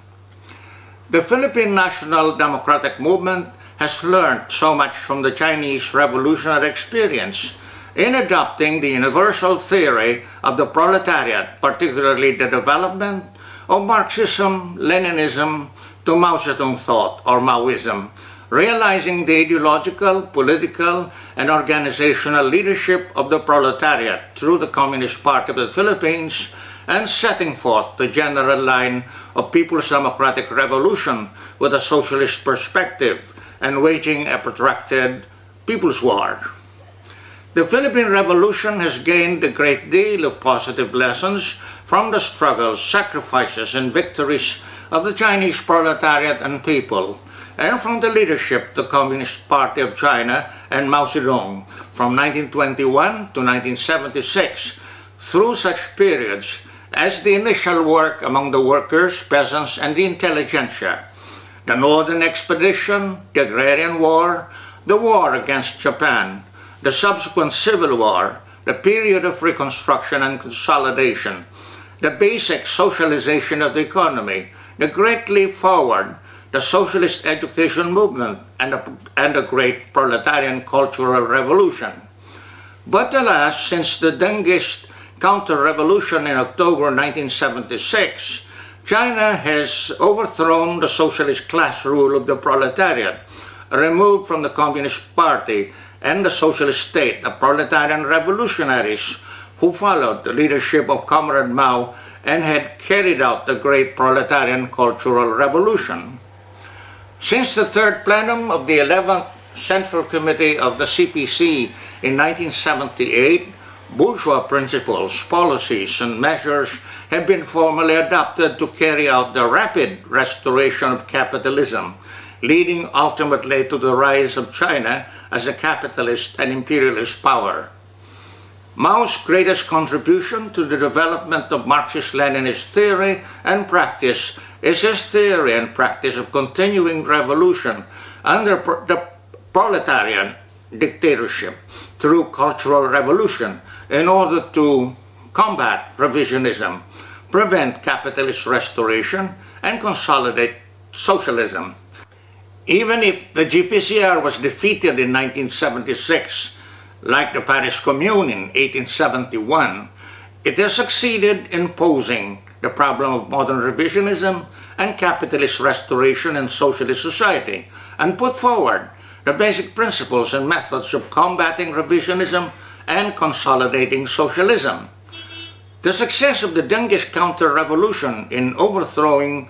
[SPEAKER 6] The Philippine National Democratic Movement has learned so much from the Chinese revolutionary experience in adopting the universal theory of the proletariat, particularly the development of Marxism, Leninism to Mao Zedong thought, or Maoism, realizing the ideological, political, and organizational leadership of the proletariat through the Communist Party of the Philippines, and setting forth the general line of People's Democratic Revolution with a socialist perspective, and waging a protracted People's War. The Philippine Revolution has gained a great deal of positive lessons from the struggles, sacrifices, and victories of the Chinese proletariat and people, and from the leadership of the Communist Party of China and Mao Zedong from 1921 to 1976, through such periods as the initial work among the workers, peasants, and the intelligentsia, the Northern Expedition, the Agrarian War, the war against Japan, the subsequent Civil War, the period of Reconstruction and consolidation, the basic socialization of the economy, the Great Leap Forward, the socialist education movement, and the great proletarian cultural revolution. But alas, since the Dengist counter-revolution in October 1976, China has overthrown the socialist class rule of the proletariat, removed from the Communist Party and the socialist state the proletarian revolutionaries who followed the leadership of Comrade Mao and had carried out the great proletarian cultural revolution. Since the third plenum of the 11th Central Committee of the CPC in 1978, bourgeois principles, policies, and measures have been formally adopted to carry out the rapid restoration of capitalism, leading ultimately to the rise of China as a capitalist and imperialist power. Mao's greatest contribution to the development of Marxist-Leninist theory and practice is his theory and practice of continuing revolution under the proletarian dictatorship through cultural revolution in order to combat revisionism, prevent capitalist restoration, and consolidate socialism. Even if the GPCR was defeated in 1976, like the Paris Commune in 1871, it has succeeded in posing the problem of modern revisionism and capitalist restoration in socialist society, and put forward the basic principles and methods of combating revisionism and consolidating socialism. The success of the Dengist counter-revolution in overthrowing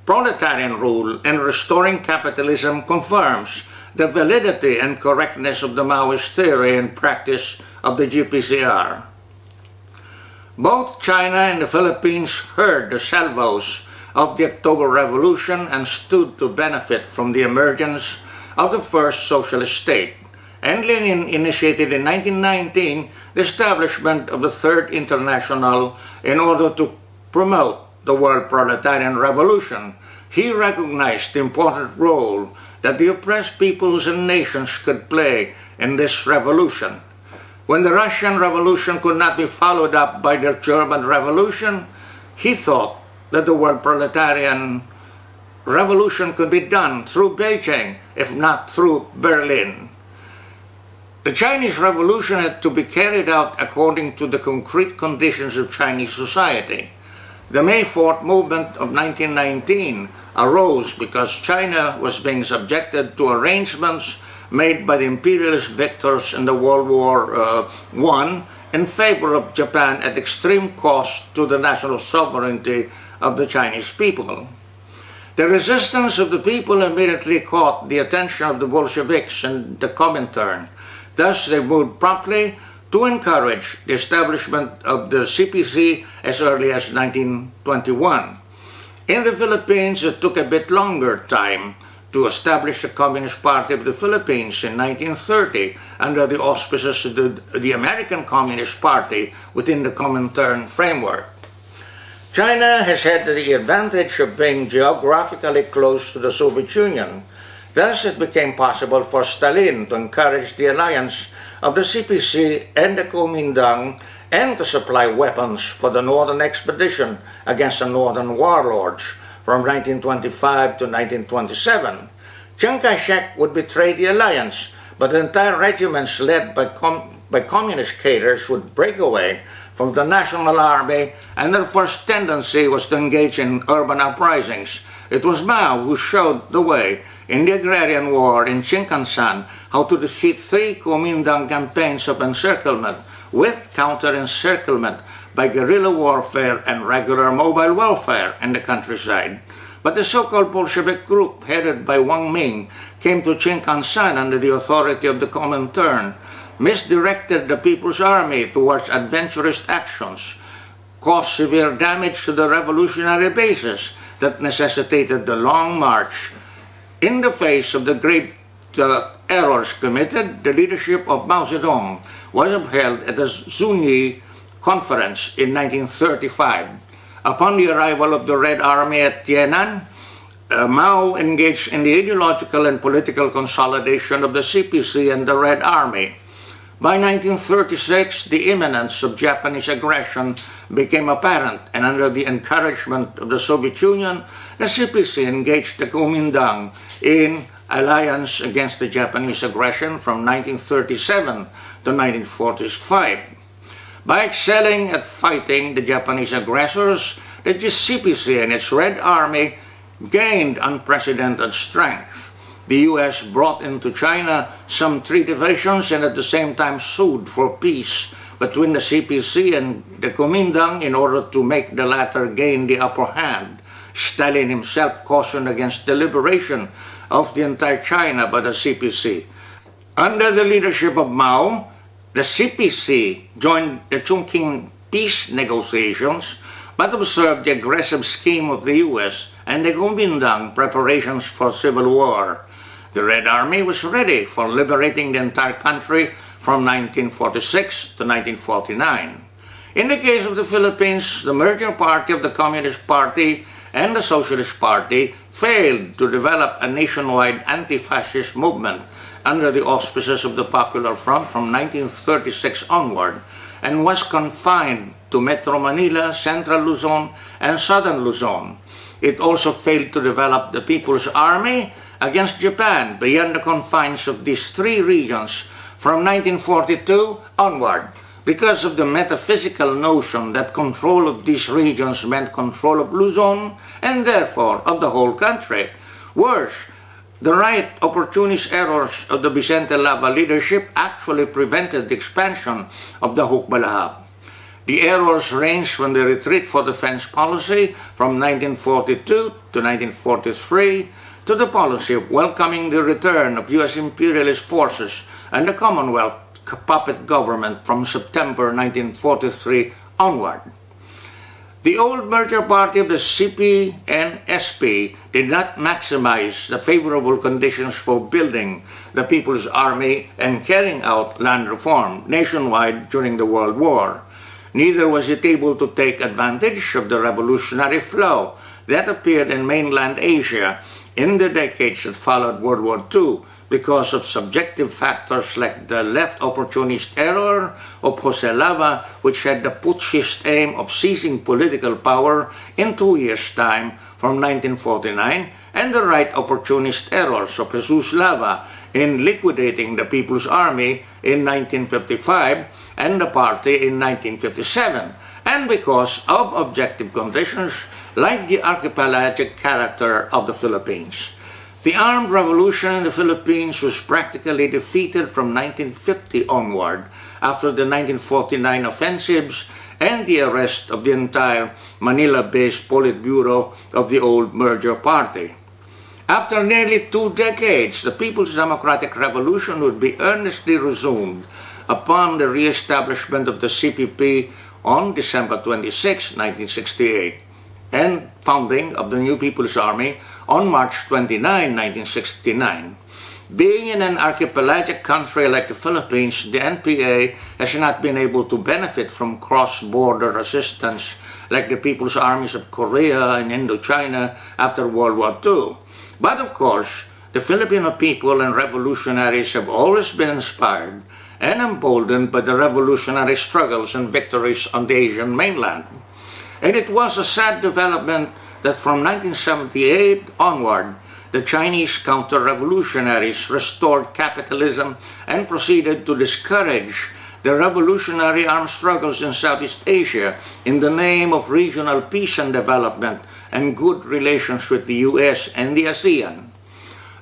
[SPEAKER 6] proletarian rule and restoring capitalism confirms the validity and correctness of the Maoist theory and practice of the GPCR. Both China and the Philippines heard the salvos of the October Revolution and stood to benefit from the emergence of the first socialist state. And Lenin initiated in 1919 the establishment of the Third International in order to promote the world proletarian revolution. He recognized the important role that the oppressed peoples and nations could play in this revolution. When the Russian Revolution could not be followed up by the German Revolution, he thought that the world proletarian revolution could be done through Beijing, if not through Berlin. The Chinese Revolution had to be carried out according to the concrete conditions of Chinese society. The May 4th movement of 1919 arose because China was being subjected to arrangements made by the imperialist victors in the World War I in favor of Japan at extreme cost to the national sovereignty of the Chinese people. The resistance of the people immediately caught the attention of the Bolsheviks and the Comintern. Thus, they moved promptly to encourage the establishment of the CPC as early as 1921. In the Philippines, it took a bit longer time to establish the Communist Party of the Philippines in 1930 under the auspices of the American Communist Party within the Comintern framework. China has had the advantage of being geographically close to the Soviet Union. Thus, it became possible for Stalin to encourage the alliance of the CPC and the Kuomintang and to supply weapons for the Northern Expedition against the Northern warlords from 1925 to 1927. Chiang Kai-shek would betray the alliance, but the entire regiments led by communist cadres would break away from the National Army, and their first tendency was to engage in urban uprisings. It was Mao who showed the way in the agrarian war in Chinkansan how to defeat 3 Kuomintang campaigns of encirclement with counter-encirclement by guerrilla warfare and regular mobile warfare in the countryside. But the so-called Bolshevik group headed by Wang Ming came to Chinkansan under the authority of the Comintern, misdirected the People's Army towards adventurous actions, caused severe damage to the revolutionary bases that necessitated the long march. In the face of the grave errors committed, the leadership of Mao Zedong was upheld at the Zunyi Conference in 1935. Upon the arrival of the Red Army at Tiananmen, Mao engaged in the ideological and political consolidation of the CPC and the Red Army. By 1936, the imminence of Japanese aggression became apparent, and under the encouragement of the Soviet Union, the CPC engaged the Kuomintang in alliance against the Japanese aggression from 1937 to 1945. By excelling at fighting the Japanese aggressors, the CPC and its Red Army gained unprecedented strength. The U.S. brought into China some 3 divisions and at the same time sued for peace between the CPC and the Kuomintang in order to make the latter gain the upper hand. Stalin himself cautioned against the liberation of the entire China by the CPC. Under the leadership of Mao, the CPC joined the Chongqing peace negotiations but observed the aggressive scheme of the U.S. and the Kuomintang preparations for civil war. The Red Army was ready for liberating the entire country from 1946 to 1949. In the case of the Philippines, the merger party of the Communist Party and the Socialist Party failed to develop a nationwide anti-fascist movement under the auspices of the Popular Front from 1936 onward, and was confined to Metro Manila, Central Luzon, and Southern Luzon. It also failed to develop the People's Army against Japan beyond the confines of these 3 regions from 1942 onward, because of the metaphysical notion that control of these regions meant control of Luzon and therefore of the whole country. Worse, the right opportunist errors of the Vicente Lava leadership actually prevented the expansion of the Hukbalahap. The errors ranged from the retreat for defense policy from 1942 to 1943 to the policy of welcoming the return of U.S. imperialist forces and the Commonwealth puppet government from September 1943 onward. The old merger party of the CP and SP did not maximize the favorable conditions for building the People's Army and carrying out land reform nationwide during the World War. Neither was it able to take advantage of the revolutionary flow that appeared in mainland Asia in the decades that followed World War II because of subjective factors like the left opportunist error of Jose Lava, which had the putschist aim of seizing political power in 2 years' time from 1949, and the right opportunist errors of Jesus Lava in liquidating the People's Army in 1955 and the party in 1957, and because of objective conditions like the archipelagic character of the Philippines. The armed revolution in the Philippines was practically defeated from 1950 onward after the 1949 offensives and the arrest of the entire Manila-based Politburo of the old merger party. After nearly 2 decades, the People's Democratic Revolution would be earnestly resumed upon the re-establishment of the CPP on December 26, 1968, and founding of the new People's Army on March 29, 1969. Being in an archipelagic country like the Philippines, the NPA has not been able to benefit from cross-border assistance like the People's Armies of Korea and Indochina after World War II. But of course, the Filipino people and revolutionaries have always been inspired and emboldened by the revolutionary struggles and victories on the Asian mainland. And it was a sad development that from 1978 onward, the Chinese counter-revolutionaries restored capitalism and proceeded to discourage the revolutionary armed struggles in Southeast Asia in the name of regional peace and development and good relations with the US and the ASEAN.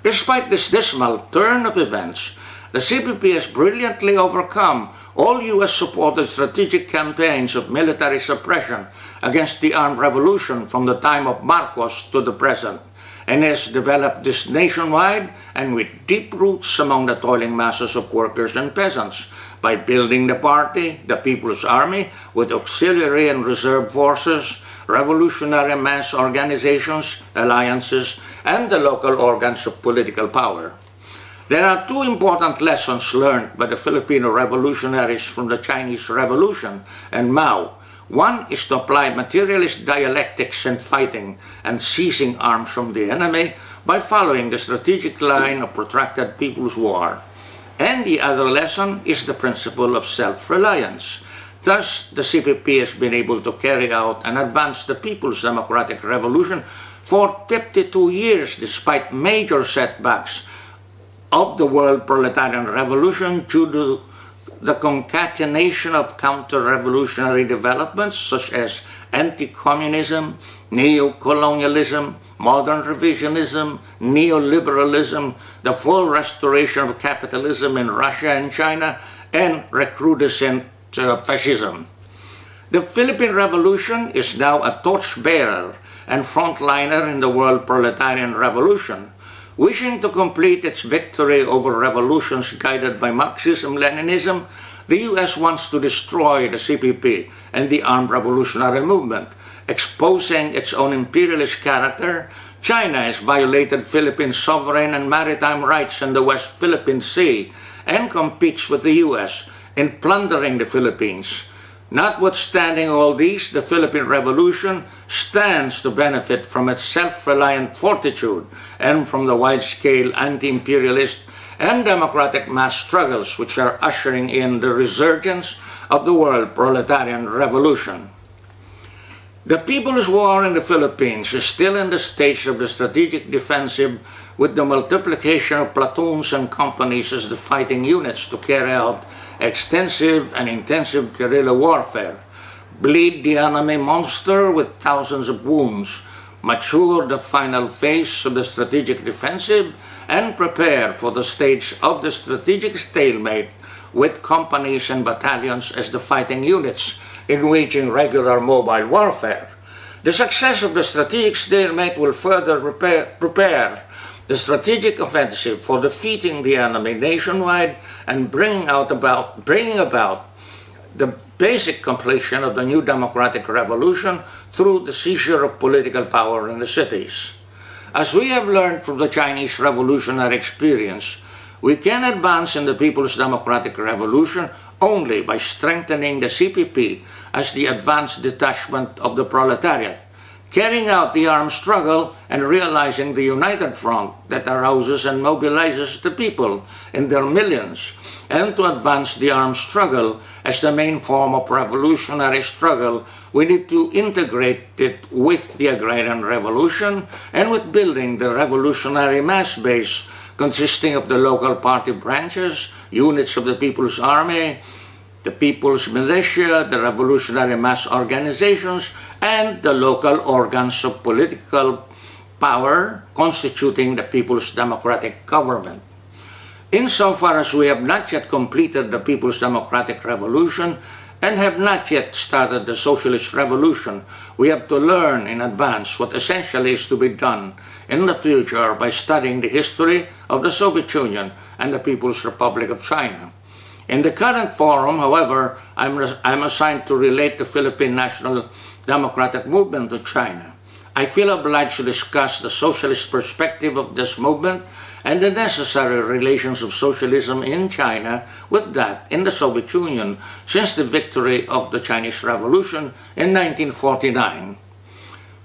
[SPEAKER 6] Despite this dismal turn of events, the CPP has brilliantly overcome all US-supported strategic campaigns of military suppression against the armed revolution from the time of Marcos to the present, and has developed this nationwide and with deep roots among the toiling masses of workers and peasants by building the party, the People's Army, with auxiliary and reserve forces, revolutionary mass organizations, alliances, and the local organs of political power. There are 2 important lessons learned by the Filipino revolutionaries from the Chinese Revolution and Mao. One is to apply materialist dialectics and fighting and seizing arms from the enemy by following the strategic line of protracted people's war. And the other lesson is the principle of self-reliance. Thus, the CPP has been able to carry out and advance the People's Democratic Revolution for 52 years despite major setbacks of the world proletarian revolution due to the concatenation of counter-revolutionary developments such as anti-communism, neo-colonialism, modern revisionism, neoliberalism, the full restoration of capitalism in Russia and China, and recrudescent fascism. The Philippine Revolution is now a torchbearer and frontliner in the world proletarian revolution, wishing to complete its victory over revolutions guided by Marxism-Leninism. The US wants to destroy the CPP and the armed revolutionary movement, exposing its own imperialist character. China has violated Philippine sovereign and maritime rights in the West Philippine Sea and competes with the US in plundering the Philippines. Notwithstanding all these, the Philippine Revolution stands to benefit from its self-reliant fortitude and from the wide-scale anti-imperialist and democratic mass struggles which are ushering in the resurgence of the world proletarian revolution. The People's War in the Philippines is still in the stage of the strategic defensive, with the multiplication of platoons and companies as the fighting units to carry out extensive and intensive guerrilla warfare, bleed the enemy monster with thousands of wounds, mature the final phase of the strategic defensive, and prepare for the stage of the strategic stalemate with companies and battalions as the fighting units in waging regular mobile warfare. The success of the strategic stalemate will further prepare the strategic offensive for defeating the enemy nationwide and bringing about the basic completion of the new democratic revolution through the seizure of political power in the cities. As we have learned from the Chinese revolutionary experience, we can advance in the People's Democratic Revolution only by strengthening the CPP as the advanced detachment of the proletariat, carrying out the armed struggle and realizing the united front that arouses and mobilizes the people in their millions, and to advance the armed struggle as the main form of revolutionary struggle, we need to integrate it with the agrarian revolution and with building the revolutionary mass base consisting of the local party branches, units of the People's Army, the People's Militia, the revolutionary mass organizations, and the local organs of political power constituting the People's Democratic Government. Insofar as we have not yet completed the People's Democratic Revolution and have not yet started the Socialist Revolution, we have to learn in advance what essentially is to be done in the future by studying the history of the Soviet Union and the People's Republic of China. In the current forum, however, I'm assigned to relate the Philippine National Democratic Movement to China. I feel obliged to discuss the socialist perspective of this movement and the necessary relations of socialism in China with that in the Soviet Union since the victory of the Chinese Revolution in 1949.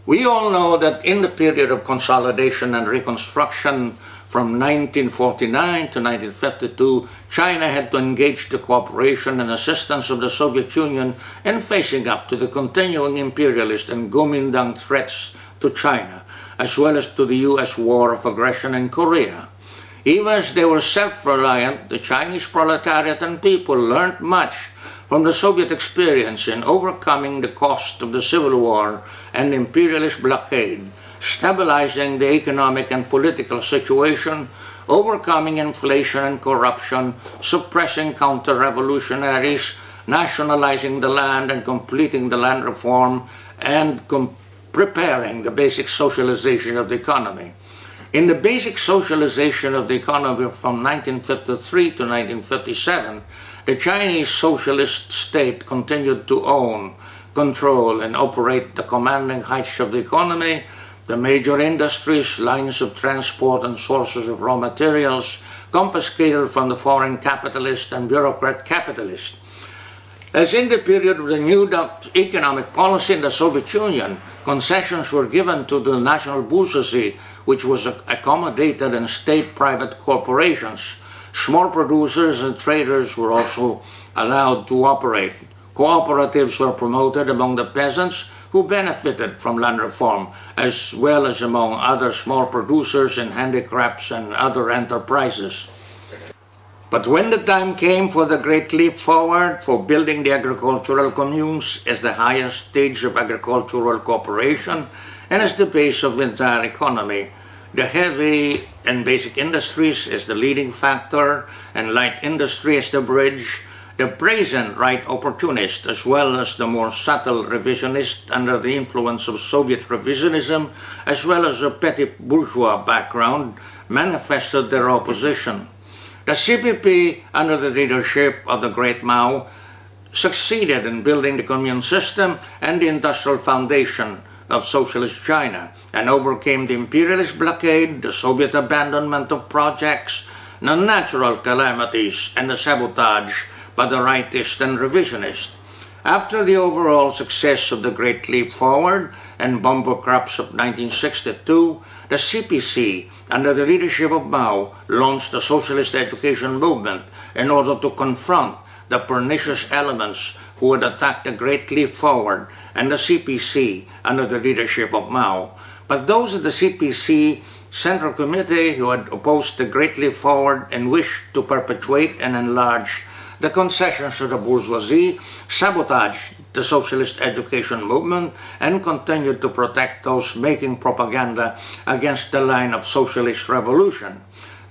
[SPEAKER 6] We all know that in the period of consolidation and reconstruction from 1949 to 1952, China had to engage the cooperation and assistance of the Soviet Union in facing up to the continuing imperialist and Kuomintang threats to China, as well as to the U.S. war of aggression in Korea. Even as they were self-reliant, the Chinese proletariat and people learned much from the Soviet experience in overcoming the cost of the Civil War and imperialist blockade, stabilizing the economic and political situation, overcoming inflation and corruption, suppressing counter-revolutionaries, nationalizing the land and completing the land reform, and preparing the basic socialization of the economy. In the basic socialization of the economy from 1953 to 1957, the Chinese socialist state continued to own, control, and operate the commanding heights of the economy, the major industries, lines of transport, and sources of raw materials confiscated from the foreign capitalist and bureaucrat capitalist. As in the period of the new economic policy in the Soviet Union, concessions were given to the national bourgeoisie, which was accommodated in state-private corporations. Small producers and traders were also allowed to operate. Cooperatives were promoted among the peasants who benefited from land reform, as well as among other small producers in handicrafts and other enterprises. But when the time came for the great leap forward for building the agricultural communes as the highest stage of agricultural cooperation and as the base of the entire economy, the heavy and basic industries as the leading factor and light industry as the bridge, the brazen right opportunist as well as the more subtle revisionist under the influence of Soviet revisionism as well as a petty bourgeois background manifested their opposition. The CPP, under the leadership of the great Mao, succeeded in building the commune system and the industrial foundation of socialist China and overcame the imperialist blockade, the Soviet abandonment of projects, the natural calamities, and the sabotage by the rightist and revisionist. After the overall success of the Great Leap Forward and bumper crops of 1962, the CPC, under the leadership of Mao, launched the socialist education movement in order to confront the pernicious elements who had attacked the Great Leap Forward and the CPC under the leadership of Mao. But those of the CPC Central Committee who had opposed the Great Leap Forward and wished to perpetuate and enlarge the concessions of the bourgeoisie, sabotaged the socialist education movement and continued to protect those making propaganda against the line of socialist revolution.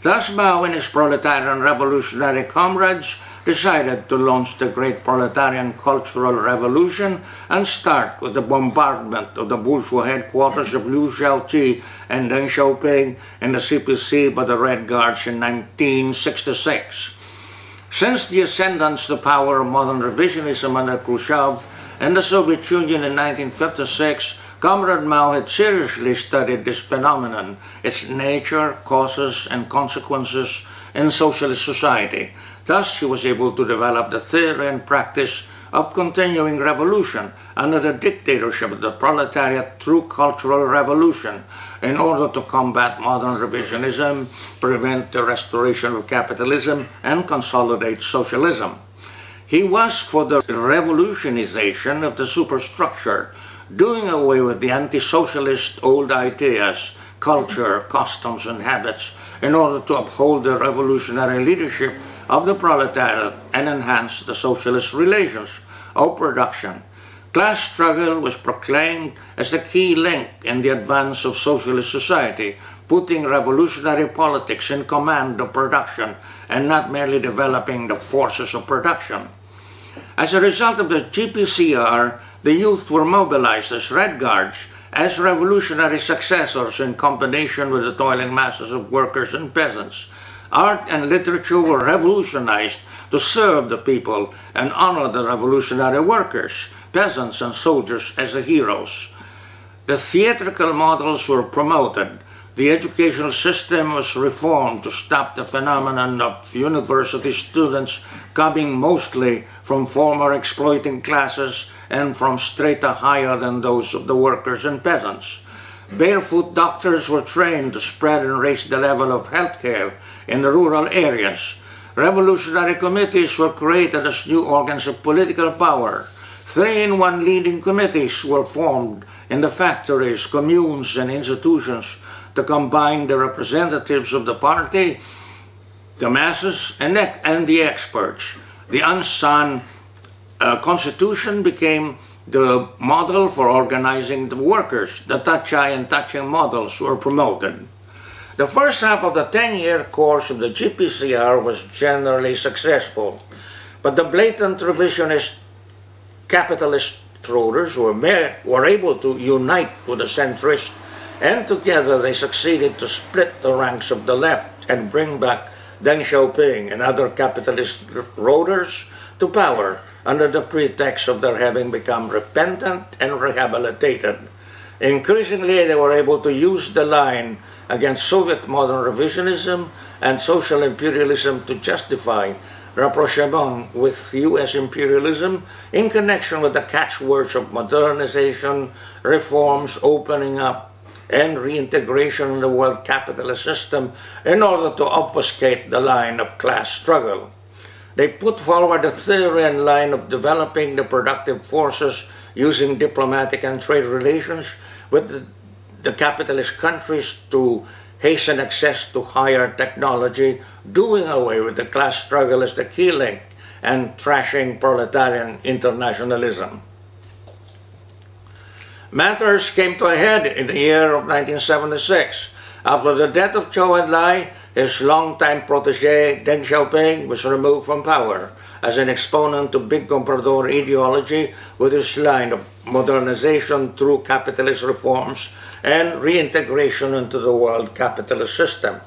[SPEAKER 6] Thus Mao and his proletarian revolutionary comrades decided to launch the great proletarian cultural revolution and start with the bombardment of the bourgeois headquarters of Liu Shaoqi and Deng Xiaoping and the CPC by the Red Guards in 1966. Since the ascendance to power of modern revisionism under Khrushchev and the Soviet Union in 1956, Comrade Mao had seriously studied this phenomenon, its nature, causes, and consequences in socialist society. Thus, he was able to develop the theory and practice of continuing revolution under the dictatorship of the proletariat through cultural revolution in order to combat modern revisionism, prevent the restoration of capitalism, and consolidate socialism. He was for the revolutionization of the superstructure, doing away with the anti-socialist old ideas, culture, customs, and habits in order to uphold the revolutionary leadership of the proletariat and enhance the socialist relations of production. Class struggle was proclaimed as the key link in the advance of socialist society, putting revolutionary politics in command of production and not merely developing the forces of production. As a result of the GPCR, the youth were mobilized as Red Guards, as revolutionary successors in combination with the toiling masses of workers and peasants. Art and literature were revolutionized to serve the people and honor the revolutionary workers, peasants, and soldiers as the heroes. The theatrical models were promoted. The educational system was reformed to stop the phenomenon of university students coming mostly from former exploiting classes and from strata higher than those of the workers and peasants. Barefoot doctors were trained to spread and raise the level of healthcare in the rural areas. Revolutionary committees were created as new organs of political power. 3-in-1 leading committees were formed in the factories, communes, and institutions to combine the representatives of the party, the masses, and the experts. The Ansan Constitution became the model for organizing the workers. The Tachay and Taching models were promoted. The first half of the 10-year course of the GPCR was generally successful, but the blatant revisionist capitalist rulers were able to unite with the centrists, and together they succeeded to split the ranks of the left and bring back Deng Xiaoping and other capitalist rulers to power under the pretext of their having become repentant and rehabilitated. Increasingly, they were able to use the line against Soviet modern revisionism and social imperialism to justify rapprochement with U.S. imperialism in connection with the catchwords of modernization, reforms, opening up, and reintegration in the world capitalist system in order to obfuscate the line of class struggle. They put forward a theory and line of developing the productive forces using diplomatic and trade relations with the capitalist countries to hasten access to higher technology, doing away with the class struggle as the key link, and trashing proletarian internationalism. Matters came to a head in the year of 1976. After the death of Zhou Enlai, his longtime protege Deng Xiaoping was removed from power as an exponent to Big Comprador ideology with his line of modernization through capitalist reforms and reintegration into the world capitalist system.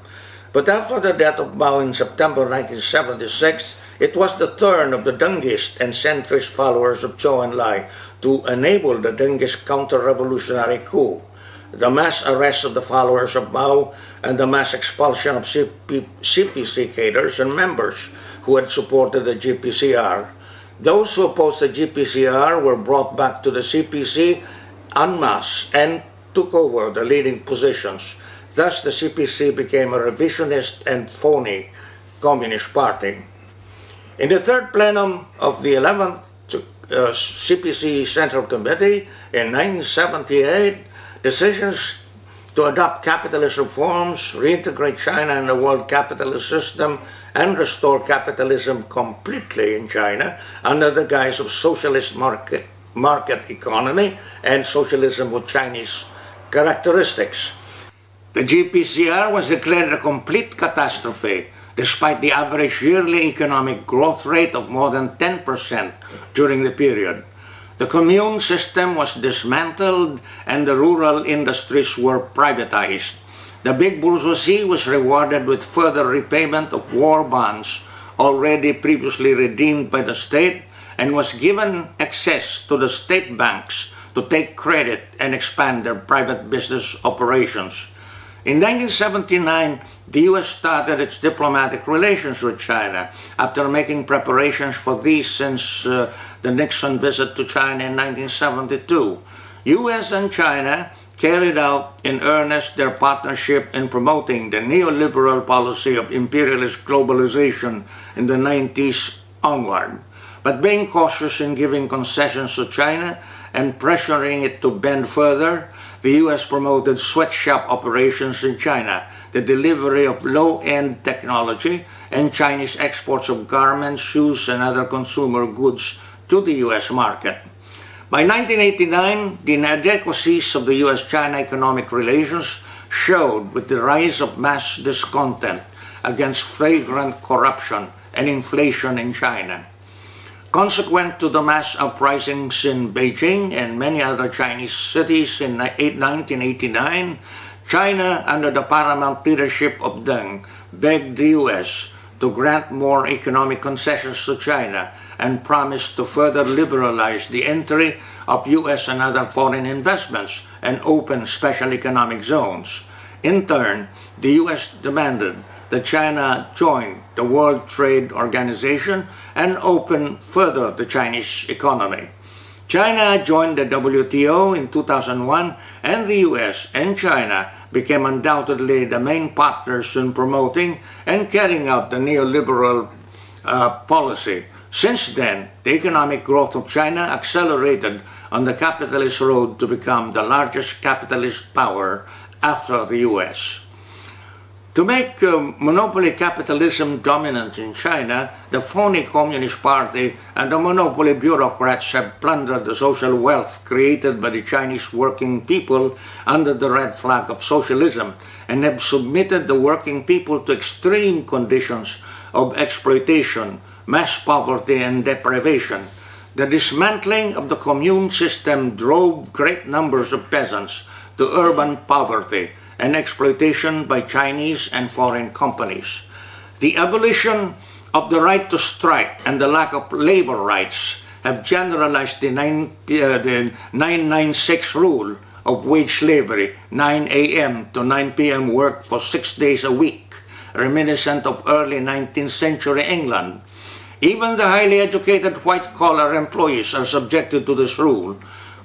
[SPEAKER 6] But after the death of Mao in September 1976, it was the turn of the Dengist and centrist followers of Zhou Enlai to enable the Dengist counter-revolutionary coup, the mass arrest of the followers of Mao, and the mass expulsion of CPC cadres and members who had supported the GPCR. Those who opposed the GPCR were brought back to the CPC en masse and took over the leading positions. Thus, the CPC became a revisionist and phony Communist Party. In the third plenum of the 11th CPC Central Committee in 1978, decisions to adopt capitalist reforms, reintegrate China in the world capitalist system, and restore capitalism completely in China under the guise of socialist market economy and socialism with Chinese characteristics. The GPCR was declared a complete catastrophe, despite the average yearly economic growth rate of more than 10% during the period. The commune system was dismantled and the rural industries were privatized. The big bourgeoisie was rewarded with further repayment of war bonds already previously redeemed by the state and was given access to the state banks to take credit and expand their private business operations. In 1979, the U.S. started its diplomatic relations with China after making preparations for these since the Nixon visit to China in 1972. U.S. and China carried out in earnest their partnership in promoting the neoliberal policy of imperialist globalization in the 90s onward. But being cautious in giving concessions to China and pressuring it to bend further, the U.S. promoted sweatshop operations in China, the delivery of low-end technology, and Chinese exports of garments, shoes, and other consumer goods to the U.S. market. By 1989, the inadequacies of the U.S.-China economic relations showed with the rise of mass discontent against flagrant corruption and inflation in China. Consequent to the mass uprisings in Beijing and many other Chinese cities in 1989, China, under the paramount leadership of Deng, begged the U.S. to grant more economic concessions to China and promised to further liberalize the entry of U.S. and other foreign investments and open special economic zones. In turn, the U.S. demanded that China join the World Trade Organization and open further the Chinese economy. China joined the WTO in 2001, and the US and China became undoubtedly the main partners in promoting and carrying out the neoliberal policy. Since then, the economic growth of China accelerated on the capitalist road to become the largest capitalist power after the US. To make monopoly capitalism dominant in China, the phony Communist Party and the monopoly bureaucrats have plundered the social wealth created by the Chinese working people under the red flag of socialism and have submitted the working people to extreme conditions of exploitation, mass poverty, and deprivation. The dismantling of the commune system drove great numbers of peasants to urban poverty and exploitation by Chinese and foreign companies. The abolition of the right to strike and the lack of labor rights have generalized the 996 rule of wage slavery, 9 a.m. to 9 p.m. work for 6 days a week, reminiscent of early 19th century England. Even the highly educated white-collar employees are subjected to this rule.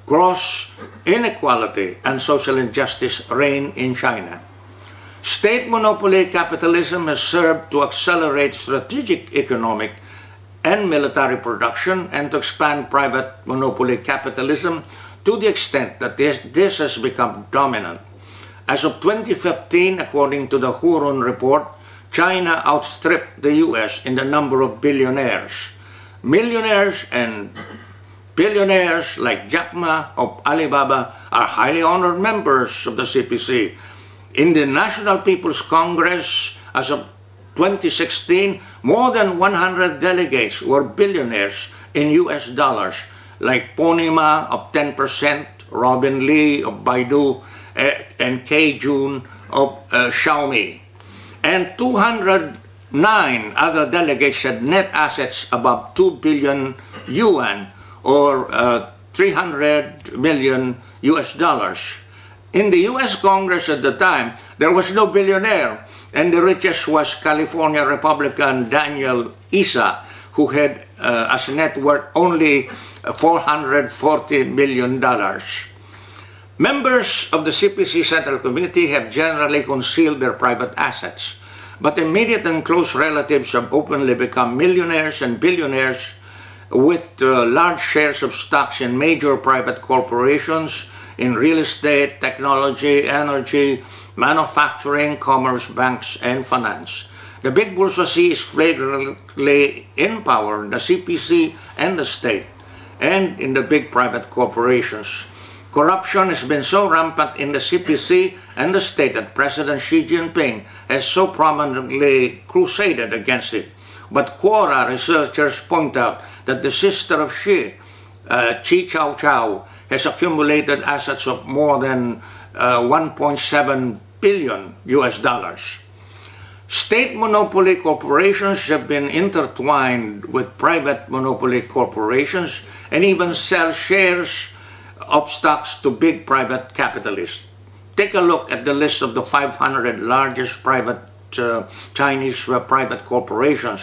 [SPEAKER 6] Gross inequality and social injustice reign in China. State monopoly capitalism has served to accelerate strategic economic and military production and to expand private monopoly capitalism to the extent that this has become dominant. As of 2015, according to the Hurun report, China outstripped the US in the number of billionaires. Millionaires and billionaires like Jack Ma of Alibaba are highly honored members of the CPC. In the National People's Congress, as of 2016, more than 100 delegates were billionaires in US dollars, like Pony Ma of 10%, Robin Lee of Baidu, and Kay Jun of Xiaomi. And 209 other delegates had net assets above 2 billion yuan, or 300 million US dollars. In the US Congress at the time, there was no billionaire, and the richest was California Republican Daniel Issa, who had as net worth only $440 million. Members of the CPC Central Committee have generally concealed their private assets, but immediate and close relatives have openly become millionaires and billionaires with large shares of stocks in major private corporations in real estate, technology, energy, manufacturing, commerce, banks, and finance. The big bourgeoisie is flagrantly in power in the CPC and the state, and in the big private corporations. Corruption has been so rampant in the CPC and the state that President Xi Jinping has so prominently crusaded against it. But Quora researchers point out that the sister of Xi, Chi Chow Chow, has accumulated assets of more than 1.7 billion US dollars. State monopoly corporations have been intertwined with private monopoly corporations and even sell shares of stocks to big private capitalists. take a look at the list of the 500 largest private Chinese private corporations.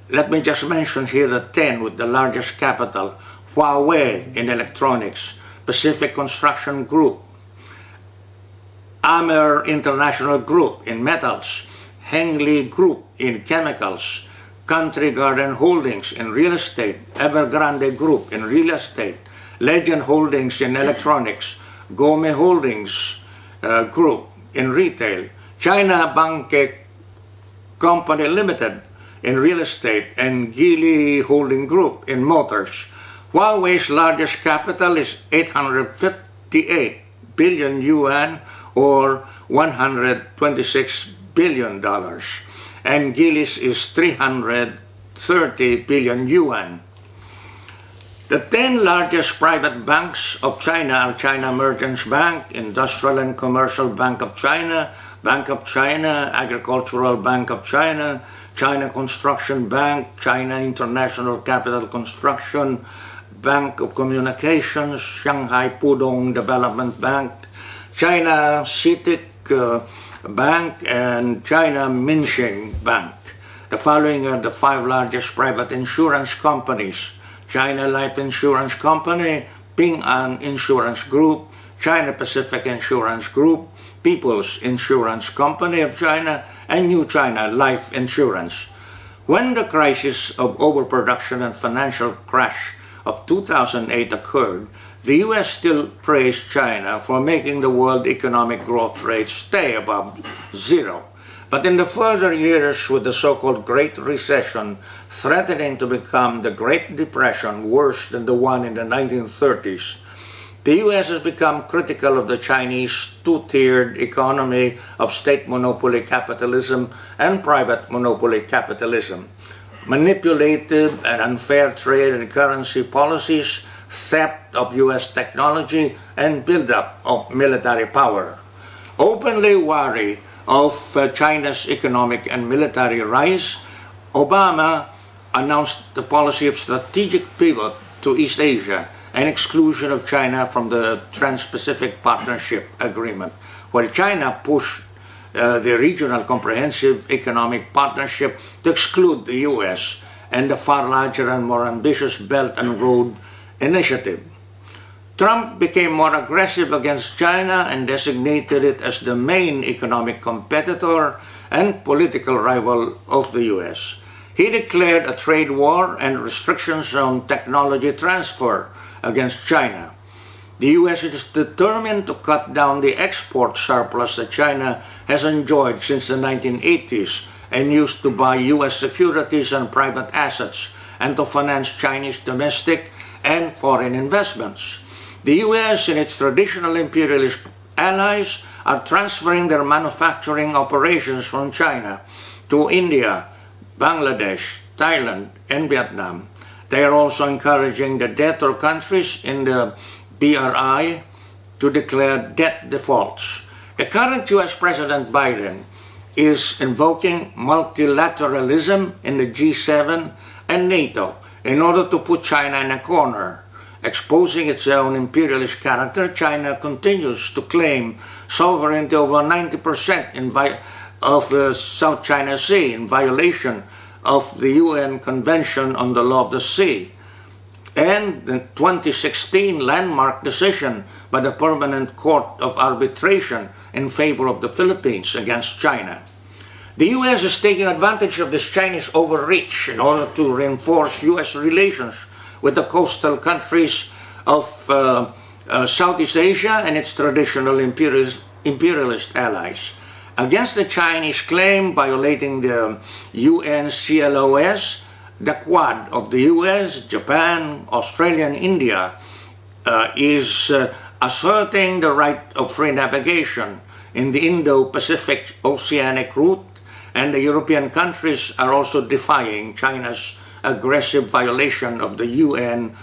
[SPEAKER 6] Let me just mention here the 10 with the largest capital: Huawei in electronics, Pacific Construction Group, Amer International Group in metals, Hengli Group in chemicals, Country Garden Holdings in real estate, Evergrande Group in real estate, Legend Holdings in electronics, Gome Holdings Group in retail, China Banque Company Limited in real estate, and Geely Holding Group in motors. Huawei's largest capital is 858 billion yuan, or $126 billion, and Geely's is 330 billion yuan. The 10 largest private banks of China are China Merchants Bank, Industrial and Commercial Bank of China, Agricultural Bank of China, China Construction Bank, China International Capital Construction, Bank of Communications, Shanghai Pudong Development Bank, China CITIC Bank, and China Minsheng Bank. The following are the 5 largest private insurance companies: China Life Insurance Company, Ping An Insurance Group, China Pacific Insurance Group, People's Insurance Company of China, and New China Life Insurance. When the crisis of overproduction and financial crash of 2008 occurred, the U.S. still praised China for making the world economic growth rate stay above zero. But in the further years, with the so-called Great Recession threatening to become the Great Depression, worse than the one in the 1930s, the U.S. has become critical of the Chinese two-tiered economy of state monopoly capitalism and private monopoly capitalism, manipulative and unfair trade and currency policies, theft of U.S. technology, and buildup of military power. Openly wary of China's economic and military rise, Obama announced the policy of strategic pivot to East Asia and exclusion of China from the Trans-Pacific Partnership Agreement, while China pushed the Regional Comprehensive Economic Partnership to exclude the U.S. and the far larger and more ambitious Belt and Road Initiative. Trump became more aggressive against China and designated it as the main economic competitor and political rival of the U.S. He declared a trade war and restrictions on technology transfer against China. The U.S. is determined to cut down the export surplus that China has enjoyed since the 1980s and used to buy U.S. securities and private assets and to finance Chinese domestic and foreign investments. The U.S. and its traditional imperialist allies are transferring their manufacturing operations from China to India, Bangladesh, Thailand, and Vietnam. They are also encouraging the debtor countries in the BRI to declare debt defaults. The current U.S. President Biden is invoking multilateralism in the G7 and NATO in order to put China in a corner. Exposing its own imperialist character, China continues to claim sovereignty over 90% of the South China Sea in violation of the UN Convention on the Law of the Sea and the 2016 landmark decision by the Permanent Court of Arbitration in favor of the Philippines against China. The U.S. is taking advantage of this Chinese overreach in order to reinforce U.S. relations with the coastal countries of Southeast Asia and its traditional imperialist allies. Against the Chinese claim violating the UNCLOS, the Quad of the US, Japan, Australia, and India is asserting the right of free navigation in the Indo-Pacific Oceanic route, and the European countries are also defying China's aggressive violation of the UNCLOS.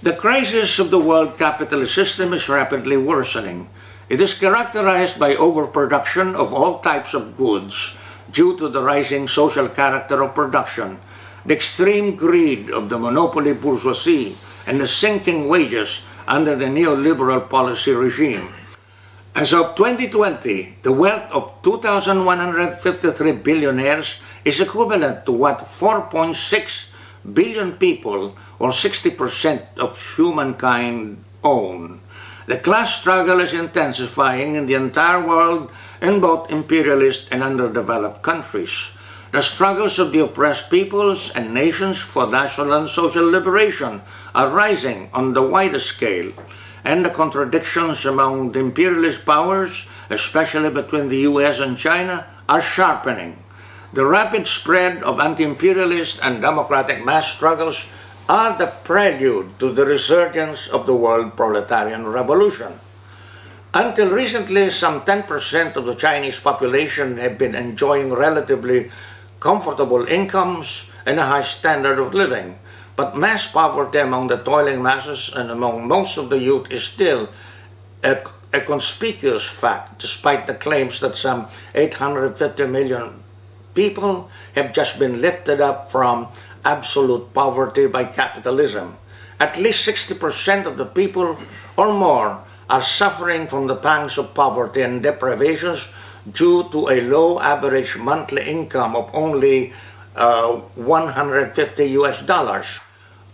[SPEAKER 6] The crisis of the world capitalist system is rapidly worsening. It is characterized by overproduction of all types of goods due to the rising social character of production, the extreme greed of the monopoly bourgeoisie, and the sinking wages under the neoliberal policy regime. As of 2020, the wealth of 2,153 billionaires is equivalent to what 4.6 billion people, or 60% of humankind, own. The class struggle is intensifying in the entire world in both imperialist and underdeveloped countries. The struggles of the oppressed peoples and nations for national and social liberation are rising on the widest scale, and the contradictions among the imperialist powers, especially between the US and China, are sharpening. The rapid spread of anti-imperialist and democratic mass struggles are the prelude to the resurgence of the world proletarian revolution. Until recently, some 10% of the Chinese population have been enjoying relatively comfortable incomes and a high standard of living, but mass poverty among the toiling masses and among most of the youth is still a conspicuous fact, despite the claims that some 850 million people have just been lifted up from absolute poverty by capitalism. At least 60% of the people or more are suffering from the pangs of poverty and deprivations due to a low average monthly income of only $150.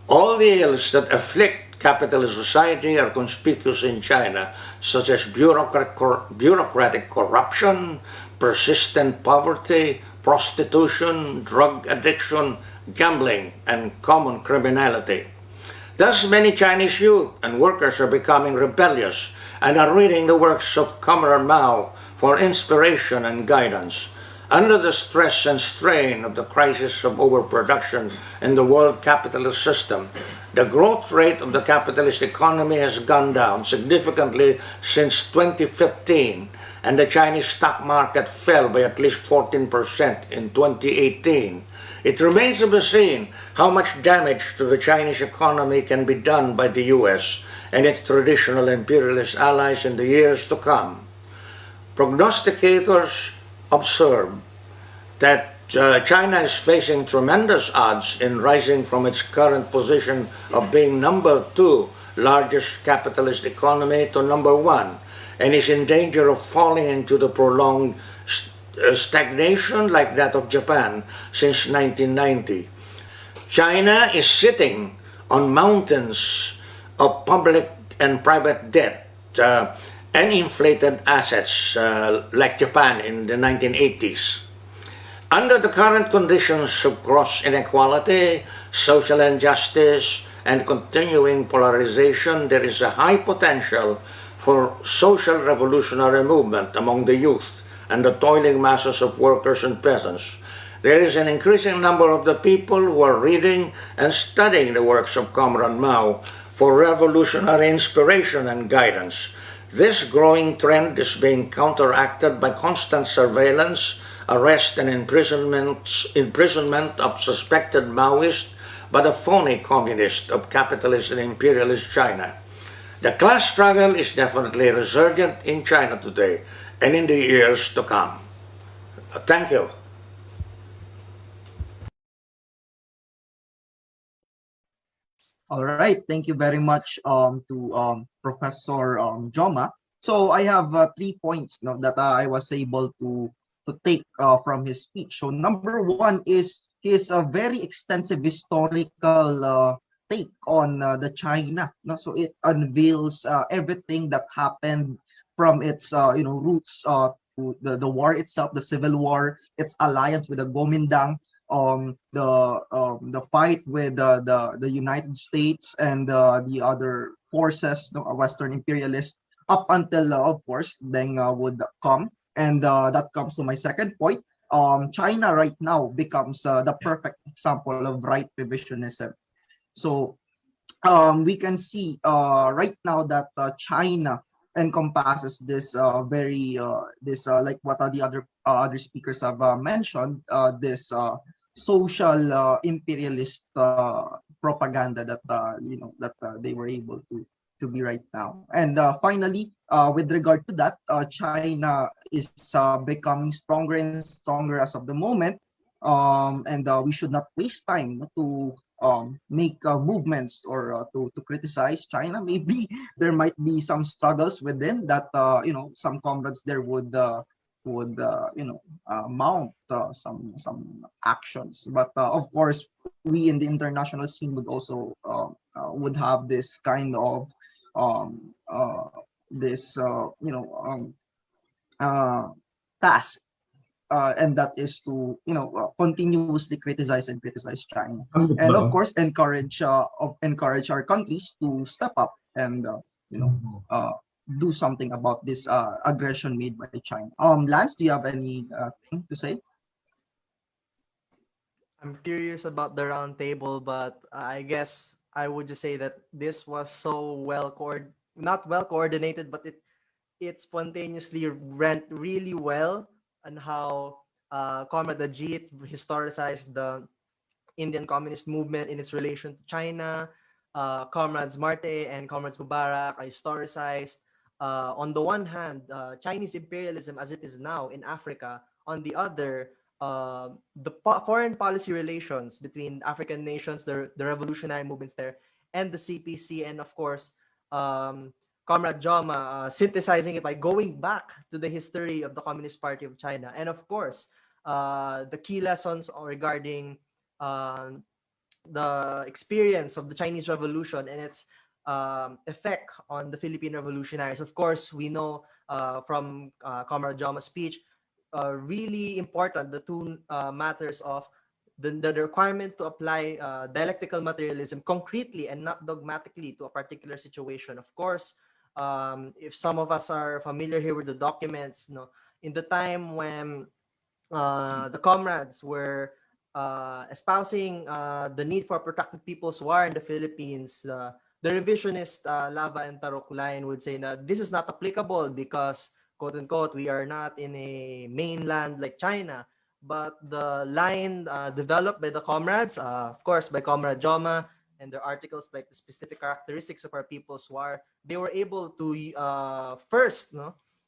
[SPEAKER 6] All the ills that afflict capitalist society are conspicuous in China, such as bureaucratic corruption, persistent poverty, prostitution, drug addiction, gambling, and common criminality. Thus, many Chinese youth and workers are becoming rebellious and are reading the works of Comrade Mao for inspiration and guidance. Under the stress and strain of the crisis of overproduction in the world capitalist system, the growth rate of the capitalist economy has gone down significantly since 2015, and the Chinese stock market fell by at least 14% in 2018. It remains to be seen how much damage to the Chinese economy can be done by the US and its traditional imperialist allies in the years to come. Prognosticators observe that China is facing tremendous odds in rising from its current position of being number 2 largest capitalist economy to number 1, and is in danger of falling into the prolonged stagnation like that of Japan since 1990. China is sitting on mountains of public and private debt and inflated assets like Japan in the 1980s. Under the current conditions of gross inequality, social injustice, and continuing polarization, there is a high potential for social revolutionary movement among the youth and the toiling masses of workers and peasants. There is an increasing number of the people who are reading and studying the works of Comrade Mao for revolutionary inspiration and guidance. This growing trend is being counteracted by constant surveillance, arrest, and imprisonment of suspected Maoist but a phony communist of capitalist and imperialist China. The class struggle is definitely resurgent in China today and in the years to come. Thank you.
[SPEAKER 2] All right, thank you very much to Professor Joma. So I have 3 points that I was able to take from his speech. So number 1 is his very extensive historical take on the China. So it unveils everything that happened from its roots to the war itself, the civil war, its alliance with the Kuomintang, the fight with the United States and the other forces, Western imperialists, up until of course Deng would come, and that comes to my second point. China right now becomes the perfect example of right revisionism. So we can see right now that China encompasses this like what the other speakers have mentioned, this social imperialist propaganda that they were able to be right now. And finally, with regard to that, China is becoming stronger and stronger as of the moment, and we should not waste time to make movements or to criticize China. Maybe there might be some struggles within that. Some comrades there would mount some actions. But of course, we in the international scene would also would have this kind of um, uh, this task, and that is to continuously criticize China, and of course encourage our countries to step up and do something about this aggression made by China. Lance, do you have any thing to say?
[SPEAKER 1] I'm curious about the roundtable, but I guess I would just say that this was so not well coordinated, but it spontaneously went really well, and how Comrade Ajith historicized the Indian Communist movement in its relation to China. Comrades Marte and Comrades Mubarak are historicized, on the one hand, Chinese imperialism as it is now in Africa. On the other, foreign policy relations between African nations, the revolutionary movements there, and the CPC, and of course, Comrade Joma synthesizing it by going back to the history of the Communist Party of China, and of course, the key lessons regarding the experience of the Chinese Revolution and its effect on the Filipino revolutionaries. Of course, we know from Comrade Joma's speech, really important, the two matters of the requirement to apply dialectical materialism concretely and not dogmatically to a particular situation. Of course, if some of us are familiar here with the documents, in the time when the comrades were espousing the need for a protracted people's war in the Philippines, the revisionist Lava and Tarok line would say that this is not applicable because, quote unquote, we are not in a mainland like China. But the line developed by the comrades, of course, by Comrade Joma, and their articles like the specific characteristics of our people's war, they were able to first,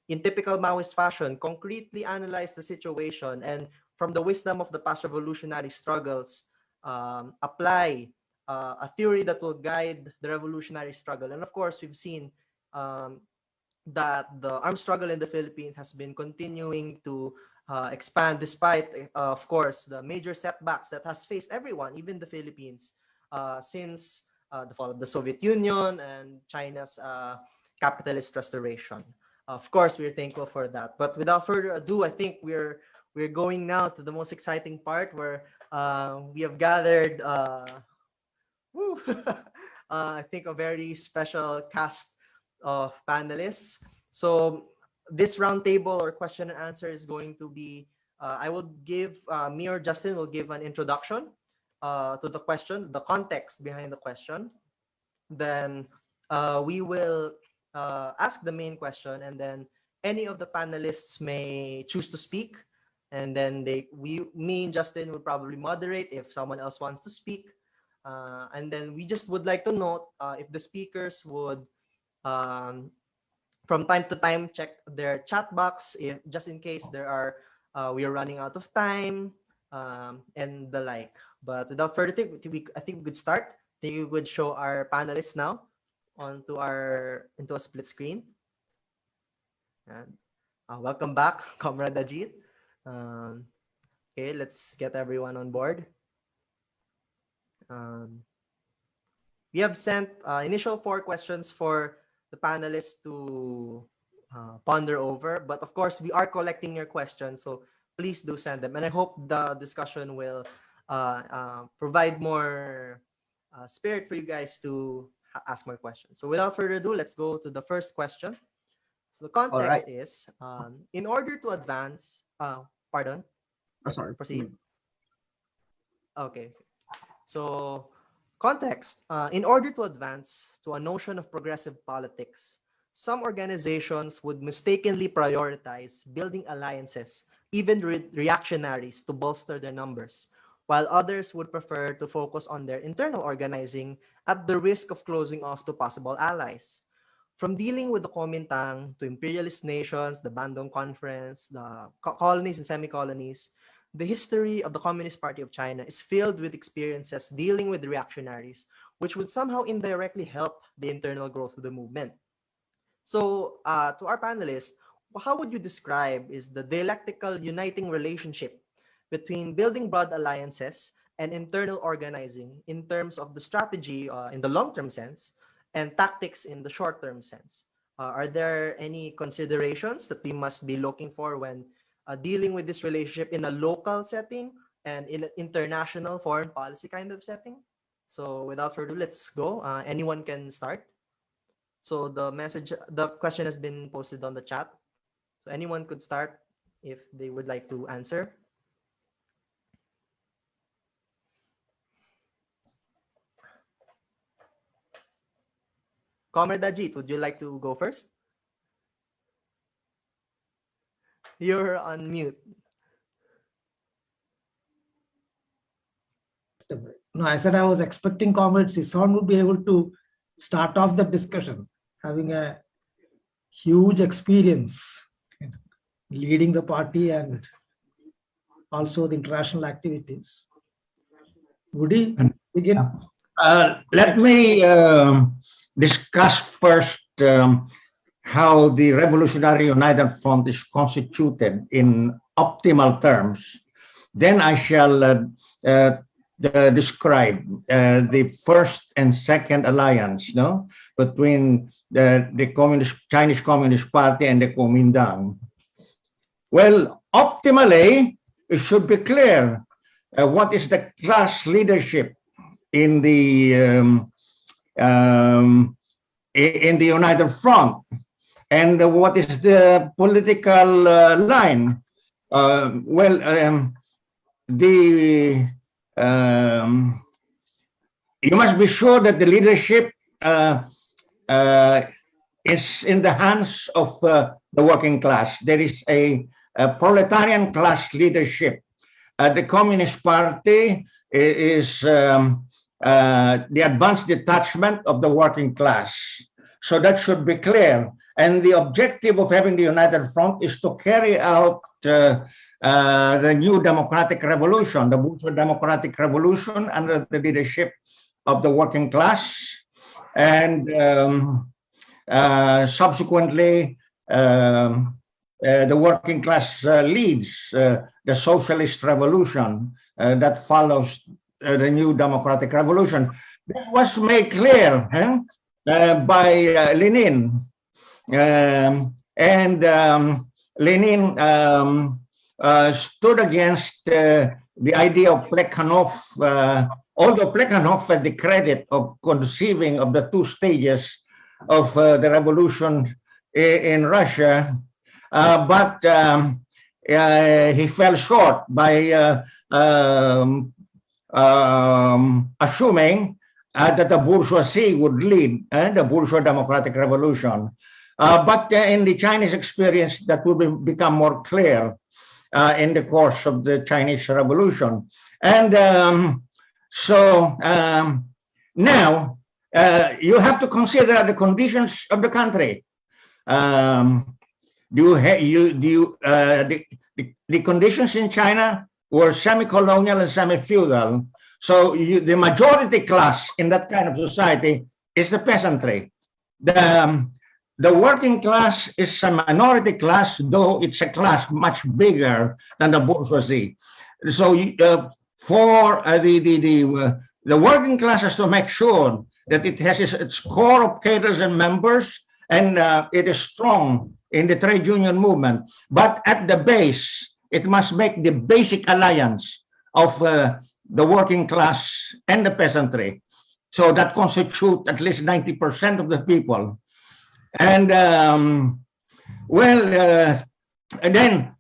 [SPEAKER 1] in typical Maoist fashion, concretely analyze the situation, and from the wisdom of the past revolutionary struggles, apply a theory that will guide the revolutionary struggle. And of course, we've seen that the armed struggle in the Philippines has been continuing to expand despite, of course, the major setbacks that has faced everyone, even the Philippines, since the fall of the Soviet Union and China's capitalist restoration. Of course, we're thankful for that. But without further ado, I think we're going now to the most exciting part, where we have gathered, I think, a very special cast of panelists. So this roundtable or question and answer is going to be, I will give, me or Justin will give an introduction to the question, the context behind the question. Then we will ask the main question, and then any of the panelists may choose to speak. And then me and Justin will probably moderate if someone else wants to speak. And then we just would like to note if the speakers would, from time to time, check their chat box, just in case we are running out of time, and the like. But without further ado, I think we could start. I think we would show our panelists now into a split screen. And welcome back, Comrade Ajith. Okay, let's get everyone on board. We have sent initial 4 questions for the panelists to ponder over, but of course we are collecting your questions, so please do send them, and I hope the discussion will provide more spirit for you guys to ask more questions. So without further ado, let's go to the first question. So the context is, in order to advance, pardon?
[SPEAKER 2] Sorry.
[SPEAKER 1] Proceed. Okay. So context, in order to advance to a notion of progressive politics, some organizations would mistakenly prioritize building alliances, even reactionaries, to bolster their numbers, while others would prefer to focus on their internal organizing at the risk of closing off to possible allies. From dealing with the Kuomintang to imperialist nations, the Bandung Conference, the colonies and semi-colonies, the history of the Communist Party of China is filled with experiences dealing with reactionaries, which would somehow indirectly help the internal growth of the movement. So, to our panelists, how would you describe is the dialectical uniting relationship between building broad alliances and internal organizing in terms of the strategy in the long-term sense and tactics in the short-term sense? Are there any considerations that we must be looking for when dealing with this relationship in a local setting and in an international foreign policy kind of setting? So without further ado, let's go. Anyone can start. So the question has been posted on the chat. So anyone could start if they would like to answer. Comrade Ajith, would you like to go first? You're on mute.
[SPEAKER 3] No, I said I was expecting Comrade Sison would be able to start off the discussion, having a huge experience leading the party and also the international activities. Would he begin?
[SPEAKER 6] Let me discuss first how the Revolutionary United Front is constituted in optimal terms. Then I shall describe the first and second alliance, between the Chinese Communist Party and the Kuomintang. Well, optimally, it should be clear what is the class leadership in the United Front, and what is the political line. You must be sure that the leadership is in the hands of the working class. There is a proletarian class leadership. The Communist Party is the advanced detachment of the working class. So that should be clear. And the objective of having the United Front is to carry out the new democratic revolution, the bourgeois democratic revolution under the leadership of the working class. And subsequently, the working class leads the socialist revolution that follows the new democratic revolution. This was made clear by Lenin. Lenin stood against the idea of Plekhanov, although Plekhanov had the credit of conceiving of the two stages of the revolution in Russia, but he fell short by assuming that the bourgeoisie would lead the bourgeois democratic revolution. But in the Chinese experience, that will become more clear in the course of the Chinese Revolution. And now you have to consider the conditions of the country. The conditions in China were semi-colonial and semi-feudal. So the majority class in that kind of society is the peasantry. The working class is a minority class, though it's a class much bigger than the bourgeoisie. So for the working class has to make sure that it has its core of cadres and members, and it is strong in the trade union movement. But at the base, it must make the basic alliance of the working class and the peasantry. So that constitutes at least 90% of the people. And then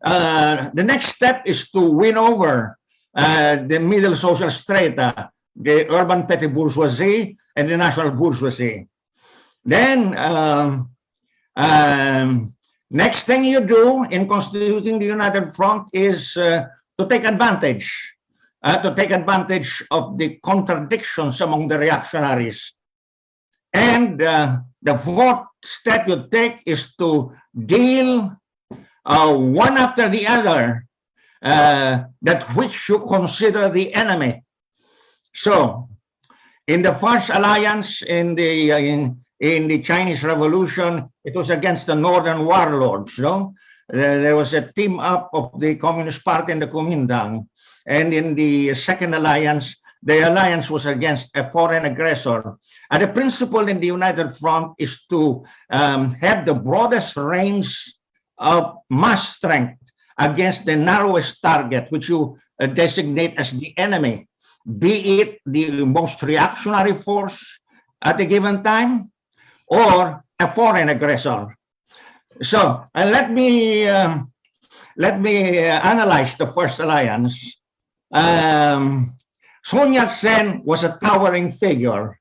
[SPEAKER 6] the next step is to win over the middle social strata, the urban petty bourgeoisie and the national bourgeoisie. Then next thing you do in constituting the United Front is to take advantage of the contradictions among the reactionaries. And the fourth step you take is to deal one after the other that which you consider the enemy. So, in the first alliance in the Chinese Revolution, it was against the northern warlords. No, there was a team up of the Communist Party and the Kuomintang, and in the second alliance, the alliance was against a foreign aggressor. And the principle in the United Front is to have the broadest range of mass strength against the narrowest target, which you designate as the enemy, be it the most reactionary force at a given time or a foreign aggressor. So let me analyze the first alliance. Sun Yat-sen was a towering figure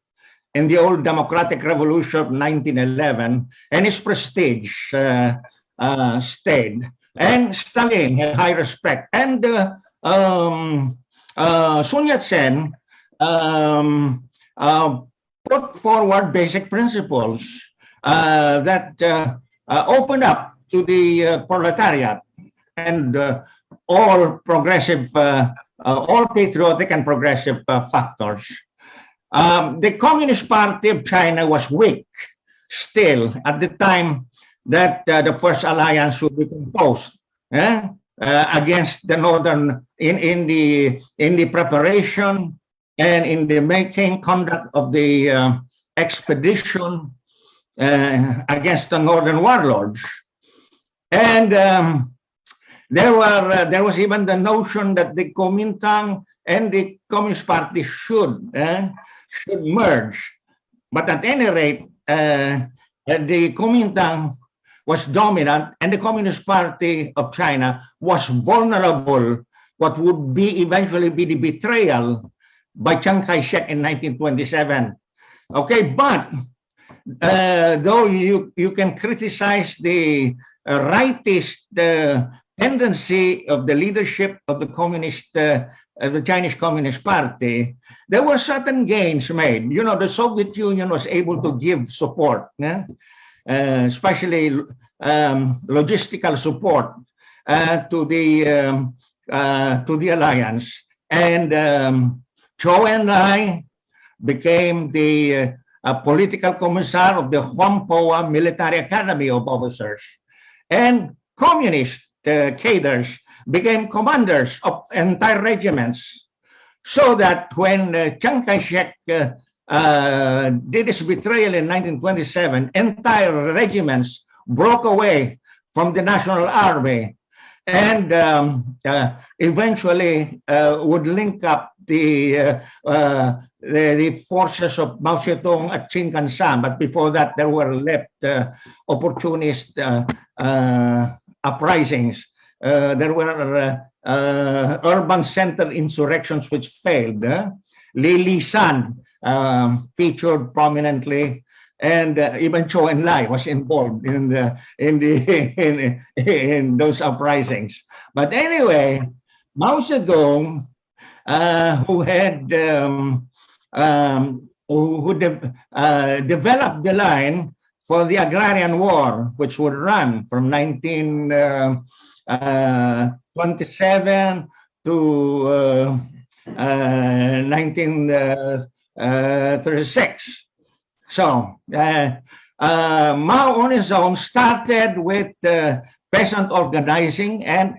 [SPEAKER 6] in the old democratic revolution of 1911, and his prestige stayed. And Stalin had high respect. And Sun Yat-sen put forward basic principles that opened up to the proletariat and all progressive, all patriotic and progressive factors. The Communist Party of China was weak still at the time that the first alliance would be composed against the northern in the preparation and in the making conduct of the expedition against the northern warlords. And there was even the notion that the Kuomintang and the Communist Party should merge. But at any rate, the Kuomintang was dominant and the Communist Party of China was vulnerable what would be eventually be the betrayal by Chiang Kai-shek in 1927. Okay, but though you can criticize the rightist tendency of the leadership of the communist, the Chinese Communist Party, there were certain gains made. You know, the Soviet Union was able to give support, especially logistical support to the alliance, and Zhou Enlai became the political commissar of the Huangpoa Military Academy of Officers, and communist cadres became commanders of entire regiments, so that when Chiang Kai-shek did his betrayal in 1927, entire regiments broke away from the National Army and eventually would link up the forces of Mao Zedong at Chinkansan. But before that, there were left opportunist uprisings. There were urban center insurrections which failed. Li San featured prominently, and even Zhou Enlai was involved in those uprisings. But anyway, Mao Zedong, who had developed the line for the agrarian war, which would run from 1927 to 1936. So Mao on his own started with peasant organizing and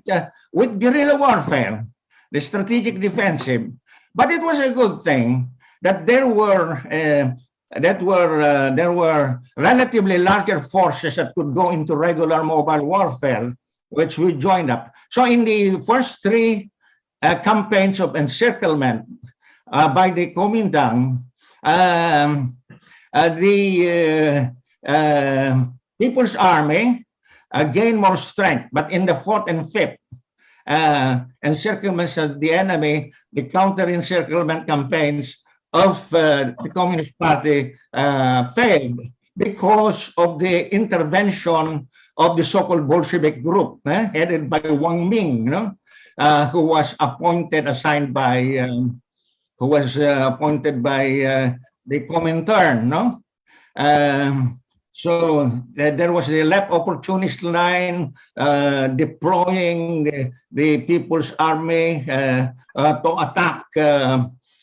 [SPEAKER 6] with guerrilla warfare, the strategic defensive. But it was a good thing that there were relatively larger forces that could go into regular mobile warfare, which we joined up. So in the first three campaigns of encirclement by the Kuomintang, the People's Army gained more strength, but in the fourth and fifth encirclements of the enemy, the counter-encirclement campaigns of the Communist Party failed because of the intervention of the so-called Bolshevik group, headed by Wang Ming, who was appointed, assigned by, who was appointed by the Comintern, So there was the left opportunist line deploying the People's Army to attack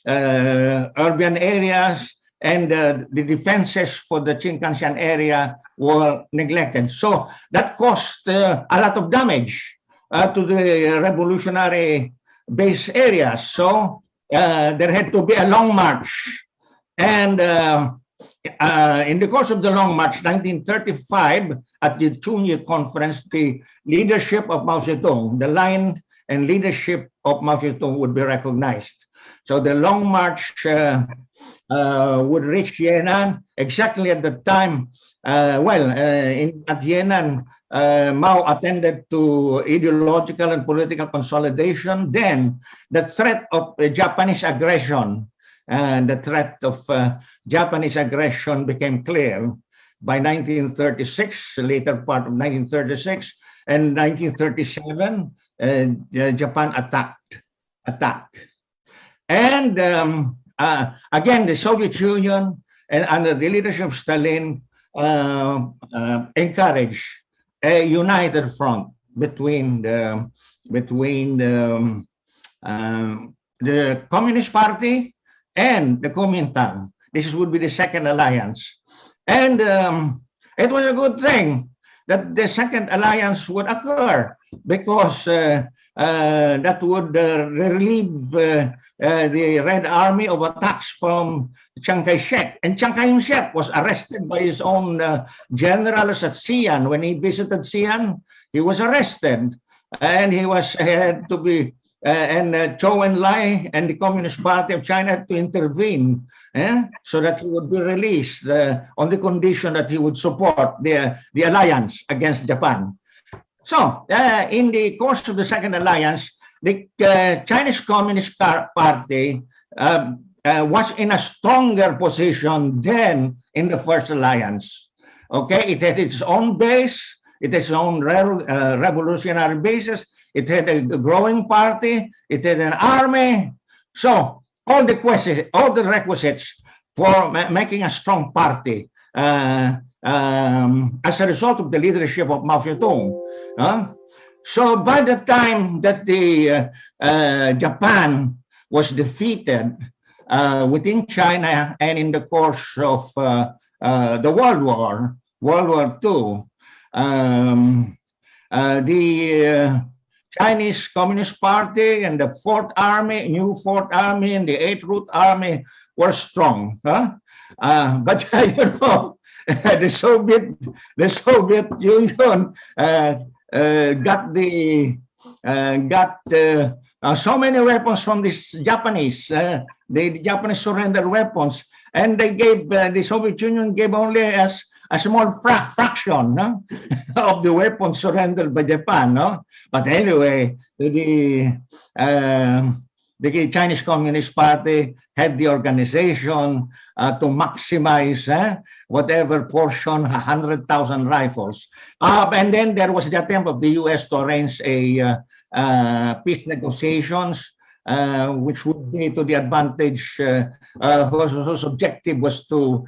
[SPEAKER 6] urban areas, and the defenses for the Chinkanshan area were neglected. So that caused a lot of damage to the revolutionary base areas. So there had to be a long march. And in the course of the Long March, 1935, at the Chunyi Conference, the leadership of Mao Zedong, the line and leadership of Mao Zedong would be recognized. So the Long March would reach Yan'an exactly at the time. At Yan'an, Mao attended to ideological and political consolidation. Then the threat of Japanese aggression became clear by 1936, later part of 1936, and 1937, Japan attacked. And again, the Soviet Union, and under the leadership of Stalin, encouraged a united front between the Communist Party and the Kuomintang. This would be the second alliance. And it was a good thing that the second alliance would occur, because that would relieve the Red Army of attacks from Chiang Kai-shek. And Chiang Kai-shek was arrested by his own generals at Xi'an. When he visited Xi'an, he was arrested, and he had to be and Zhou Enlai and the Communist Party of China had to intervene so that he would be released on the condition that he would support the alliance against Japan. So in the course of the second alliance, the Chinese Communist Party was in a stronger position than in the first alliance. Okay, it had its own base, it had its own revolutionary basis. It had a growing party. It had an army. So all the requisites for making a strong party as a result of the leadership of Mao Zedong. So by the time that the Japan was defeated within China and in the course of the World War II, the Chinese Communist Party and the Fourth Army, New Fourth Army, and the Eighth Route Army were strong. But you know, the Soviet Union got so many weapons from these Japanese. The Japanese surrendered weapons, and they gave the Soviet Union gave only a small fraction of the weapons surrendered by Japan. But anyway, the Chinese Communist Party had the organization to maximize whatever portion, 100,000 rifles. And then there was the attempt of the U.S. to arrange a peace negotiations, which would be to the advantage, whose objective was to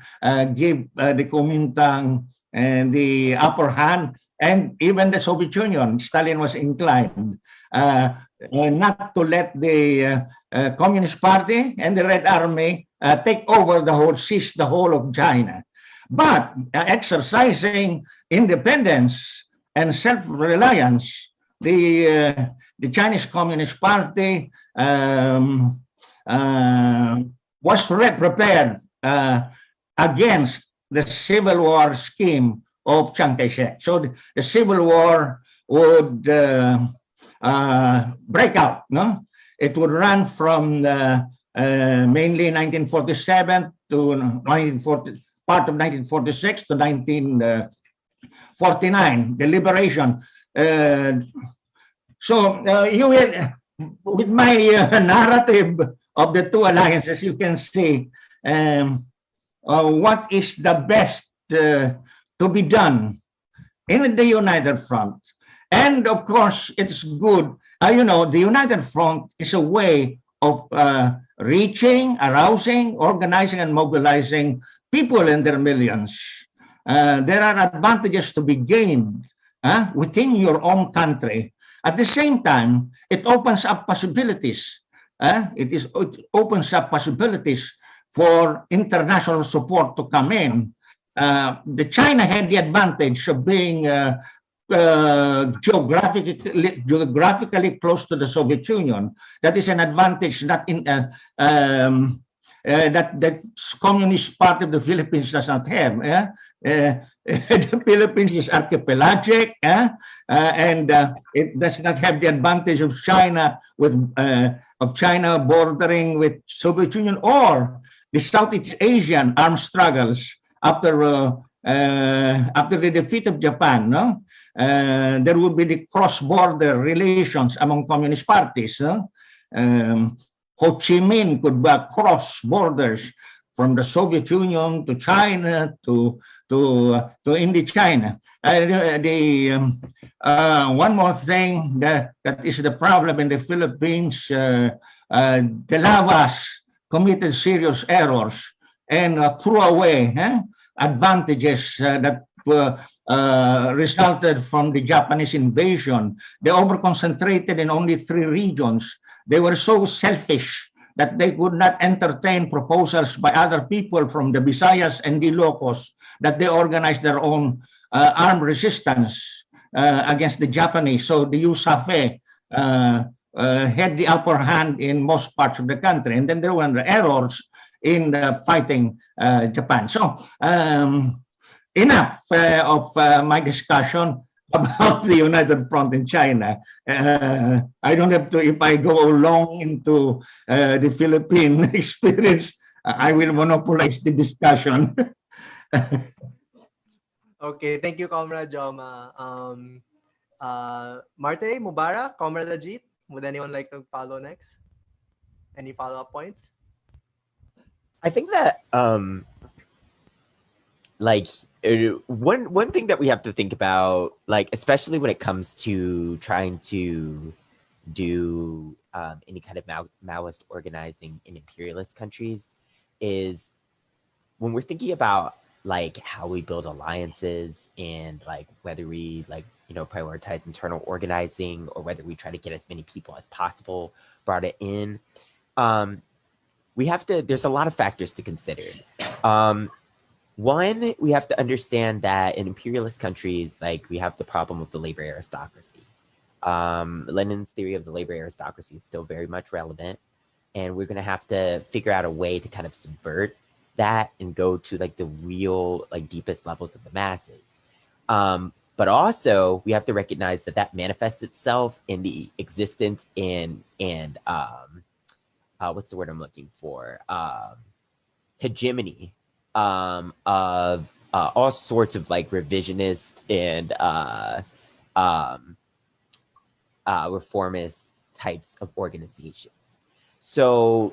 [SPEAKER 6] give the Kuomintang the upper hand, and even the Soviet Union. Stalin was inclined not to let the Communist Party and the Red Army take over seize the whole of China. But exercising independence and self-reliance, the Chinese Communist Party was prepared against the civil war scheme of Chiang Kai-shek. So the civil war would break out. It would run from mainly 1947 to part of 1946 to 1949, the liberation. So you will, with my narrative of the two alliances, you can see what is the best to be done in the United Front. And of course, it's good. The United Front is a way of reaching, arousing, organizing, and mobilizing people in their millions there are advantages to be gained within your own country. At the same time, it opens up possibilities. It opens up possibilities for international support to come in. The China had the advantage of being geographically close to the Soviet Union. That is an advantage that that communist part of the Philippines does not have. The Philippines is archipelagic, and it does not have the advantage of China bordering with Soviet Union or the Southeast Asian armed struggles after the defeat of Japan. No, there would be the cross-border relations among communist parties. Ho Chi Minh could cross borders from the Soviet Union to China to Indochina. One more thing that is the problem in the Philippines, the Lavas committed serious errors and threw away advantages that resulted from the Japanese invasion. They over-concentrated in only 3 regions. They were so selfish that they could not entertain proposals by other people from the Visayas and the Ilocos, that they organized their own armed resistance against the Japanese. So the USAFE had the upper hand in most parts of the country. And then there were errors in fighting Japan. So enough of my discussion about the United Front in China. I don't have to, if I go long into the Philippine experience, I will monopolize the discussion.
[SPEAKER 1] Okay, thank you, Comrade Joma. Marte, Mubarak, Comrade Ajith, would anyone like to follow next? Any follow-up points?
[SPEAKER 4] I think that one thing that we have to think about, like especially when it comes to trying to do any kind of Maoist organizing in imperialist countries, is when we're thinking about like how we build alliances and like whether we prioritize internal organizing or whether we try to get as many people as possible brought it in. There's a lot of factors to consider. One, we have to understand that in imperialist countries, like we have the problem of the labor aristocracy. Lenin's theory of the labor aristocracy is still very much relevant, and we're going to have to figure out a way to kind of subvert that and go to like the real, like deepest levels of the masses. But also we have to recognize that that manifests itself in the existence and what's the word I'm looking for? Hegemony of all sorts of like revisionist and reformist types of organizations. So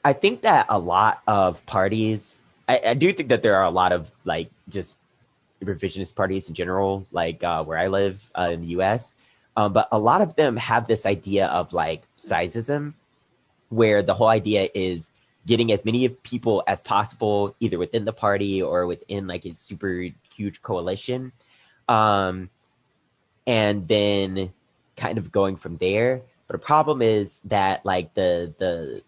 [SPEAKER 4] I think that a lot of parties, I do think that there are a lot of like just revisionist parties in general, like where I live in the US, but a lot of them have this idea of like sizeism, where the whole idea is getting as many people as possible, either within the party or within like a super huge coalition. And then kind of going from there. But the problem is that like the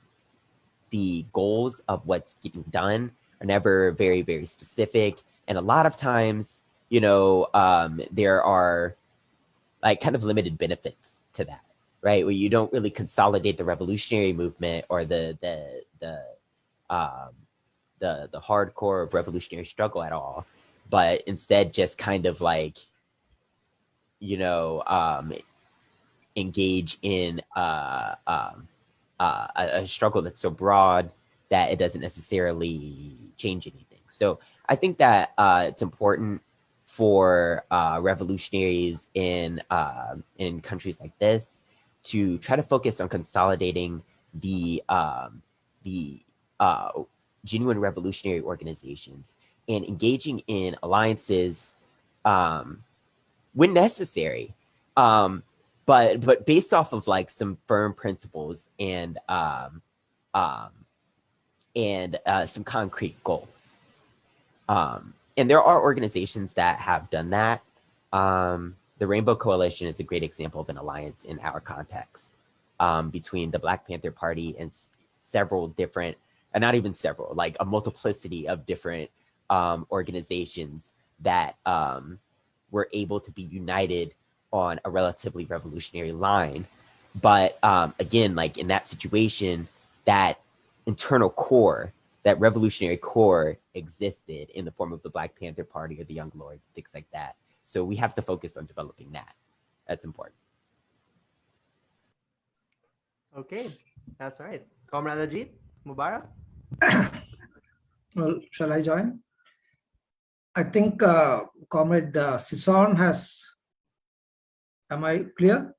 [SPEAKER 4] goals of what's getting done are never very, very specific. And a lot of times, there are like kind of limited benefits to that, right? Where you don't really consolidate the revolutionary movement or the hardcore of revolutionary struggle at all, but instead just kind of like, engage in a struggle that's so broad that it doesn't necessarily change anything. So I think that it's important for revolutionaries in countries like this to try to focus on consolidating the genuine revolutionary organizations and engaging in alliances when necessary, but based off of like some firm principles and some concrete goals. And there are organizations that have done that. The Rainbow Coalition is a great example of an alliance in our context between the Black Panther Party and several different, and not even several, like a multiplicity of different organizations that were able to be united on a relatively revolutionary line. But again, like in that situation, that internal core, that revolutionary core existed in the form of the Black Panther Party or the Young Lords, things like that. So we have to focus on developing that. That's important.
[SPEAKER 1] Okay, that's right. Comrade Ajith, Mubarak?
[SPEAKER 3] Well, shall I join? I think Comrade Sison has, am I clear?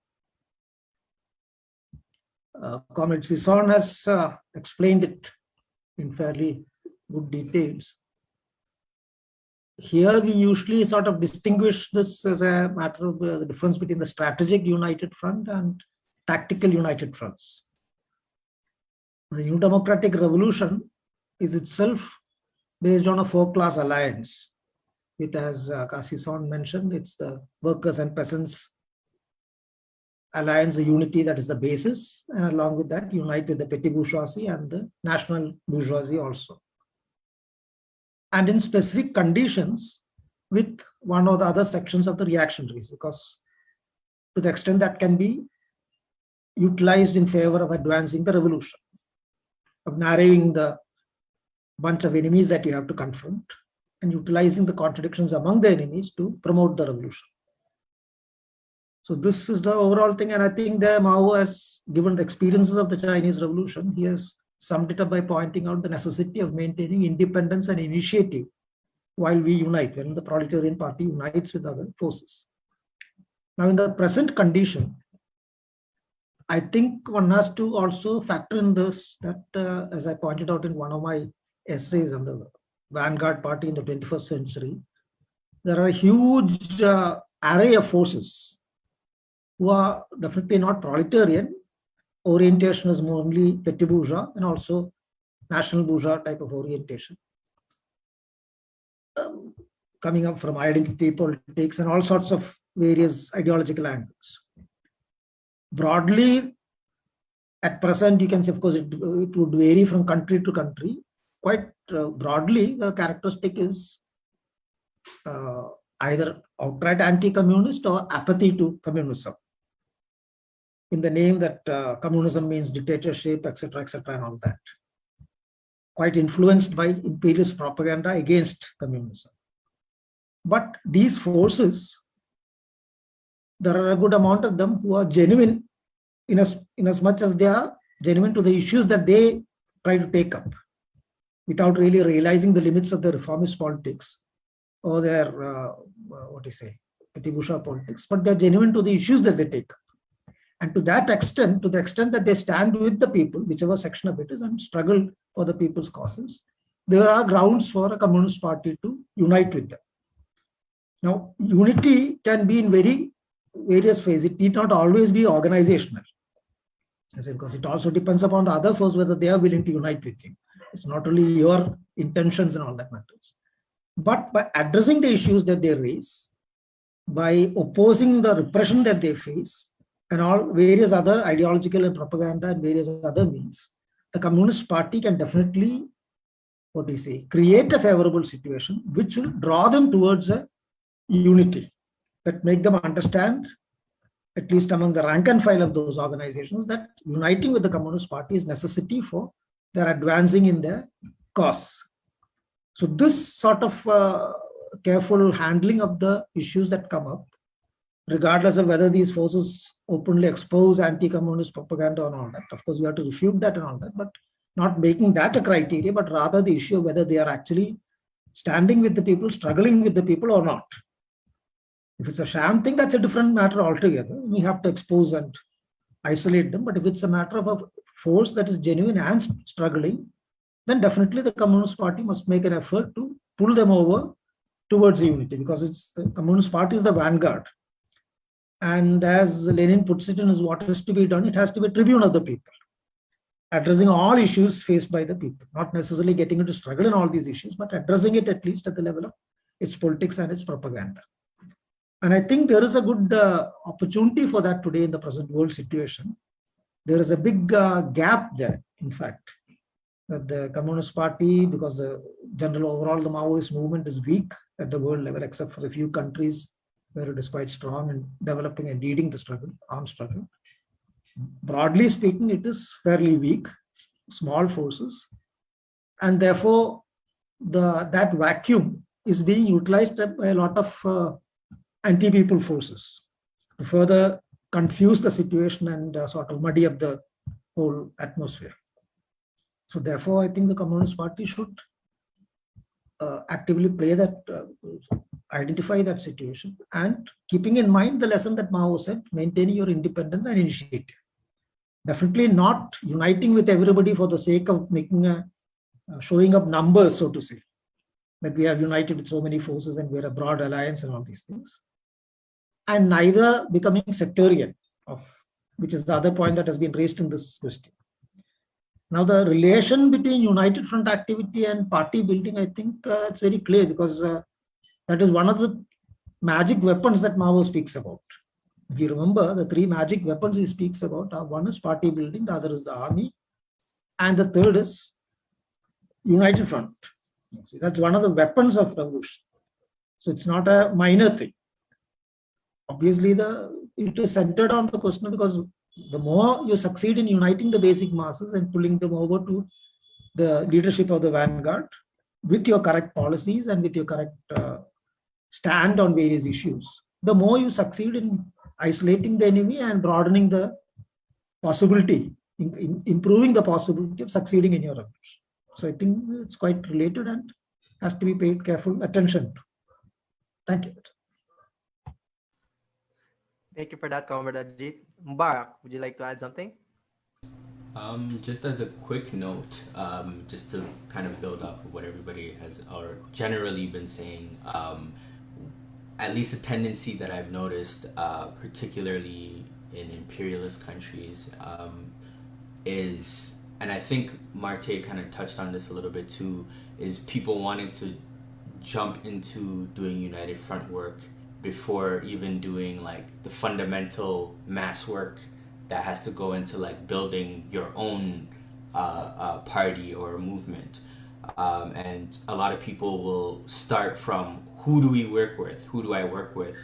[SPEAKER 3] Comrade Sison has explained it in fairly good details. Here we usually sort of distinguish this as a matter of the difference between the strategic united front and tactical united fronts. The New Democratic Revolution is itself based on a four-class alliance. It, as Sison mentioned, it's the workers and peasants alliance, the unity that is the basis, and along with that, unite with the petty bourgeoisie and the national bourgeoisie also. And in specific conditions with one or the other sections of the reactionaries, because to the extent that can be utilized in favor of advancing the revolution, of narrowing the bunch of enemies that you have to confront and utilizing the contradictions among the enemies to promote the revolution. So this is the overall thing, and I think that Mao has given the experiences of the Chinese Revolution. He has summed it up by pointing out the necessity of maintaining independence and initiative while we unite, when the proletarian party unites with other forces. Now, in the present condition, I think one has to also factor in this, that as I pointed out in one of my essays on the vanguard party in the 21st century, there are a huge array of forces who are definitely not proletarian. Orientation is more only petit bourgeois and also national bourgeois type of orientation. Coming up from identity politics and all sorts of various ideological angles. Broadly, at present, you can say, of course, it would vary from country to country. Quite broadly, the characteristic is either outright anti-communist or apathy to communism, in the name that communism means dictatorship, etc., and all that. Quite influenced by imperialist propaganda against communism. But these forces, there are a good amount of them who are genuine in as much as they are genuine to the issues that they try to take up, without really realizing the limits of their reformist politics or their, petit bourgeois politics, but they're genuine to the issues that they take up. And to that extent, to the extent that they stand with the people, whichever section of it is, and struggle for the people's causes, there are grounds for a communist party to unite with them. Now, unity can be in various phases. It need not always be organizational, because it also depends upon the other force whether they are willing to unite with you. It's not only your intentions and all that matters. But by addressing the issues that they raise, by opposing the repression that they face, and all various other ideological and propaganda and various other means, the Communist Party can definitely, create a favorable situation which will draw them towards a unity that make them understand, at least among the rank and file of those organizations, that uniting with the Communist Party is necessity for their advancing in their cause. So this sort of careful handling of the issues that come up, regardless of whether these forces openly expose anti-communist propaganda and all that. Of course, we have to refute that and all that, but not making that a criteria, but rather the issue of whether they are actually standing with the people, struggling with the people or not. If it's a sham thing, that's a different matter altogether. We have to expose and isolate them. But if it's a matter of a force that is genuine and struggling, then definitely the Communist Party must make an effort to pull them over towards unity, because it's the Communist Party is the vanguard. And as Lenin puts it in his What Is to Be Done, it has to be a tribune of the people, addressing all issues faced by the people, not necessarily getting into struggle in all these issues, but addressing it at least at the level of its politics and its propaganda. And I think there is a good opportunity for that today in the present world situation. There is a big gap there, in fact, that the Communist Party, because the general overall the Maoist movement is weak at the world level, except for a few countries where it is quite strong and developing and leading the struggle, armed struggle. Broadly speaking, it is fairly weak, small forces, and therefore that vacuum is being utilized by a lot of anti-people forces to further confuse the situation and sort of muddy up the whole atmosphere. So therefore, I think the Communist Party should actively play that, identify that situation, and keeping in mind the lesson that Mao said, maintaining your independence and initiative. Definitely not uniting with everybody for the sake of making showing up numbers, so to say, that we have united with so many forces and we're a broad alliance and all these things. And neither becoming sectarian, which is the other point that has been raised in this question. Now, the relation between United Front activity and party building, I think it's very clear, because that is one of the magic weapons that Mao speaks about. If you remember, the three magic weapons he speaks about are: one is party building, the other is the army, and the third is United Front. So that's one of the weapons of revolution. So it's not a minor thing. Obviously, it is centered on the question, because the more you succeed in uniting the basic masses and pulling them over to the leadership of the vanguard with your correct policies and with your correct stand on various issues, the more you succeed in isolating the enemy and broadening the possibility, improving the possibility of succeeding in your revolution. So I think it's quite related and has to be paid careful attention to. Thank you.
[SPEAKER 1] Thank you for that, Comrade Ajith. Mubarak, would you like to add something?
[SPEAKER 5] Just as a quick note, just to kind of build off of what everybody has or generally been saying, at least a tendency that I've noticed, particularly in imperialist countries, is, and I think Marte kind of touched on this a little bit too, is people wanting to jump into doing United Front work before even doing like the fundamental mass work that has to go into like building your own party or movement. And a lot of people will start from, who do we work with? Who do I work with?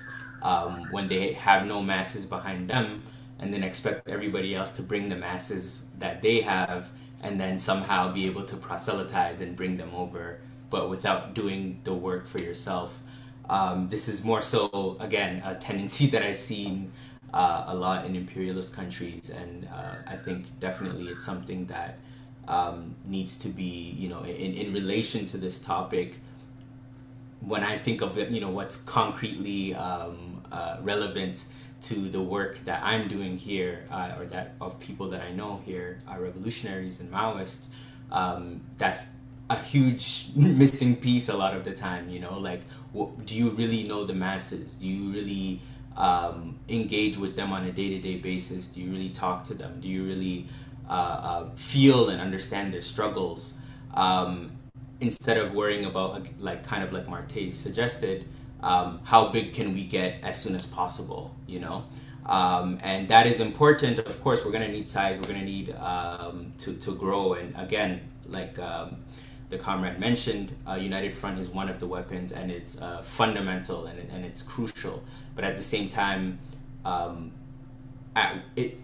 [SPEAKER 5] When they have no masses behind them, and then expect everybody else to bring the masses that they have, and then somehow be able to proselytize and bring them over, but without doing the work for yourself. This is more so, again, a tendency that I've seen a lot in imperialist countries, and I think definitely it's something that needs to be, in relation to this topic. When I think of it, what's concretely relevant to the work that I'm doing here, or that of people that I know here, revolutionaries and Maoists, that's a huge missing piece a lot of the time. Like, do you really know the masses? Do you really engage with them on a day-to-day basis? Do you really talk to them? Do you really feel and understand their struggles? Instead of worrying about, like Marte suggested, how big can we get as soon as possible, and that is important. Of course, we're going to need size, we're going to need to grow. And again, like the comrade mentioned, United Front is one of the weapons, and it's fundamental and it's crucial. But at the same time,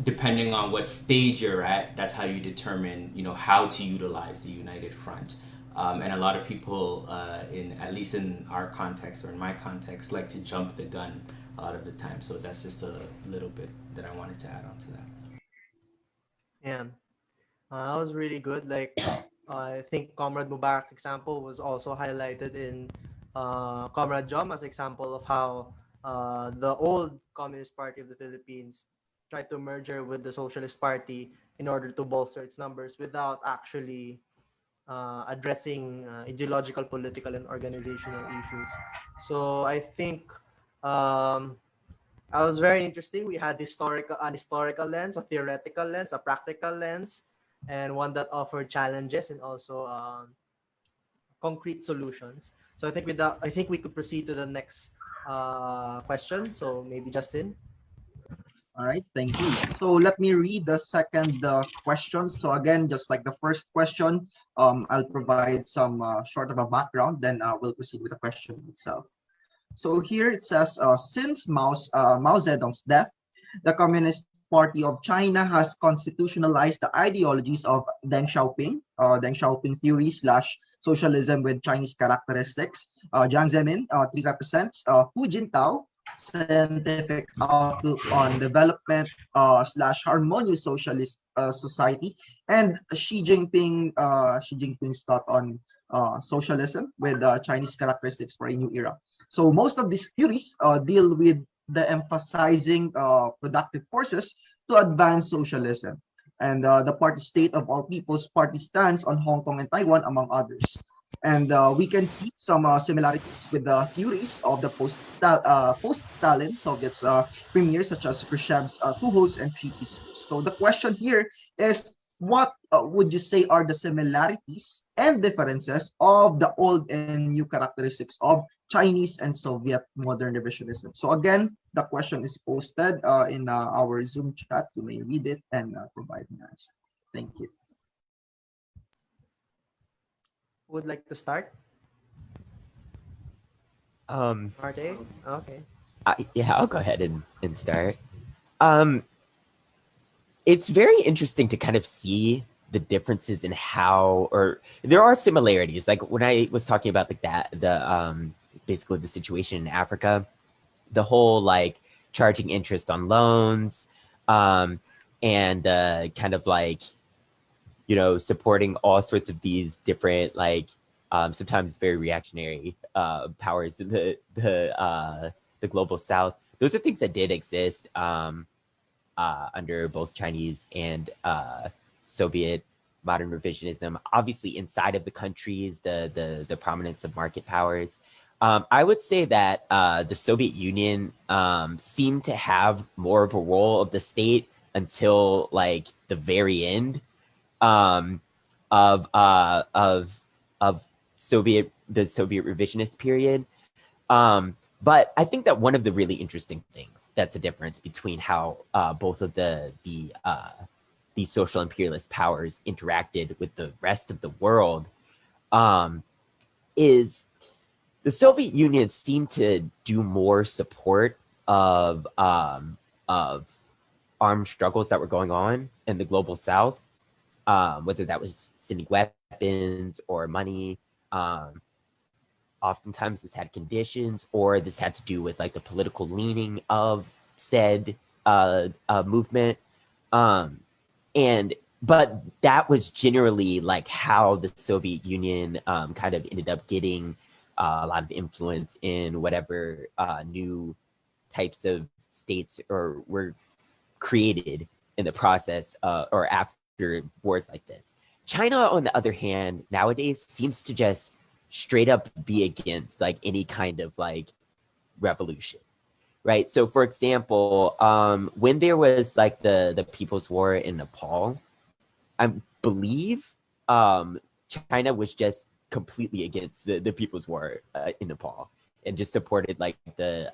[SPEAKER 5] depending on what stage you're at, that's how you determine, how to utilize the United Front. And a lot of people, at least in our context or in my context, like to jump the gun a lot of the time. So that's just a little bit that I wanted to add on to that.
[SPEAKER 1] Yeah, that was really good. Like, I think Comrade Mubarak's example was also highlighted in Comrade Jom's example of how the old Communist Party of the Philippines tried to merge with the Socialist Party in order to bolster its numbers without actually addressing ideological, political, and organizational issues. So I think it was very interesting. We had an historical lens, a theoretical lens, a practical lens, and one that offered challenges and also concrete solutions. So I think I think we could proceed to the next question. So maybe Justin.
[SPEAKER 2] All right, thank you. So let me read the second question. So again, just like the first question, I'll provide some short of a background, then we'll proceed with the question itself. So here it says, since Mao Zedong's death, the Communist Party of China has constitutionalized the ideologies of Deng Xiaoping theory / socialism with Chinese characteristics. Jiang Zemin, 3 represents Hu Jintao, scientific outlook on development / harmonious socialist society, and Xi Jinping's thought on socialism with Chinese characteristics for a new era. So most of these theories deal with the emphasizing productive forces to advance socialism. And the party state of all people's party stands on Hong Kong and Taiwan, among others. And we can see some similarities with the theories of the post-Stalin Soviets premiers, such as Khrushchev's Tuho's and Treaties. So the question here is, what would you say are the similarities and differences of the old and new characteristics of Chinese and Soviet modern revisionism? So again, the question is posted in our Zoom chat. You may read it and provide an answer. Thank you.
[SPEAKER 1] Who would like to start? Marte? Okay.
[SPEAKER 4] Yeah, I'll go ahead and start. It's very interesting to kind of see the differences in how, or there are similarities. Like when I was talking about like that, basically the situation in Africa, the whole like charging interest on loans, and kind of like, you know, supporting all sorts of these different like sometimes very reactionary powers in the global South. Those are things that did exist under both Chinese and Soviet modern revisionism. Obviously, inside of the countries, the prominence of market powers. I would say that the Soviet Union seemed to have more of a role of the state until like the very end of the Soviet revisionist period. But I think that one of the really interesting things that's a difference between how both of these social imperialist powers interacted with the rest of the world is the Soviet Union seemed to do more support of armed struggles that were going on in the global South, whether that was sending weapons or money. Oftentimes this had conditions, or this had to do with like the political leaning of said movement. But that was generally like how the Soviet Union kind of ended up getting a lot of influence in whatever new types of states or were created in the process or after wars like this. China, on the other hand, nowadays seems to just straight up be against like any kind of like revolution, right? So for example, when there was like the People's War in Nepal, I believe China was just completely against the People's War in Nepal and just supported like the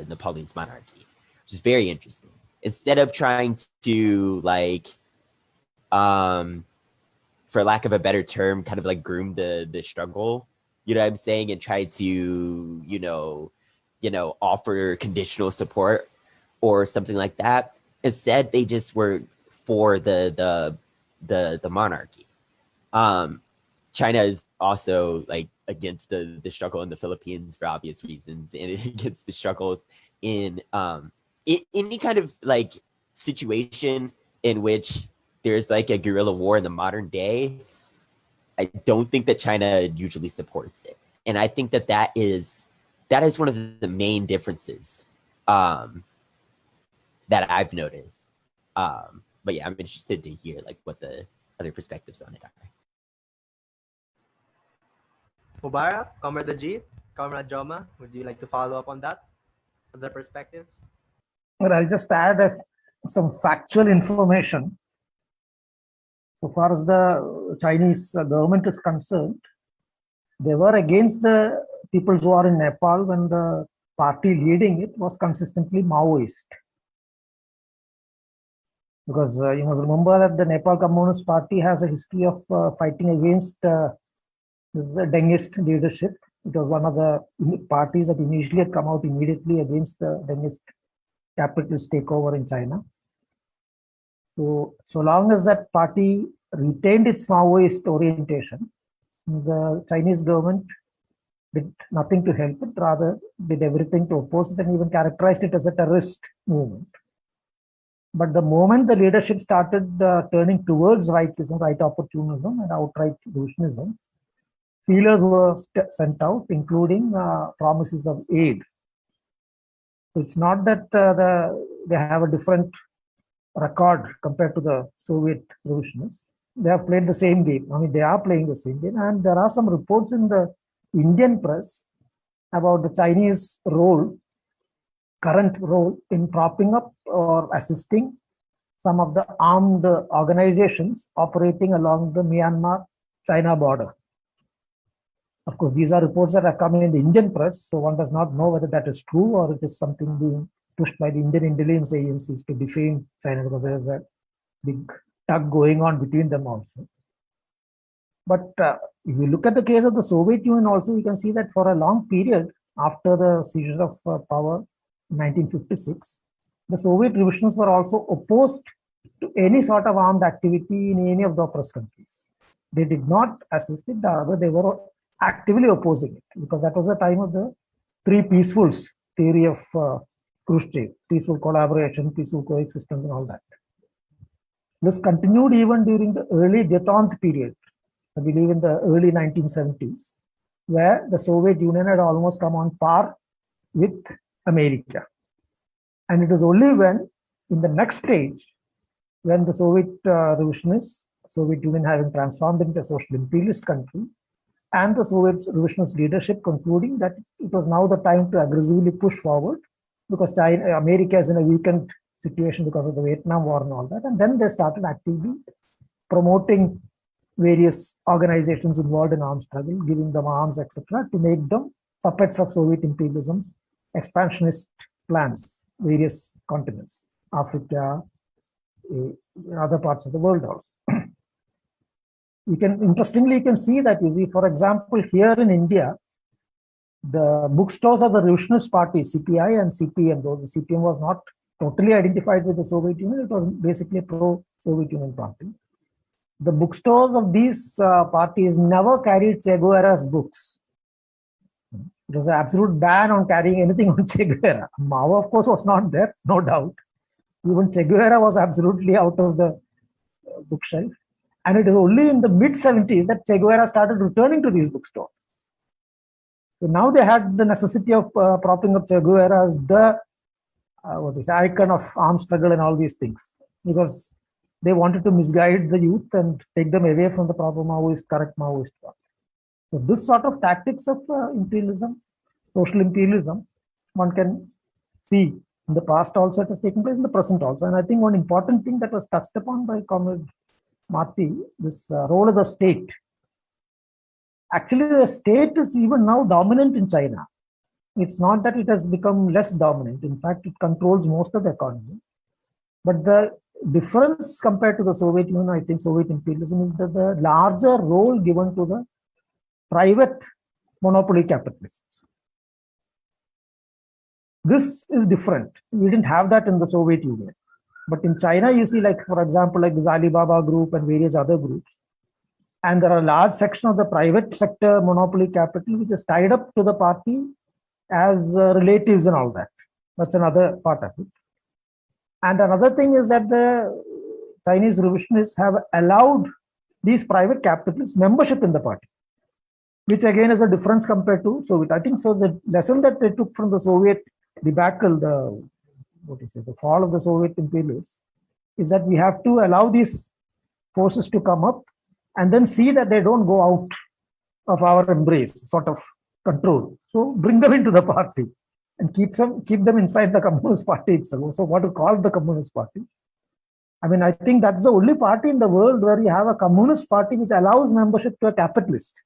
[SPEAKER 4] Nepalese monarchy, which is very interesting. Instead of trying to like for lack of a better term, kind of like groom the struggle, you know what I'm saying, and try to, you know, offer conditional support or something like that. Instead, they just were for the monarchy. China is also like against the struggle in the Philippines for obvious reasons, and against the struggles in any kind of like situation in which there's like a guerrilla war in the modern day. I don't think that China usually supports it. And I think that is one of the main differences that I've noticed. But yeah, I'm interested to hear like what the other perspectives on it are.
[SPEAKER 1] Mubarak, Comrade Ajith, Comrade Joma, would you like to follow up on that? Other perspectives?
[SPEAKER 3] Well, I'll just add some factual information. So far as the Chinese government is concerned, They were against the People's War in Nepal when the party leading it was consistently Maoist. Because you must remember that the Nepal Communist Party has a history of fighting against the Dengist leadership. It was one of the parties that initially had come out immediately against the Dengist capitalist takeover in China. So long as that party retained its Maoist orientation, the Chinese government did nothing to help it, rather did everything to oppose it and even characterized it as a terrorist movement. But the moment the leadership started turning towards rightism, right opportunism and outright revisionism, feelers were sent out, including promises of aid. So it's not that they have a different record compared to the Soviet revisionists. They have played the same game. I mean, they are playing the same game. And there are some reports in the Indian press about the Chinese role, current role in propping up or assisting some of the armed organizations operating along the Myanmar-China border. Of course, these are reports that are coming in the Indian press, so one does not know whether that is true or it is something being pushed by the Indian intelligence agencies to defame China, because there is a big tug going on between them also. But if you look at the case of the Soviet Union also, you can see that for a long period after the seizure of power in 1956, the Soviet revisionists were also opposed to any sort of armed activity in any of the oppressed countries. They did not assist it, rather they were actively opposing it, because that was the time of the three peacefuls theory of Khrushchev, peaceful collaboration, peaceful coexistence and all that. This continued even during the early détente period, I believe in the early 1970s, where the Soviet Union had almost come on par with America. And it was only when, in the next stage, when the Soviet revisionists, Soviet Union having transformed into a social imperialist country, and the Soviet revisionist leadership concluding that it was now the time to aggressively push forward, because America is in a weakened situation because of the Vietnam War and all that. And then they started actively promoting various organizations involved in armed struggle, giving them arms, etc., to make them puppets of Soviet imperialism's expansionist plans, various continents, Africa, other parts of the world also. Interestingly, you can see that, for example, here in India, the bookstores of the revisionist party, CPI and CPM, though the CPM was not totally identified with the Soviet Union, it was basically a pro-Soviet Union party. The bookstores of these parties never carried Che Guevara's books. It was an absolute ban on carrying anything on Che Guevara. Mao, of course, was not there, no doubt. Even Che Guevara was absolutely out of the bookshelf. And it is only in the mid-70s that Che Guevara started returning to these bookstores. So now they had the necessity of propping up Che Guevara as the icon of armed struggle and all these things, because they wanted to misguide the youth and take them away from the proper Maoist, correct Maoist path. So this sort of tactics of imperialism, social imperialism, one can see in the past also it has taken place, in the present also. And I think one important thing that was touched upon by Comrade Marty, this role of the state. Actually, the state is even now dominant in China. It's not that it has become less dominant. In fact, it controls most of the economy. But the difference compared to the Soviet Union, I think Soviet imperialism, is that the larger role given to the private monopoly capitalists. This is different. We didn't have that in the Soviet Union. But in China, you see, like, for example, like this Alibaba group and various other groups. And there are a large section of the private sector monopoly capital which is tied up to the party as relatives and all that. That's another part of it. And another thing is that the Chinese revisionists have allowed these private capitalists membership in the party, which again is a difference compared to Soviet. I think so. The lesson that they took from the Soviet debacle, the fall of the Soviet imperialists, is that we have to allow these forces to come up and then see that they don't go out of our embrace, sort of control. So bring them into the party and keep them inside the Communist Party itself. So what to call the Communist Party? I mean, I think that's the only party in the world where you have a Communist Party which allows membership to a capitalist.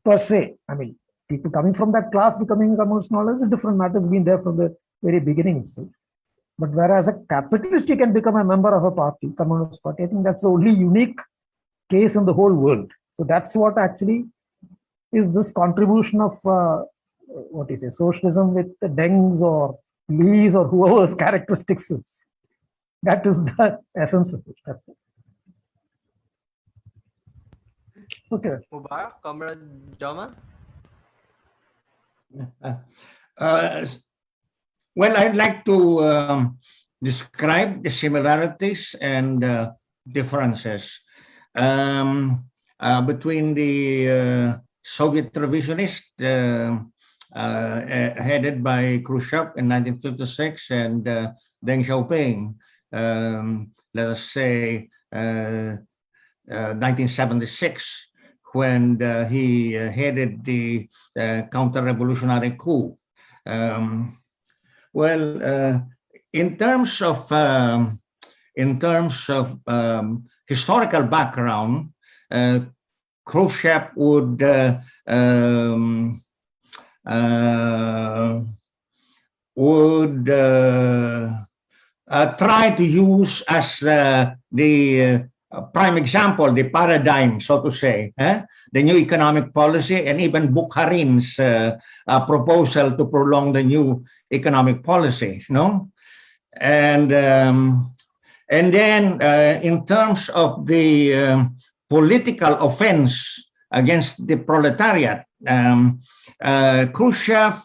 [SPEAKER 3] per se. I mean, people coming from that class becoming communist knowledge is a different matter. It's been there from the very beginning itself. But whereas a capitalist, you can become a member of a party, communist party. I think that's the only unique case in the whole world. So that's what actually is this contribution of what is it, socialism with the Dengs or Lees or whoever's characteristics is. That is the essence of it. That's it. Okay.
[SPEAKER 1] Mubarak, Comrade Jama?
[SPEAKER 6] Well, I'd like to describe the similarities and differences between the Soviet revisionists headed by Khrushchev in 1956 and Deng Xiaoping, let us say 1976, when he headed the counter-revolutionary coup. In terms of historical background, Khrushchev would try to use as the prime example, the paradigm, so to say, the new economic policy, and even Bukharin's proposal to prolong the new economic policy, no? And then in terms of the political offense against the proletariat, Khrushchev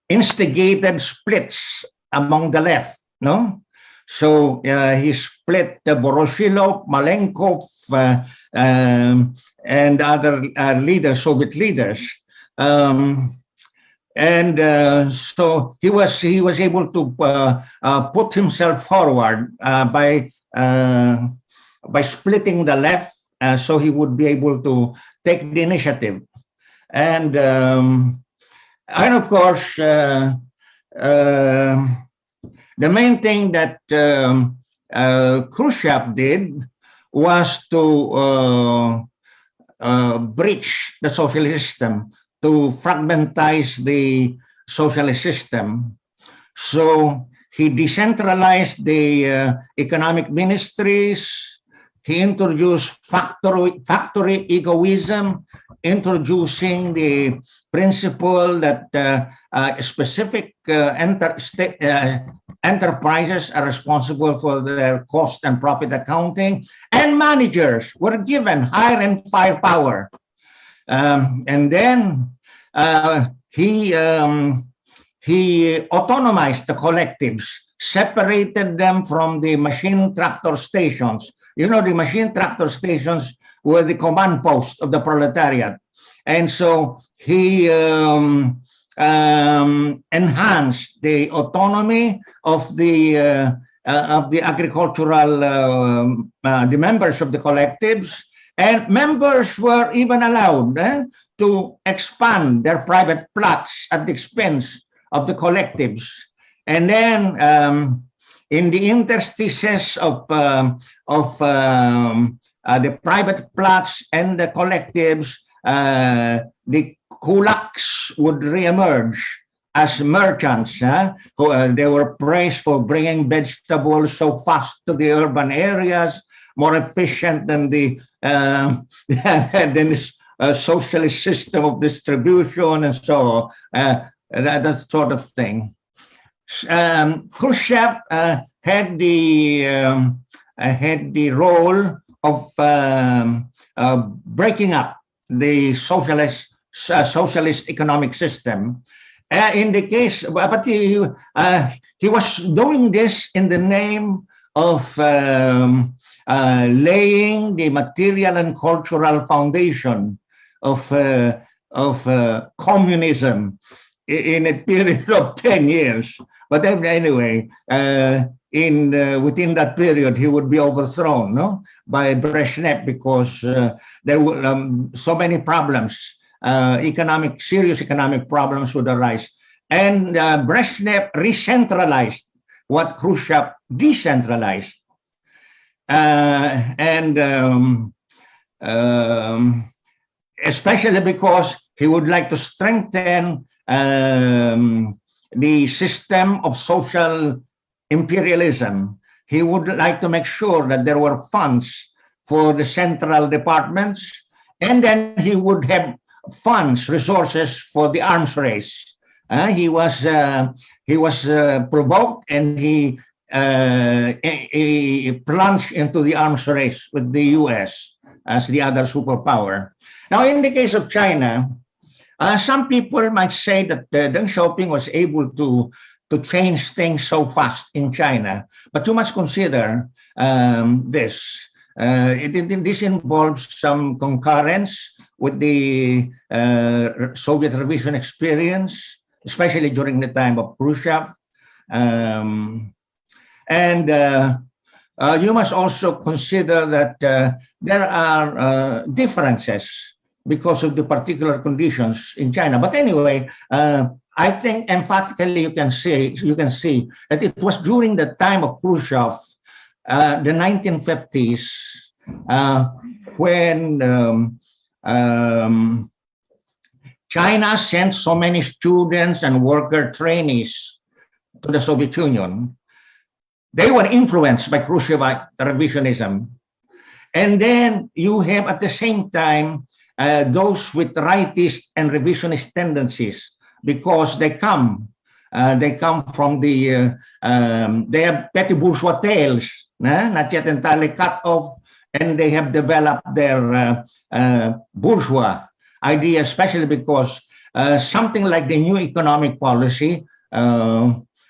[SPEAKER 6] instigated splits among the left, no? So he split Voroshilov, Malenkov, and other leaders, Soviet leaders. So he was able to put himself forward by splitting the left, so he would be able to take the initiative. And of course, the main thing that Khrushchev did was to breach the socialist system, to fragmentize the socialist system. So he decentralized the economic ministries. He introduced factory egoism, introducing the principle that specific enterprises are responsible for their cost and profit accounting, and managers were given hire and fire power. And then he autonomized the collectives, separated them from the machine tractor stations. You know, the machine tractor stations were the command post of the proletariat. And so he enhanced the autonomy of the agricultural, the members of the collectives, and members were even allowed to expand their private plots at the expense of the collectives. And then in the interstices of the private plots and the collectives, the kulaks would reemerge as merchants. They were praised for bringing vegetables so fast to the urban areas, more efficient than the socialist system of distribution and so on, that sort of thing. Khrushchev had the role of breaking up the socialist economic system. In the case, but he was doing this in the name of laying the material and cultural foundation of communism in a period of 10 years. But then, anyway, within that period, he would be overthrown, no, by Brezhnev, because there were so many problems, serious economic problems would arise. And Brezhnev re-centralized what Khrushchev decentralized. and especially because he would like to strengthen the system of social imperialism. He would like to make sure that there were funds for the central departments, and then he would have funds, resources for the arms race. He was provoked, and he plunged into the arms race with the U.S. as the other superpower. Now, in the case of China, some people might say that Deng Xiaoping was able to change things so fast in China, but you must consider this. This involves some concurrence with the Soviet revision experience, especially during the time of Khrushchev. And you must also consider that there are differences because of the particular conditions in China. But anyway, I think emphatically you can see that it was during the time of Khrushchev, the 1950s, when China sent so many students and worker trainees to the Soviet Union. They were influenced by Khrushchevite revisionism. And then you have at the same time those with rightist and revisionist tendencies, because they come from the, they have petty bourgeois tails, not yet entirely cut off, and they have developed their bourgeois idea, especially because something like the new economic policy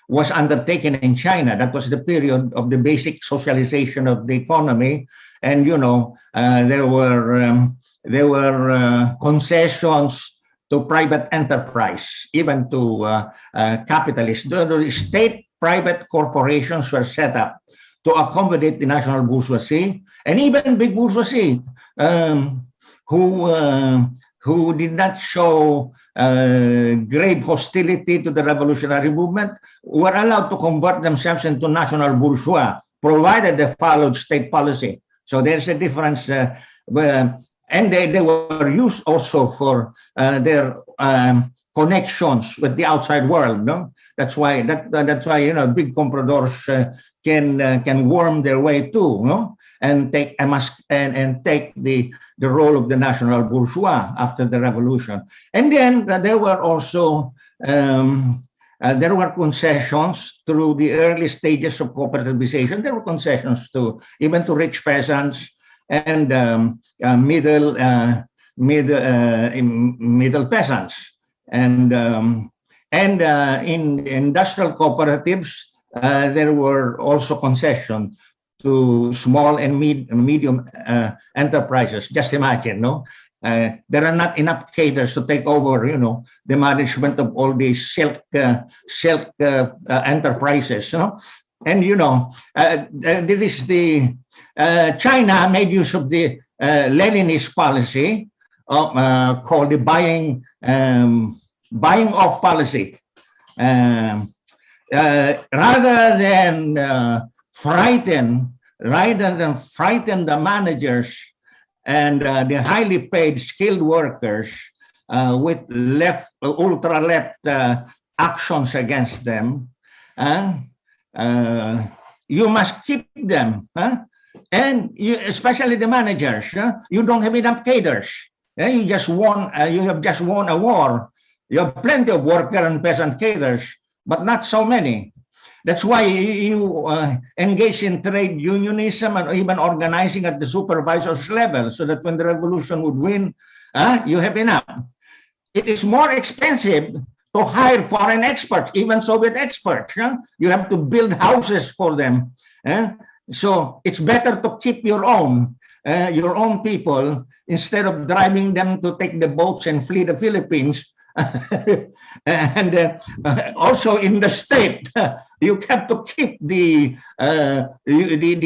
[SPEAKER 6] was undertaken in China. That was the period of the basic socialization of the economy, and you know there were concessions to private enterprise, even to capitalists. The state-private corporations were set up to accommodate the national bourgeoisie and even big bourgeoisie, who did not show great hostility to the revolutionary movement, were allowed to convert themselves into national bourgeois, provided they followed state policy. So there's a difference. And they were used also for their connections with the outside world. No, that's why you know big compradors can worm their way too, no, and take the role of the national bourgeois after the revolution. And then there were also there were concessions through the early stages of cooperativization. There were concessions to even to rich peasants and middle peasants, and in industrial cooperatives there were also concessions to small and medium enterprises. Just imagine, no, there are not enough cadres to take over, you know, the management of all these silk enterprises, you know, and you know there is the China made use of the Leninist policy called the buying off policy. Rather than frighten the managers and the highly paid skilled workers with ultra left actions against them, you must keep them. And especially the managers, you don't have enough cadres. You just won. You have just won a war. You have plenty of worker and peasant cadres, but not so many. That's why you engage in trade unionism and even organizing at the supervisors level, so that when the revolution would win, you have enough. It is more expensive to hire foreign experts, even Soviet experts. You have to build houses for them. So it's better to keep your own people instead of driving them to take the boats and flee the Philippines. And also in the state, you have to keep the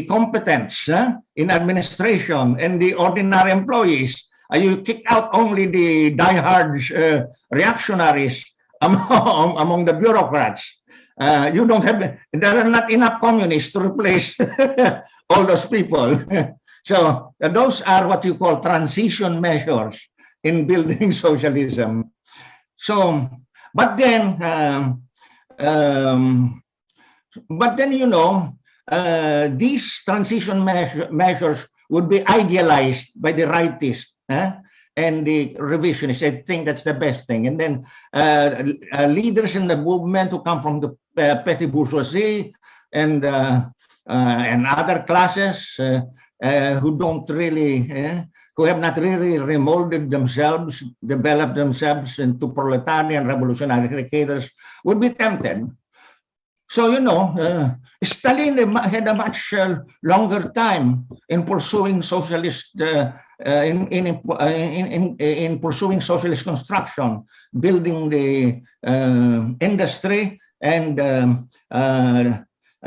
[SPEAKER 6] competence in administration and the ordinary employees. You kick out only the diehard reactionaries among the bureaucrats. You don't have, there are not enough communists to replace
[SPEAKER 7] all those people. So those are what you call transition measures in building socialism. So, but then, you know, these transition measures would be idealized by the rightists and the revisionists. I think that's the best thing. And then leaders in the movement who come from the petty bourgeoisie and other classes who don't really, who have not really remolded themselves, developed themselves into proletarian revolutionary creators, would be tempted. So, you know, Stalin had a much longer time in pursuing socialist, in pursuing socialist construction, building the industry and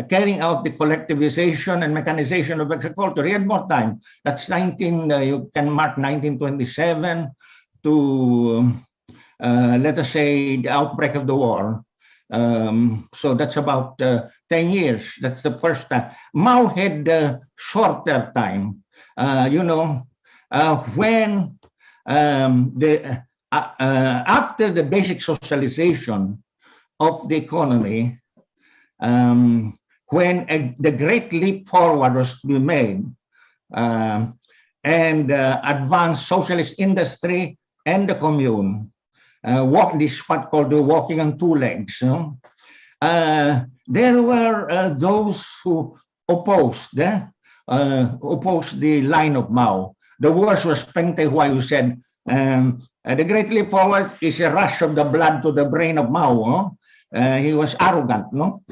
[SPEAKER 7] carrying out the collectivization and mechanization of agriculture. He had more time. That's you can mark 1927 to, let us say, the outbreak of the war. So that's about 10 years. That's the first time. Mao had shorter time. You know, when after the basic socialization of the economy, when the great leap forward was to be made, and advanced socialist industry and the commune, this is what called the walking on two legs. You know? There were those who opposed the line of Mao. The worst was Peng Dehuai, who said, the great leap forward is a rush of the blood to the brain of Mao. Huh? He was arrogant, no?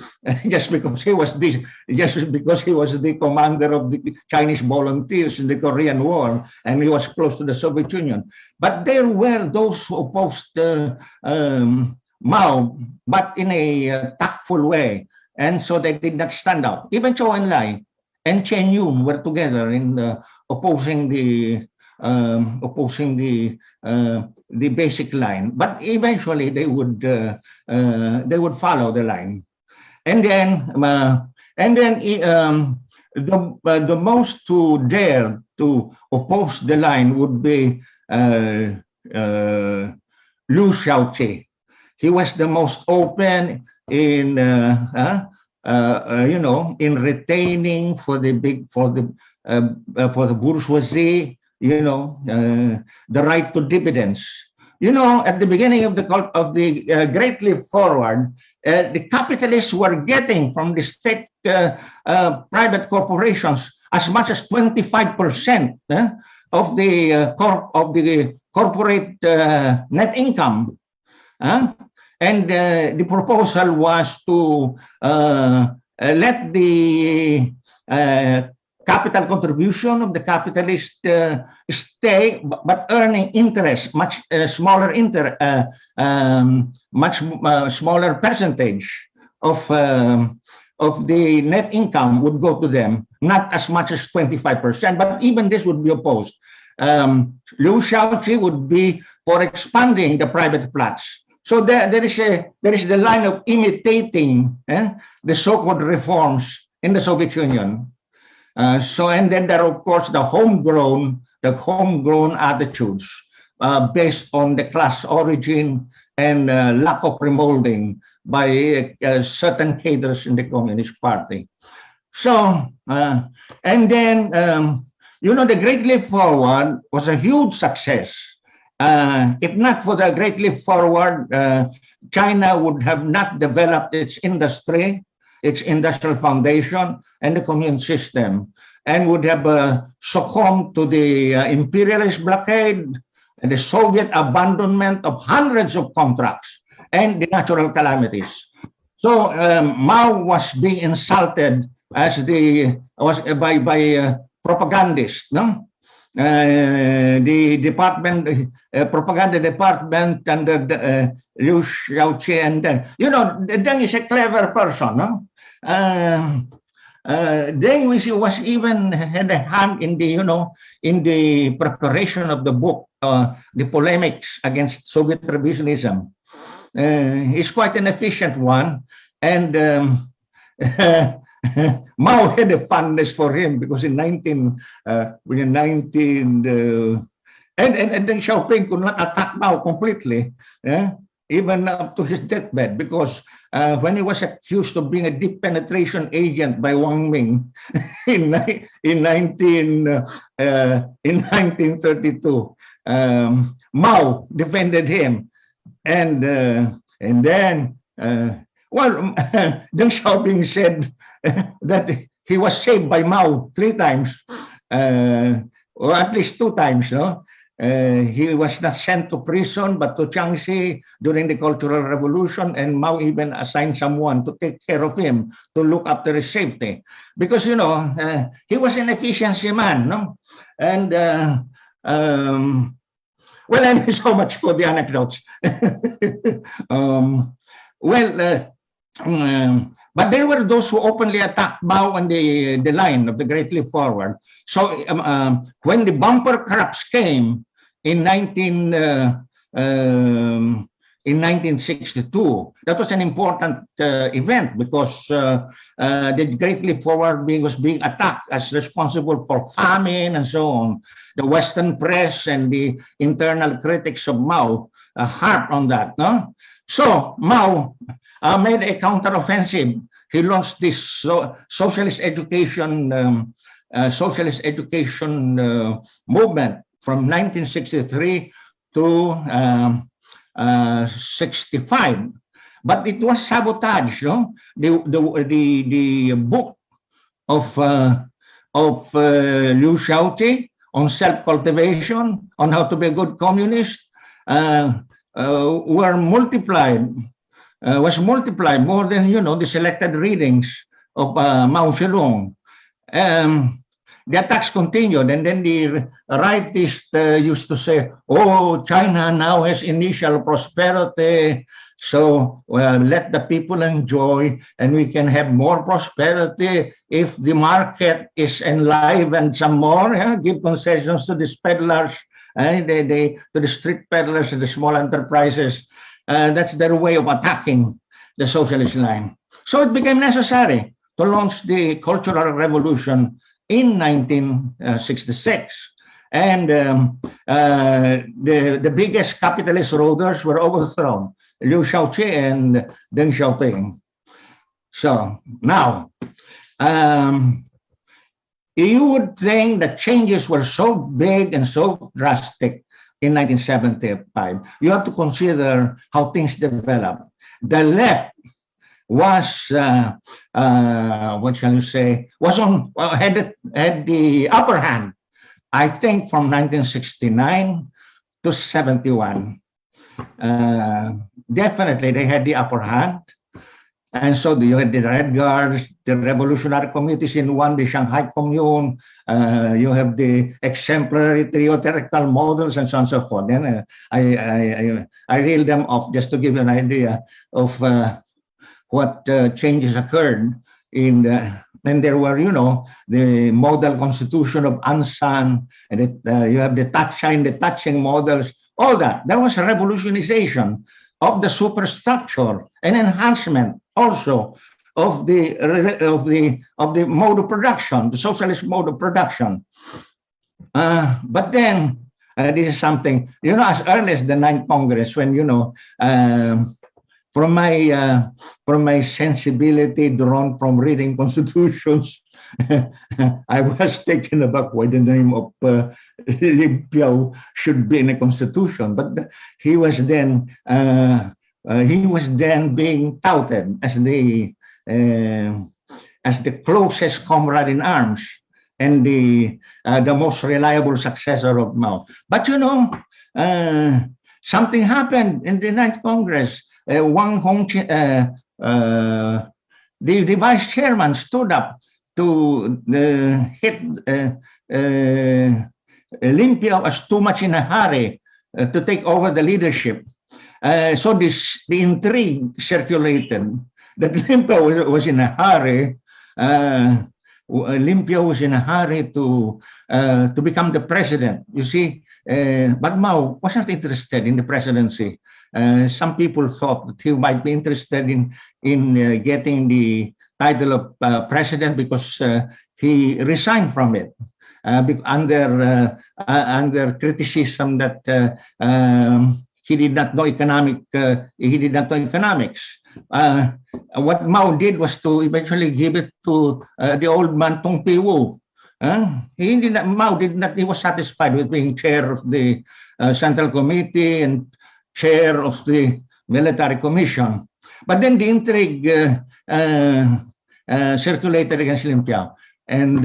[SPEAKER 7] just because he was the commander of the Chinese volunteers in the Korean War, and he was close to the Soviet Union. But there were those who opposed Mao, but in a tactful way, and so they did not stand out. Even Zhou Enlai and Chen Yun were together in opposing the basic line, but eventually they would follow the line, and then the most to dare to oppose the line would be Liu Shaoqi. He was the most open in you know, in retaining for the bourgeoisie, you know, the right to dividends. You know, at the beginning of the Great Leap Forward, the capitalists were getting from the state private corporations as much as 25% of the corporate net income. And the proposal was to let the capital contribution of the capitalist stay, but earning interest, much smaller smaller percentage of the net income would go to them, not as much as 25%, but even this would be opposed. Liu Shaoqi would be for expanding the private plots. So there is the line of imitating the so-called reforms in the Soviet Union. And then there are, of course, the homegrown attitudes based on the class origin and lack of remolding by certain cadres in the Communist Party. So, and then, you know, the Great Leap Forward was a huge success. If not for the Great Leap Forward, China would have not developed its industry, its industrial foundation, and the commune system, and would have succumbed to the imperialist blockade, and the Soviet abandonment of hundreds of contracts, and the natural calamities. So Mao was being insulted as by propagandists, no? The department, propaganda department under Liu Shaoqi, and you know, Deng is a clever person, no? Deng was even had a hand in the, you know, in the preparation of the book, the polemics against Soviet revisionism. He's quite an efficient one, and Mao had a fondness for him because in 19 and Deng Xiaoping could not attack Mao completely, even up to his deathbed, because when he was accused of being a deep penetration agent by Wang Ming in 1932, Mao defended him, and then Deng Xiaoping said that he was saved by Mao 3 times, or at least 2 times, no? He was not sent to prison, but to Jiangxi during the Cultural Revolution, and Mao even assigned someone to take care of him, to look after his safety. Because, he was an efficiency man, no? And, well, and so much for the anecdotes. But there were those who openly attacked Mao on the line of the Great Leap Forward. So when the bumper crops came in 1962, that was an important event, because the Great Leap Forward was being attacked as responsible for famine and so on. The Western press and the internal critics of Mao harped on that, no? So Mao made a counteroffensive. He launched this socialist education movement from 1963 to 65, but it was sabotaged. No? The book of Liu Shaoqi on self-cultivation, on how to be a good communist, was multiplied more than the selected readings of Mao Zedong. The attacks continued, and then the rightists used to say, "Oh, China now has initial prosperity, so let the people enjoy, and we can have more prosperity if the market is enlivened some more. Give concessions to the peddlers, to the street peddlers and the small enterprises." That's their way of attacking the socialist line. So it became necessary to launch the Cultural Revolution in 1966. And the biggest capitalist rulers were overthrown, Liu Shaoqi and Deng Xiaoping. So now, you would think that changes were so big and so drastic in 1975. You have to consider how things developed. The left was, what shall you say, had the upper hand, I think, from 1969 to 71. Definitely, they had the upper hand. And so you had the Red Guards, the revolutionary committees in one, the Shanghai Commune, you have the exemplary theoretical models, and so on and so forth. Then I reeled them off just to give you an idea of what changes occurred in and there were, the model constitution of Ansan, and you have the touching models, all that. There was a revolutionization of the superstructure and enhancement also of the mode of production, the socialist mode of production. But then this is something, as early as the 9th Congress, when from my sensibility drawn from reading constitutions, I was taken aback why the name of Li Biao should be in a constitution, but he was then being touted as the closest comrade in arms and the most reliable successor of Mao. But something happened in the 9th Congress. Wang Hongqi, the vice chairman, stood up to hit Lin Biao was too much in a hurry to take over the leadership. So the intrigue circulated that Lin Biao was in a hurry. Lin Biao was in a hurry to become the president. You see, but Mao wasn't interested in the presidency. Some people thought that he might be interested in getting the title of president because he resigned from it under criticism that he did not know economics. What Mao did was to eventually give it to the old man Tung Piwu. He was satisfied with being chair of the Central Committee and chair of the Military Commission. But then the intrigue circulated against Lim Piao. And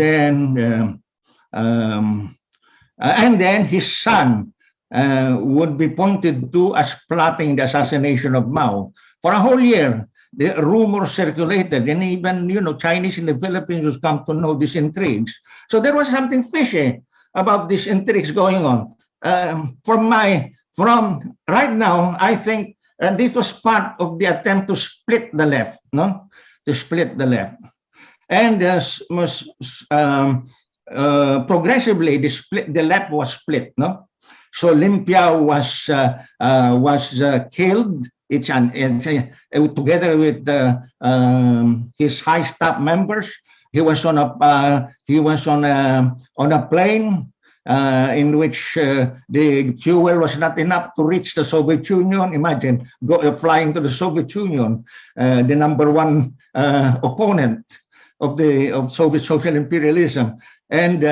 [SPEAKER 7] then his son would be pointed to as plotting the assassination of Mao. For a whole year, the rumors circulated, and even, Chinese in the Philippines would come to know these intrigues. So there was something fishy about these intrigues going on. From right now, I think this was part of the attempt to split the left, to split the left. And progressively, the left was split, So Lim Piao was killed. Together with his high staff members. He was on a plane in which the fuel was not enough to reach the Soviet Union. Imagine flying to the Soviet Union, the number one opponent of Soviet social imperialism. And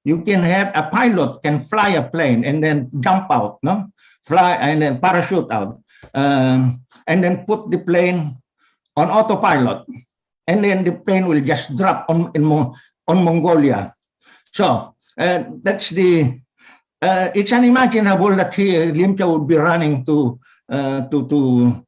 [SPEAKER 7] you can have a pilot can fly a plane and then jump out, fly and then parachute out, and then put the plane on autopilot, and then the plane will just drop on Mongolia. So that's the. It's unimaginable that Lim Piao would be running to the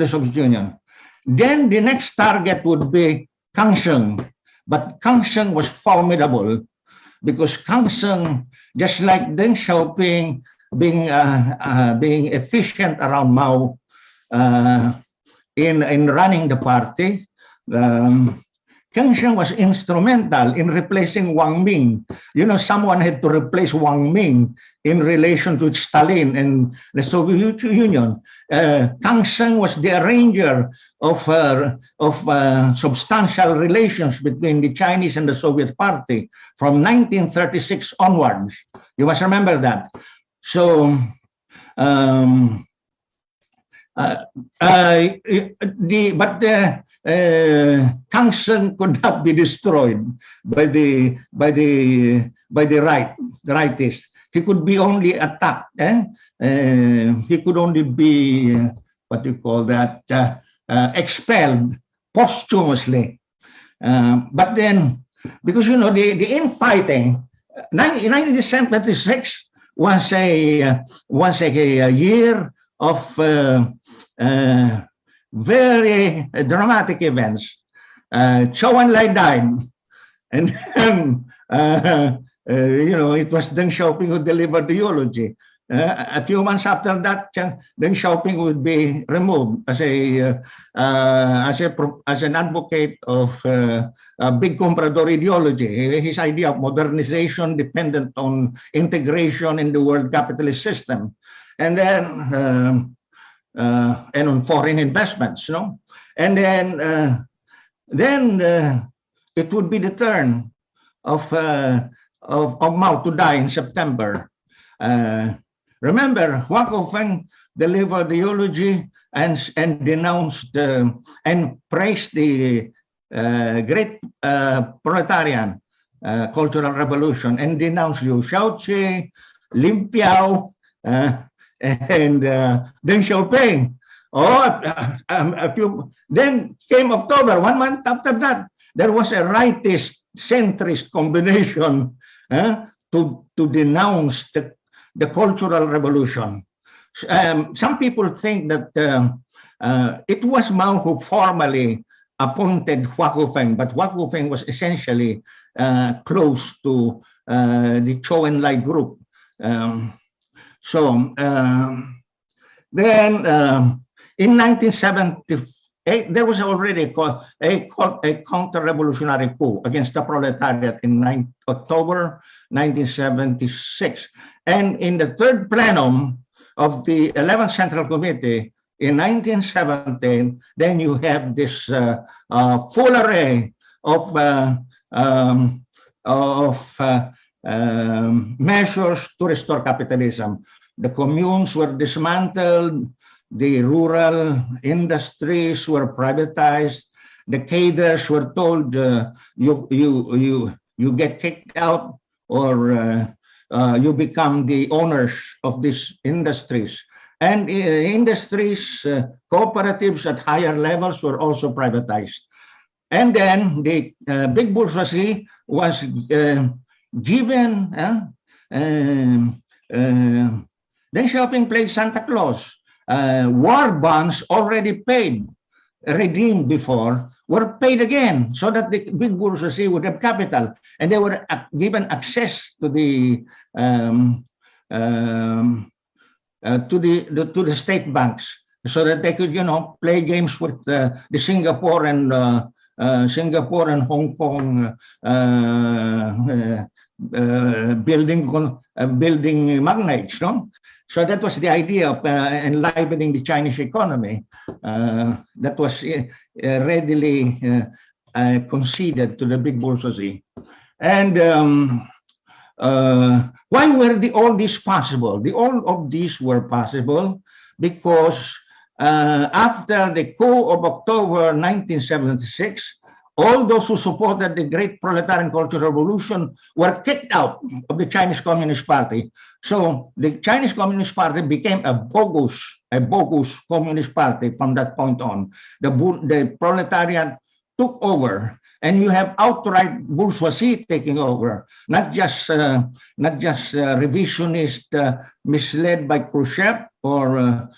[SPEAKER 7] Soviet Union. Then the next target would be Kangsheng. But Kangsheng was formidable because Kangsheng, just like Deng Xiaoping being efficient around Mao in running the party, Kangsheng was instrumental in replacing Wang Ming. Someone had to replace Wang Ming in relation to Stalin and the Soviet Union. Kangsheng was the arranger of substantial relations between the Chinese and the Soviet Party from 1936 onwards. You must remember that. So, Kangsheng could not be destroyed by the rightists. He could be only attacked. He could only be expelled posthumously. But then, because the infighting, 1976 was a year of very dramatic events. Chou Enlai died, and it was Deng Xiaoping who delivered the eulogy. A few months after that, Deng Xiaoping would be removed as an advocate of big comprador ideology. His idea of modernization dependent on integration in the world capitalist system, and then and on foreign investments, and then it would be the turn of Mao to die in September. Remember, Hua Kofeng delivered the eulogy and denounced and praised the great proletarian cultural revolution and denounced Liu Shaoqi, Lim Piao, and Deng Xiaoping. Then came October, 1 month after that, there was a rightist centrist combination to denounce the cultural revolution. Some people think that it was Mao who formally appointed Hua Kofeng, but Hua Kofeng was essentially close to the Chou Enlai group. Then in 1978, there was already a counter-revolutionary coup against the proletariat in October 1976. And in the third plenum of the 11th Central Committee in 1917, then you have this full array of measures to restore capitalism. The communes were dismantled, the rural industries were privatized, the cadres were told you get kicked out or you become the owners of these industries. And industries, cooperatives at higher levels were also privatized. And then the big bourgeoisie was given the shopping place Santa Claus. War bonds already paid, redeemed before, were paid again so that the big bourgeoisie would have capital, and they were given access to the state banks so that they could, play games with the Singapore and Hong Kong building magnates, no? So that was the idea of enlivening the Chinese economy. That was readily conceded to the big bourgeoisie. And why were all these possible? All of these were possible because after the coup of October 1976, all those who supported the Great Proletarian Cultural Revolution were kicked out of the Chinese Communist Party. So the Chinese Communist Party became a bogus Communist Party from that point on. The proletariat took over, and you have outright bourgeoisie taking over, not just revisionist misled by Khrushchev or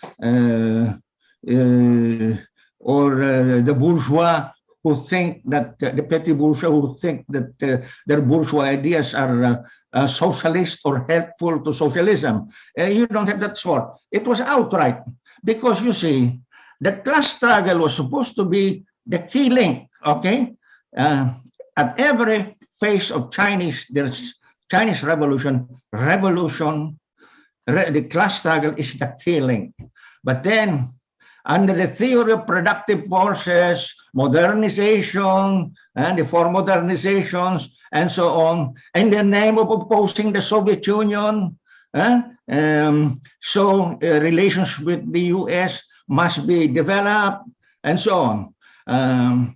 [SPEAKER 7] the bourgeois who think that the petty bourgeois who think that their bourgeois ideas are socialist or helpful to socialism. You don't have that sort. It was outright because, you see, the class struggle was supposed to be the key link, okay? At every phase of Chinese revolution, the class struggle is the key link. But then, under the theory of productive forces, modernization, and the four modernizations, and so on, in the name of opposing the Soviet Union, relations with the US must be developed, and so on. And,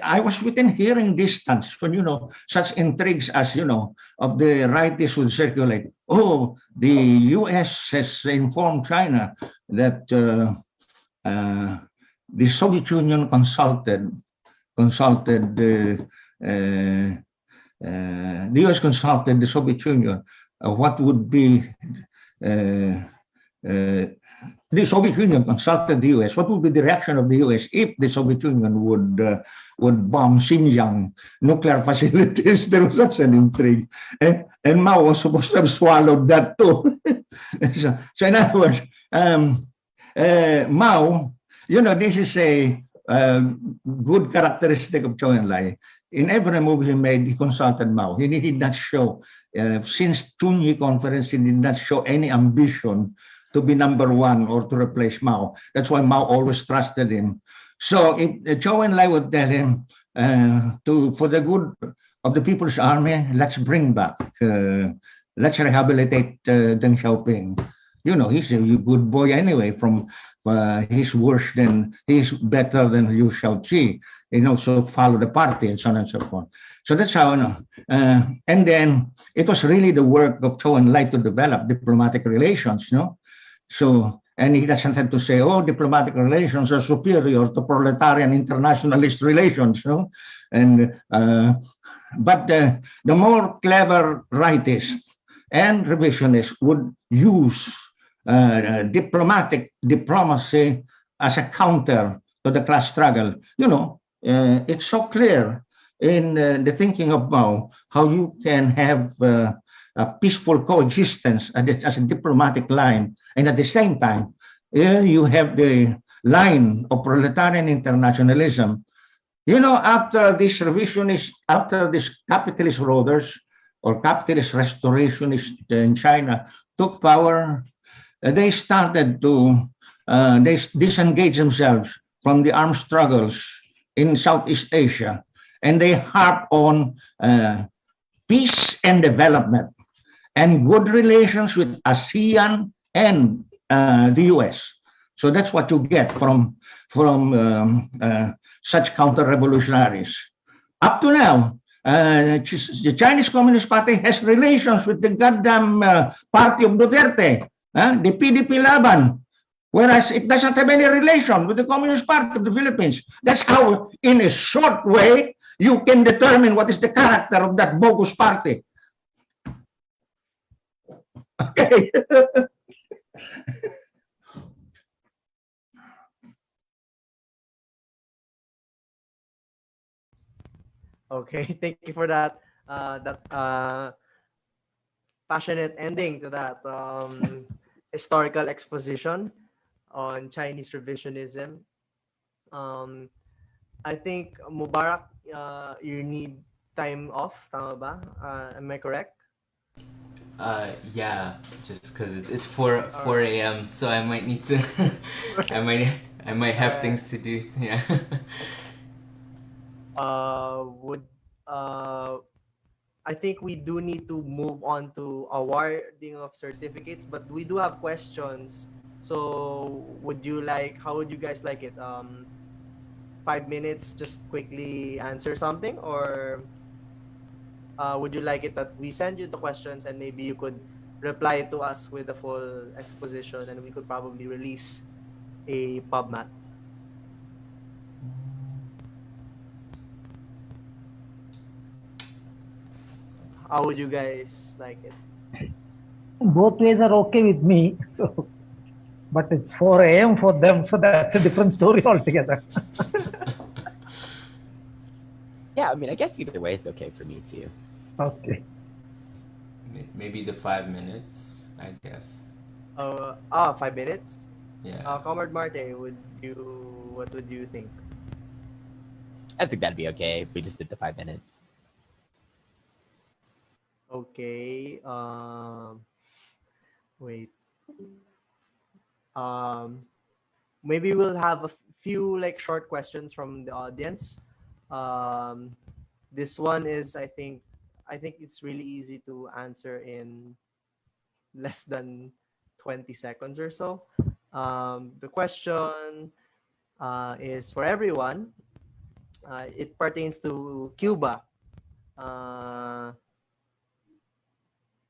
[SPEAKER 7] I was within hearing distance when, such intrigues as, of the rightists would circulate. Oh, the US has informed China that the Soviet Union consulted the US consulted the Soviet Union. What would be the Soviet Union consulted the US. What would be the reaction of the US if the Soviet Union would bomb Xinjiang nuclear facilities? There was such an intrigue, and Mao was supposed to have swallowed that too. So in other words, Mao, this is a good characteristic of Zhou Enlai. In every move he made, he consulted Mao. He did not show, since Chunyi conference, he did not show any ambition to be number one or to replace Mao. That's why Mao always trusted him. So if Zhou Enlai would tell him, for the good of the People's Army, let's bring back, let's rehabilitate Deng Xiaoping. He's a good boy anyway. From he's better than Liu Shaoqi. So follow the party and so on and so forth. So that's how, and then it was really the work of Zhou Enlai to develop diplomatic relations, So, and he doesn't have to say, oh, diplomatic relations are superior to proletarian internationalist relations, And, but the more clever rightists and revisionists would use diplomacy as a counter to the class struggle. It's so clear in the thinking of Mao how you can have a peaceful coexistence as a diplomatic line, and at the same time, you have the line of proletarian internationalism. After this revisionist, after this capitalist rulers or capitalist restorationists in China took power, they started to they disengage themselves from the armed struggles in Southeast Asia, and they harp on peace and development and good relations with ASEAN and the US. So that's what you get from such counter-revolutionaries. Up to now, the Chinese Communist Party has relations with the goddamn party of Duterte, the PDP Laban, whereas it doesn't have any relation with the Communist Party of the Philippines. That's how, in a short way, you can determine what is the character of that bogus party. Okay.
[SPEAKER 1] Okay, thank you for that passionate ending to that historical exposition on Chinese revisionism. I think Mubarak, you need time off, tama ba? Am I correct?
[SPEAKER 5] Yeah, just because it's 4 a.m. so I might need to I might have things to do. Yeah.
[SPEAKER 1] I think we do need to move on to awarding of certificates, but we do have questions. So how would you guys like it? 5 minutes, just quickly answer something, or would you like it that we send you the questions and maybe you could reply to us with a full exposition and we could probably release a PubMat? How would you guys like it?
[SPEAKER 3] Both ways are okay with me. So, but it's 4 a.m. for them, so that's a different story altogether.
[SPEAKER 4] Yeah, I mean, I guess either way is okay for me too.
[SPEAKER 3] Okay.
[SPEAKER 5] Maybe the 5 minutes, I guess.
[SPEAKER 1] 5 minutes?
[SPEAKER 5] Yeah.
[SPEAKER 1] Comrade Marte, what would you think?
[SPEAKER 4] I think that'd be okay if we just did the 5 minutes.
[SPEAKER 1] Okay. Wait. Maybe we'll have a few short questions from the audience. This one is, I think it's really easy to answer in less than 20 seconds or so. The question is for everyone. It pertains to Cuba.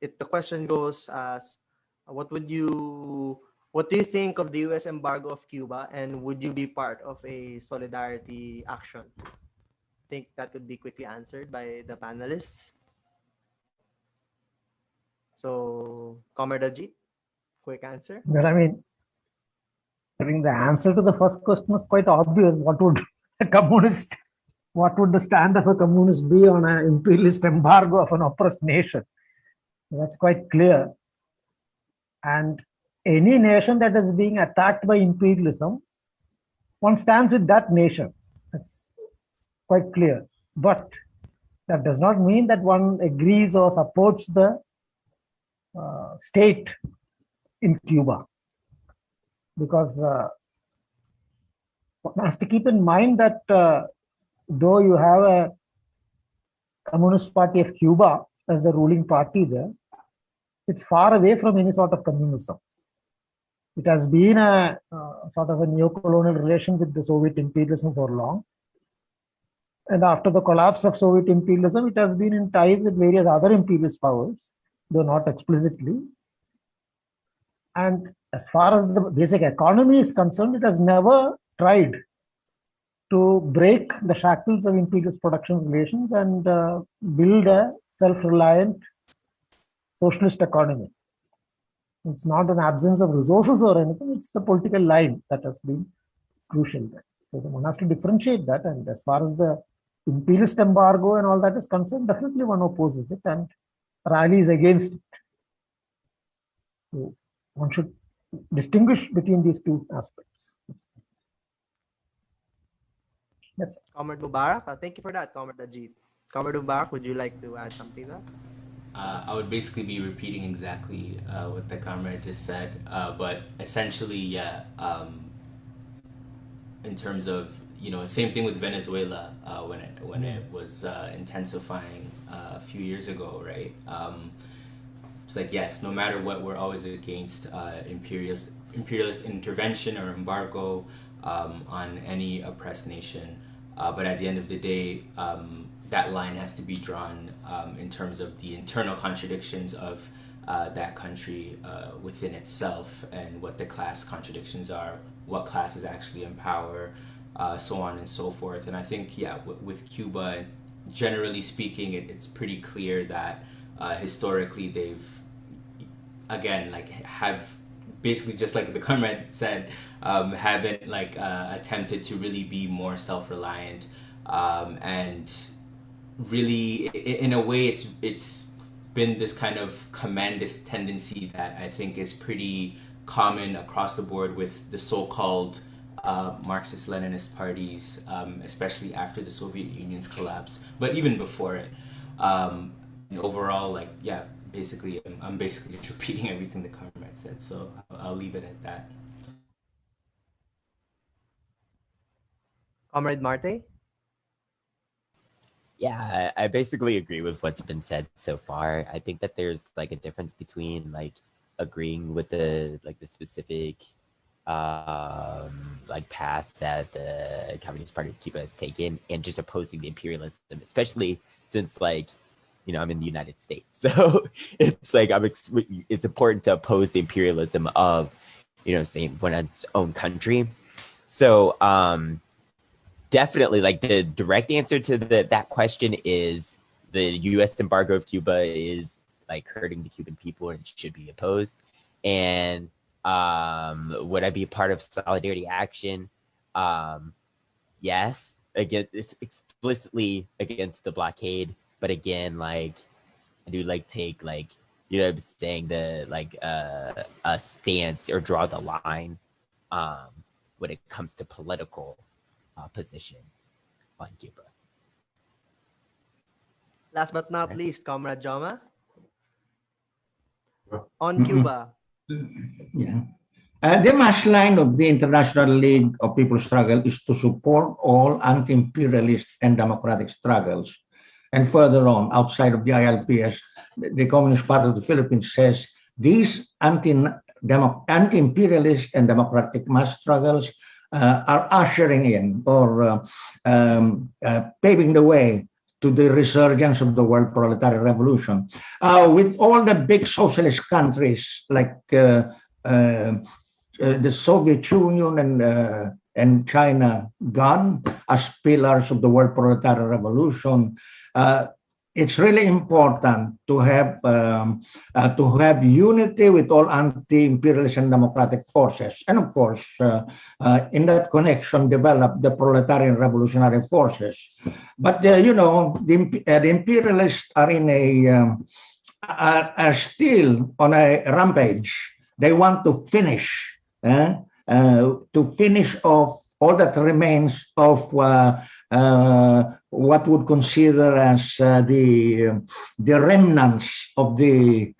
[SPEAKER 1] The question goes as, what do you think of the U.S. embargo of Cuba, and would you be part of a solidarity action? I think that could be quickly answered by the panelists. So, Comrade Ajith, quick answer.
[SPEAKER 3] Well, I mean, I think the answer to the first question is quite obvious. What would the stand of a communist be on an imperialist embargo of an oppressed nation? That's quite clear. And any nation that is being attacked by imperialism, one stands with that nation. That's quite clear. But that does not mean that one agrees or supports the state in Cuba. Because one has to keep in mind that though you have a Communist Party of Cuba as the ruling party there, it's far away from any sort of communism. It has been a sort of a neo-colonial relation with the Soviet imperialism for long. And after the collapse of Soviet imperialism, it has been in ties with various other imperialist powers, though not explicitly. And as far as the basic economy is concerned, it has never tried to break the shackles of imperialist production relations and build a self-reliant socialist economy. It's not an absence of resources or anything, it's a political line that has been crucial there. So one has to differentiate that, and as far as the imperialist embargo and all that is concerned, definitely one opposes it and rallies against it. So one should distinguish between these two aspects.
[SPEAKER 1] Comrade Mubarak, thank you for that, Comrade Ajith. Comrade Mubarak, would you like to add something to that?
[SPEAKER 5] I would basically be repeating exactly what the comrade just said, but essentially, yeah. In terms of, you know, same thing with Venezuela when it was intensifying a few years ago, right? It's like, yes, no matter what, we're always against imperialist intervention or embargo on any oppressed nation. But at the end of the day, that line has to be drawn in terms of the internal contradictions of that country within itself, and what the class contradictions are, what class is actually in power, so on and so forth. And I think, yeah, with Cuba, generally speaking, it's pretty clear that historically they've, again, like, have basically, just like the comrade said, haven't like attempted to really be more self-reliant, and really, in a way, it's been this kind of commandist tendency that I think is pretty common across the board with the so-called Marxist-Leninist parties, especially after the Soviet Union's collapse, but even before it. And overall, like, yeah, basically, I'm basically just repeating everything the comrade said, so I'll leave it at that.
[SPEAKER 1] Comrade Marte?
[SPEAKER 4] Yeah, I basically agree with what's been said so far. I think that there's like a difference between like agreeing with the specific like path that the Communist Party of Cuba has taken, and just opposing the imperialism, especially since, like, you know, I'm in the United States, so it's like it's important to oppose the imperialism of, you know, saying one's own country. So definitely, like, the direct answer to that question is the U.S. embargo of Cuba is like hurting the Cuban people and it should be opposed. And would I be a part of Solidarity Action? Yes, again, it's explicitly against the blockade, but again, like, I do like take, like, you know what I'm saying, the like a stance or draw the line when it comes to political position on Cuba.
[SPEAKER 1] Last but not least, Comrade Joma. On Cuba.
[SPEAKER 7] Yeah. The mass line of the International League of People's Struggle is to support all anti-imperialist and democratic struggles. And further on, outside of the ILPS, the Communist Party of the Philippines says these anti-imperialist and democratic mass struggles are ushering in or paving the way to the resurgence of the world proletarian revolution. With all the big socialist countries like the Soviet Union and China gone as pillars of the world proletarian revolution, it's really important to have unity with all anti-imperialist and democratic forces, and of course, in that connection, develop the proletarian revolutionary forces. But you know, the imperialists are in are still on a rampage. They want to finish off all that remains of what would consider as the remnants of the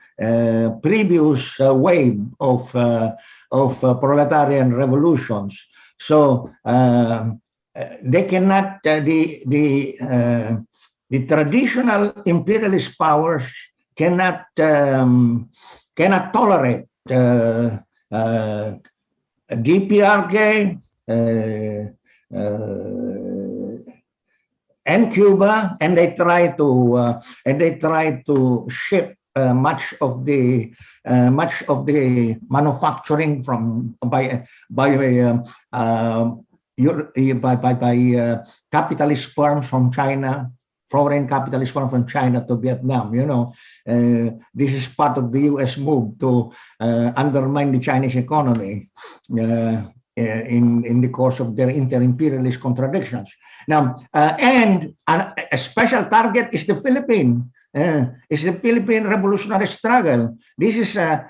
[SPEAKER 7] previous wave of proletarian revolutions. So they cannot the traditional imperialist powers cannot tolerate DPRK and Cuba, and they try to ship much of the manufacturing by capitalist firms from China, foreign capitalist firms from China to Vietnam. You know, this is part of the U.S. move to undermine the Chinese economy in the course of their inter-imperialist contradictions. Now, and a special target is the Philippine revolutionary struggle. This is a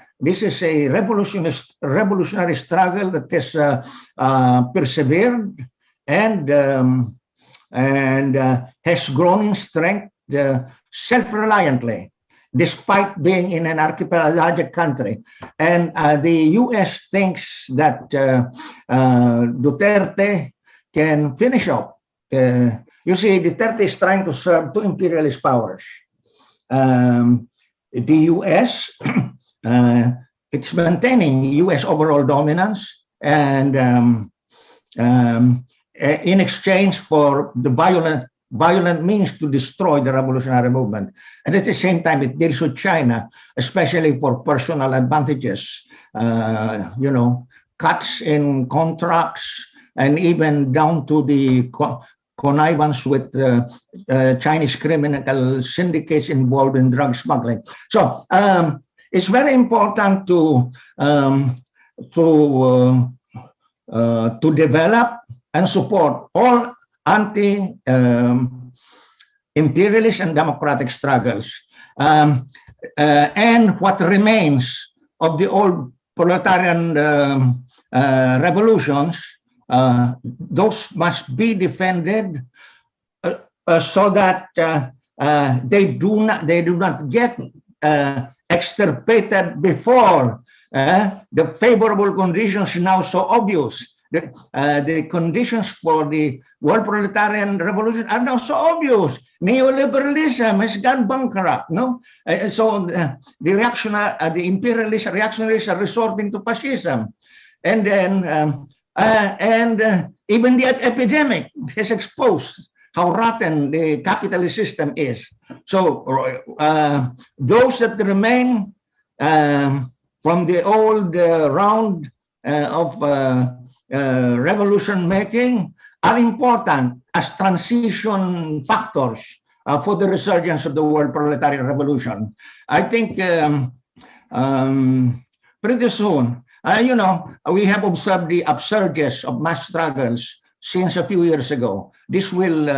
[SPEAKER 7] revolutionary struggle that has persevered and has grown in strength self-reliantly. despite being in an archipelagic country. And the US thinks that Duterte can finish up. You see, Duterte is trying to serve two imperialist powers. The US, it's maintaining US overall dominance, and in exchange for the violent means to destroy the revolutionary movement. And at the same time, it deals with China, especially for personal advantages, you know, cuts in contracts, and even down to the connivance with Chinese criminal syndicates involved in drug smuggling. So it's very important to develop and support all anti-imperialist and democratic struggles. And what remains of the old proletarian revolutions, those must be defended so that they do not get extirpated before the favorable conditions now so obvious. The conditions for the world proletarian revolution are now so obvious. Neoliberalism has gone bankrupt, no? So the imperialist reactionaries are resorting to fascism, and then even the epidemic has exposed how rotten the capitalist system is. So those that remain from the old round of revolution making are important as transition factors for the resurgence of the world proletarian revolution. I think pretty soon, you know, we have observed the upsurges of mass struggles since a few years ago. This will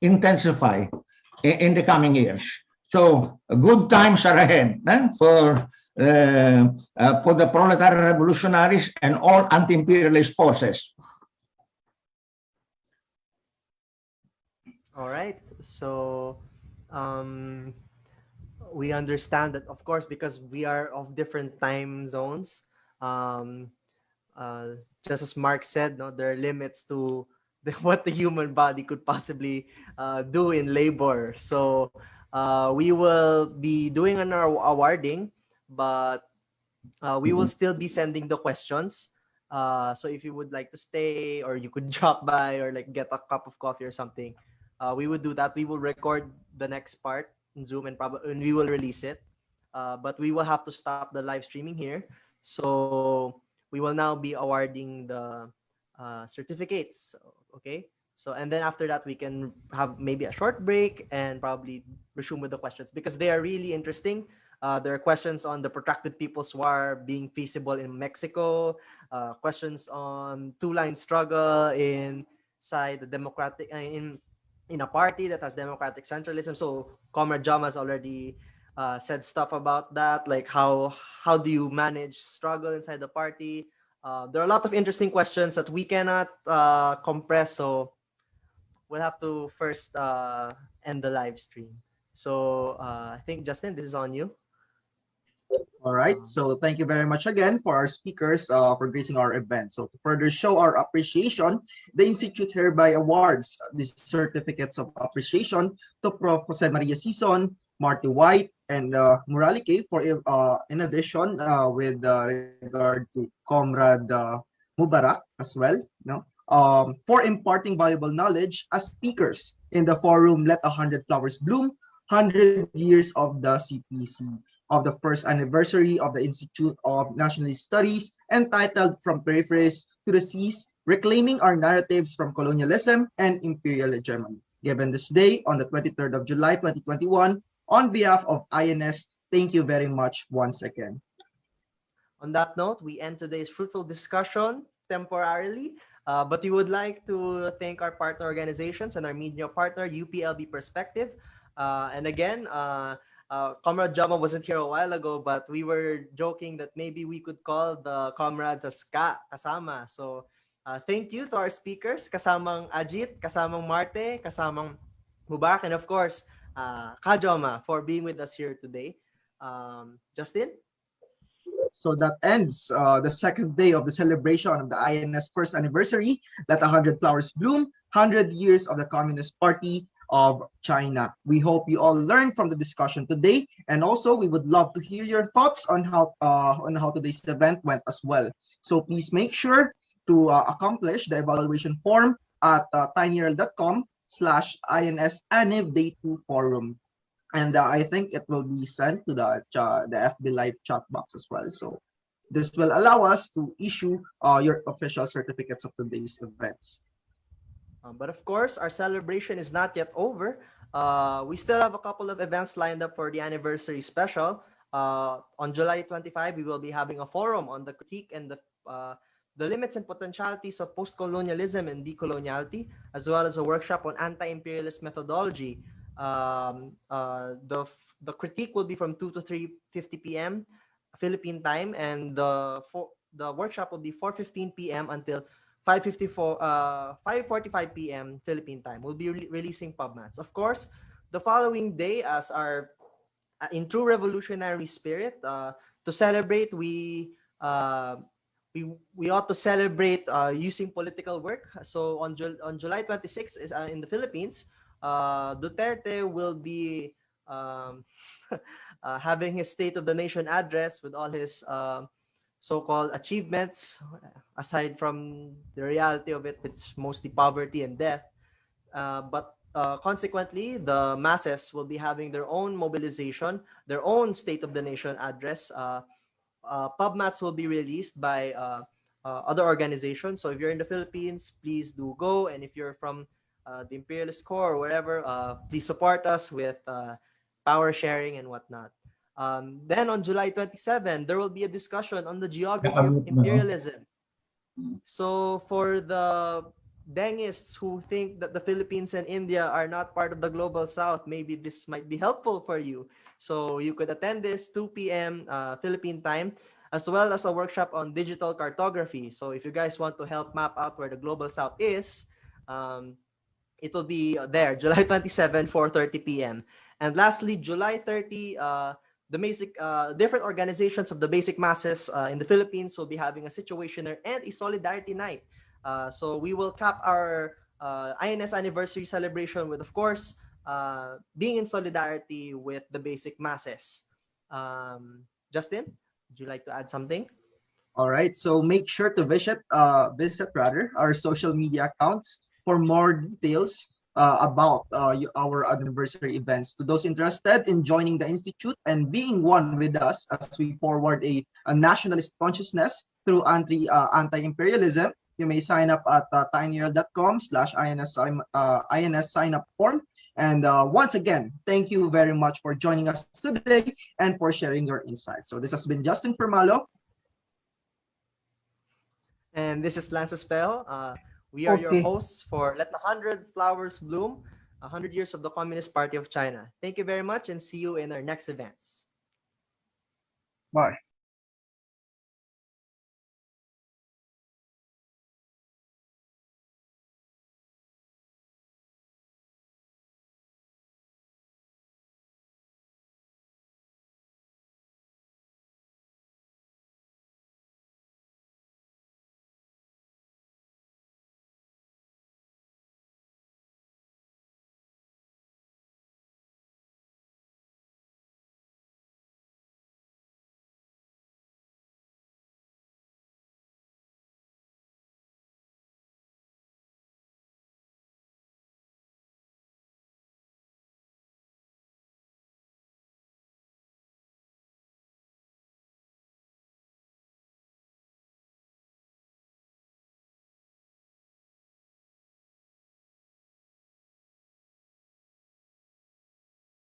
[SPEAKER 7] intensify in the coming years. So good times are ahead for the proletarian revolutionaries and all anti-imperialist forces.
[SPEAKER 1] All right. So we understand that, of course, because we are of different time zones, just as Mark said, no, there are limits to what the human body could possibly do in labor. So we will be doing an awarding, but we will still be sending the questions. So if you would like to stay, or you could drop by, or like get a cup of coffee or something, we would do that. We will record the next part in Zoom, and we will release it. But we will have to stop the live streaming here. So we will now be awarding the certificates. Okay. So, and then after that, we can have maybe a short break and probably resume with the questions, because they are really interesting. There are questions on the protracted People's War being feasible in Mexico, questions on two-line struggle inside the democratic, in a party that has democratic centralism. So Comrade Jama has already said stuff about that, like how do you manage struggle inside the party? There are a lot of interesting questions that we cannot compress, so we'll have to first end the live stream. So I think, Justin, this is on you.
[SPEAKER 2] All right. So thank you very much again for our speakers for gracing our event. So to further show our appreciation, the Institute hereby awards the certificates of appreciation to Prof. Jose Maria Sison, Marty White, and Muralike for in addition with regard to Comrade Mubarak as well, no? For imparting valuable knowledge as speakers in the forum Let 100 Flowers Bloom, 100 Years of the CPC, of the first anniversary of the Institute of Nationalist Studies, entitled From Peripheries to the Seas, Reclaiming Our Narratives from Colonialism and Imperial Hegemony, given this day on the 23rd of July, 2021, on behalf of INS. Thank you very much once again.
[SPEAKER 1] On that note, we end today's fruitful discussion temporarily, but we would like to thank our partner organizations and our media partner, UPLB Perspective. And again, Comrade Jama wasn't here a while ago, but we were joking that maybe we could call the comrades as kasama. So thank you to our speakers, kasamang Ajith, kasamang Marte, kasamang Mubarak, and of course, Kajoma, for being with us here today. Justin?
[SPEAKER 2] So that ends the second day of the celebration of the INS first anniversary. Let 100 flowers bloom, 100 years of the Communist Party of China. We hope you all learned from the discussion today, and also we would love to hear your thoughts on how today's event went as well. So please make sure to accomplish the evaluation form at tinyurl.com/INSANIV Day 2 Forum. And I think it will be sent to the FB Live chat box as well. So this will allow us to issue your official certificates of today's events.
[SPEAKER 1] But of course, our celebration is not yet over. We still have a couple of events lined up for the anniversary special. On July 25, we will be having a forum on the critique and the limits and potentialities of post-colonialism and decoloniality, as well as a workshop on anti-imperialist methodology. The critique will be from 2 to 3:50 p.m. Philippine time, and the workshop will be 4:15 p.m. until 5:45 p.m. Philippine time. We'll be releasing PubMats. Of course, the following day, as our in true revolutionary spirit, to celebrate, we ought to celebrate using political work. So on July 26th is in the Philippines. Duterte will be having his State of the Nation address with all his so-called achievements, aside from the reality of it, it's mostly poverty and death. But consequently, the masses will be having their own mobilization, their own State of the Nation address. PubMats will be released by other organizations. So if you're in the Philippines, please do go. And if you're from the Imperialist Core or wherever, please support us with power sharing and whatnot. Then on July 27, there will be a discussion on the geography of imperialism. So for the Dengists who think that the Philippines and India are not part of the global south, maybe this might be helpful for you. So you could attend this 2 p.m. Philippine time, as well as a workshop on digital cartography. So if you guys want to help map out where the global south is, it will be there, July 27, 4:30 p.m. And lastly, July 30, the basic different organizations of the basic masses in the Philippines will be having a situationer and a solidarity night. So we will cap our INS anniversary celebration with, of course, being in solidarity with the basic masses. Justin, would you like to add something?
[SPEAKER 2] All right, so make sure to visit our social media accounts for more details about our anniversary events. To those interested in joining the Institute and being one with us as we forward a nationalist consciousness through anti-imperialism, you may sign up at tinyurl.com/INS sign up form. And once again, thank you very much for joining us today and for sharing your insights. So this has been Justin Permalo.
[SPEAKER 1] And this is Lance Espejo. We are your hosts for Let the 100 Flowers Bloom, 100 Years of the Communist Party of China. Thank you very much and see you in our next events.
[SPEAKER 3] Bye.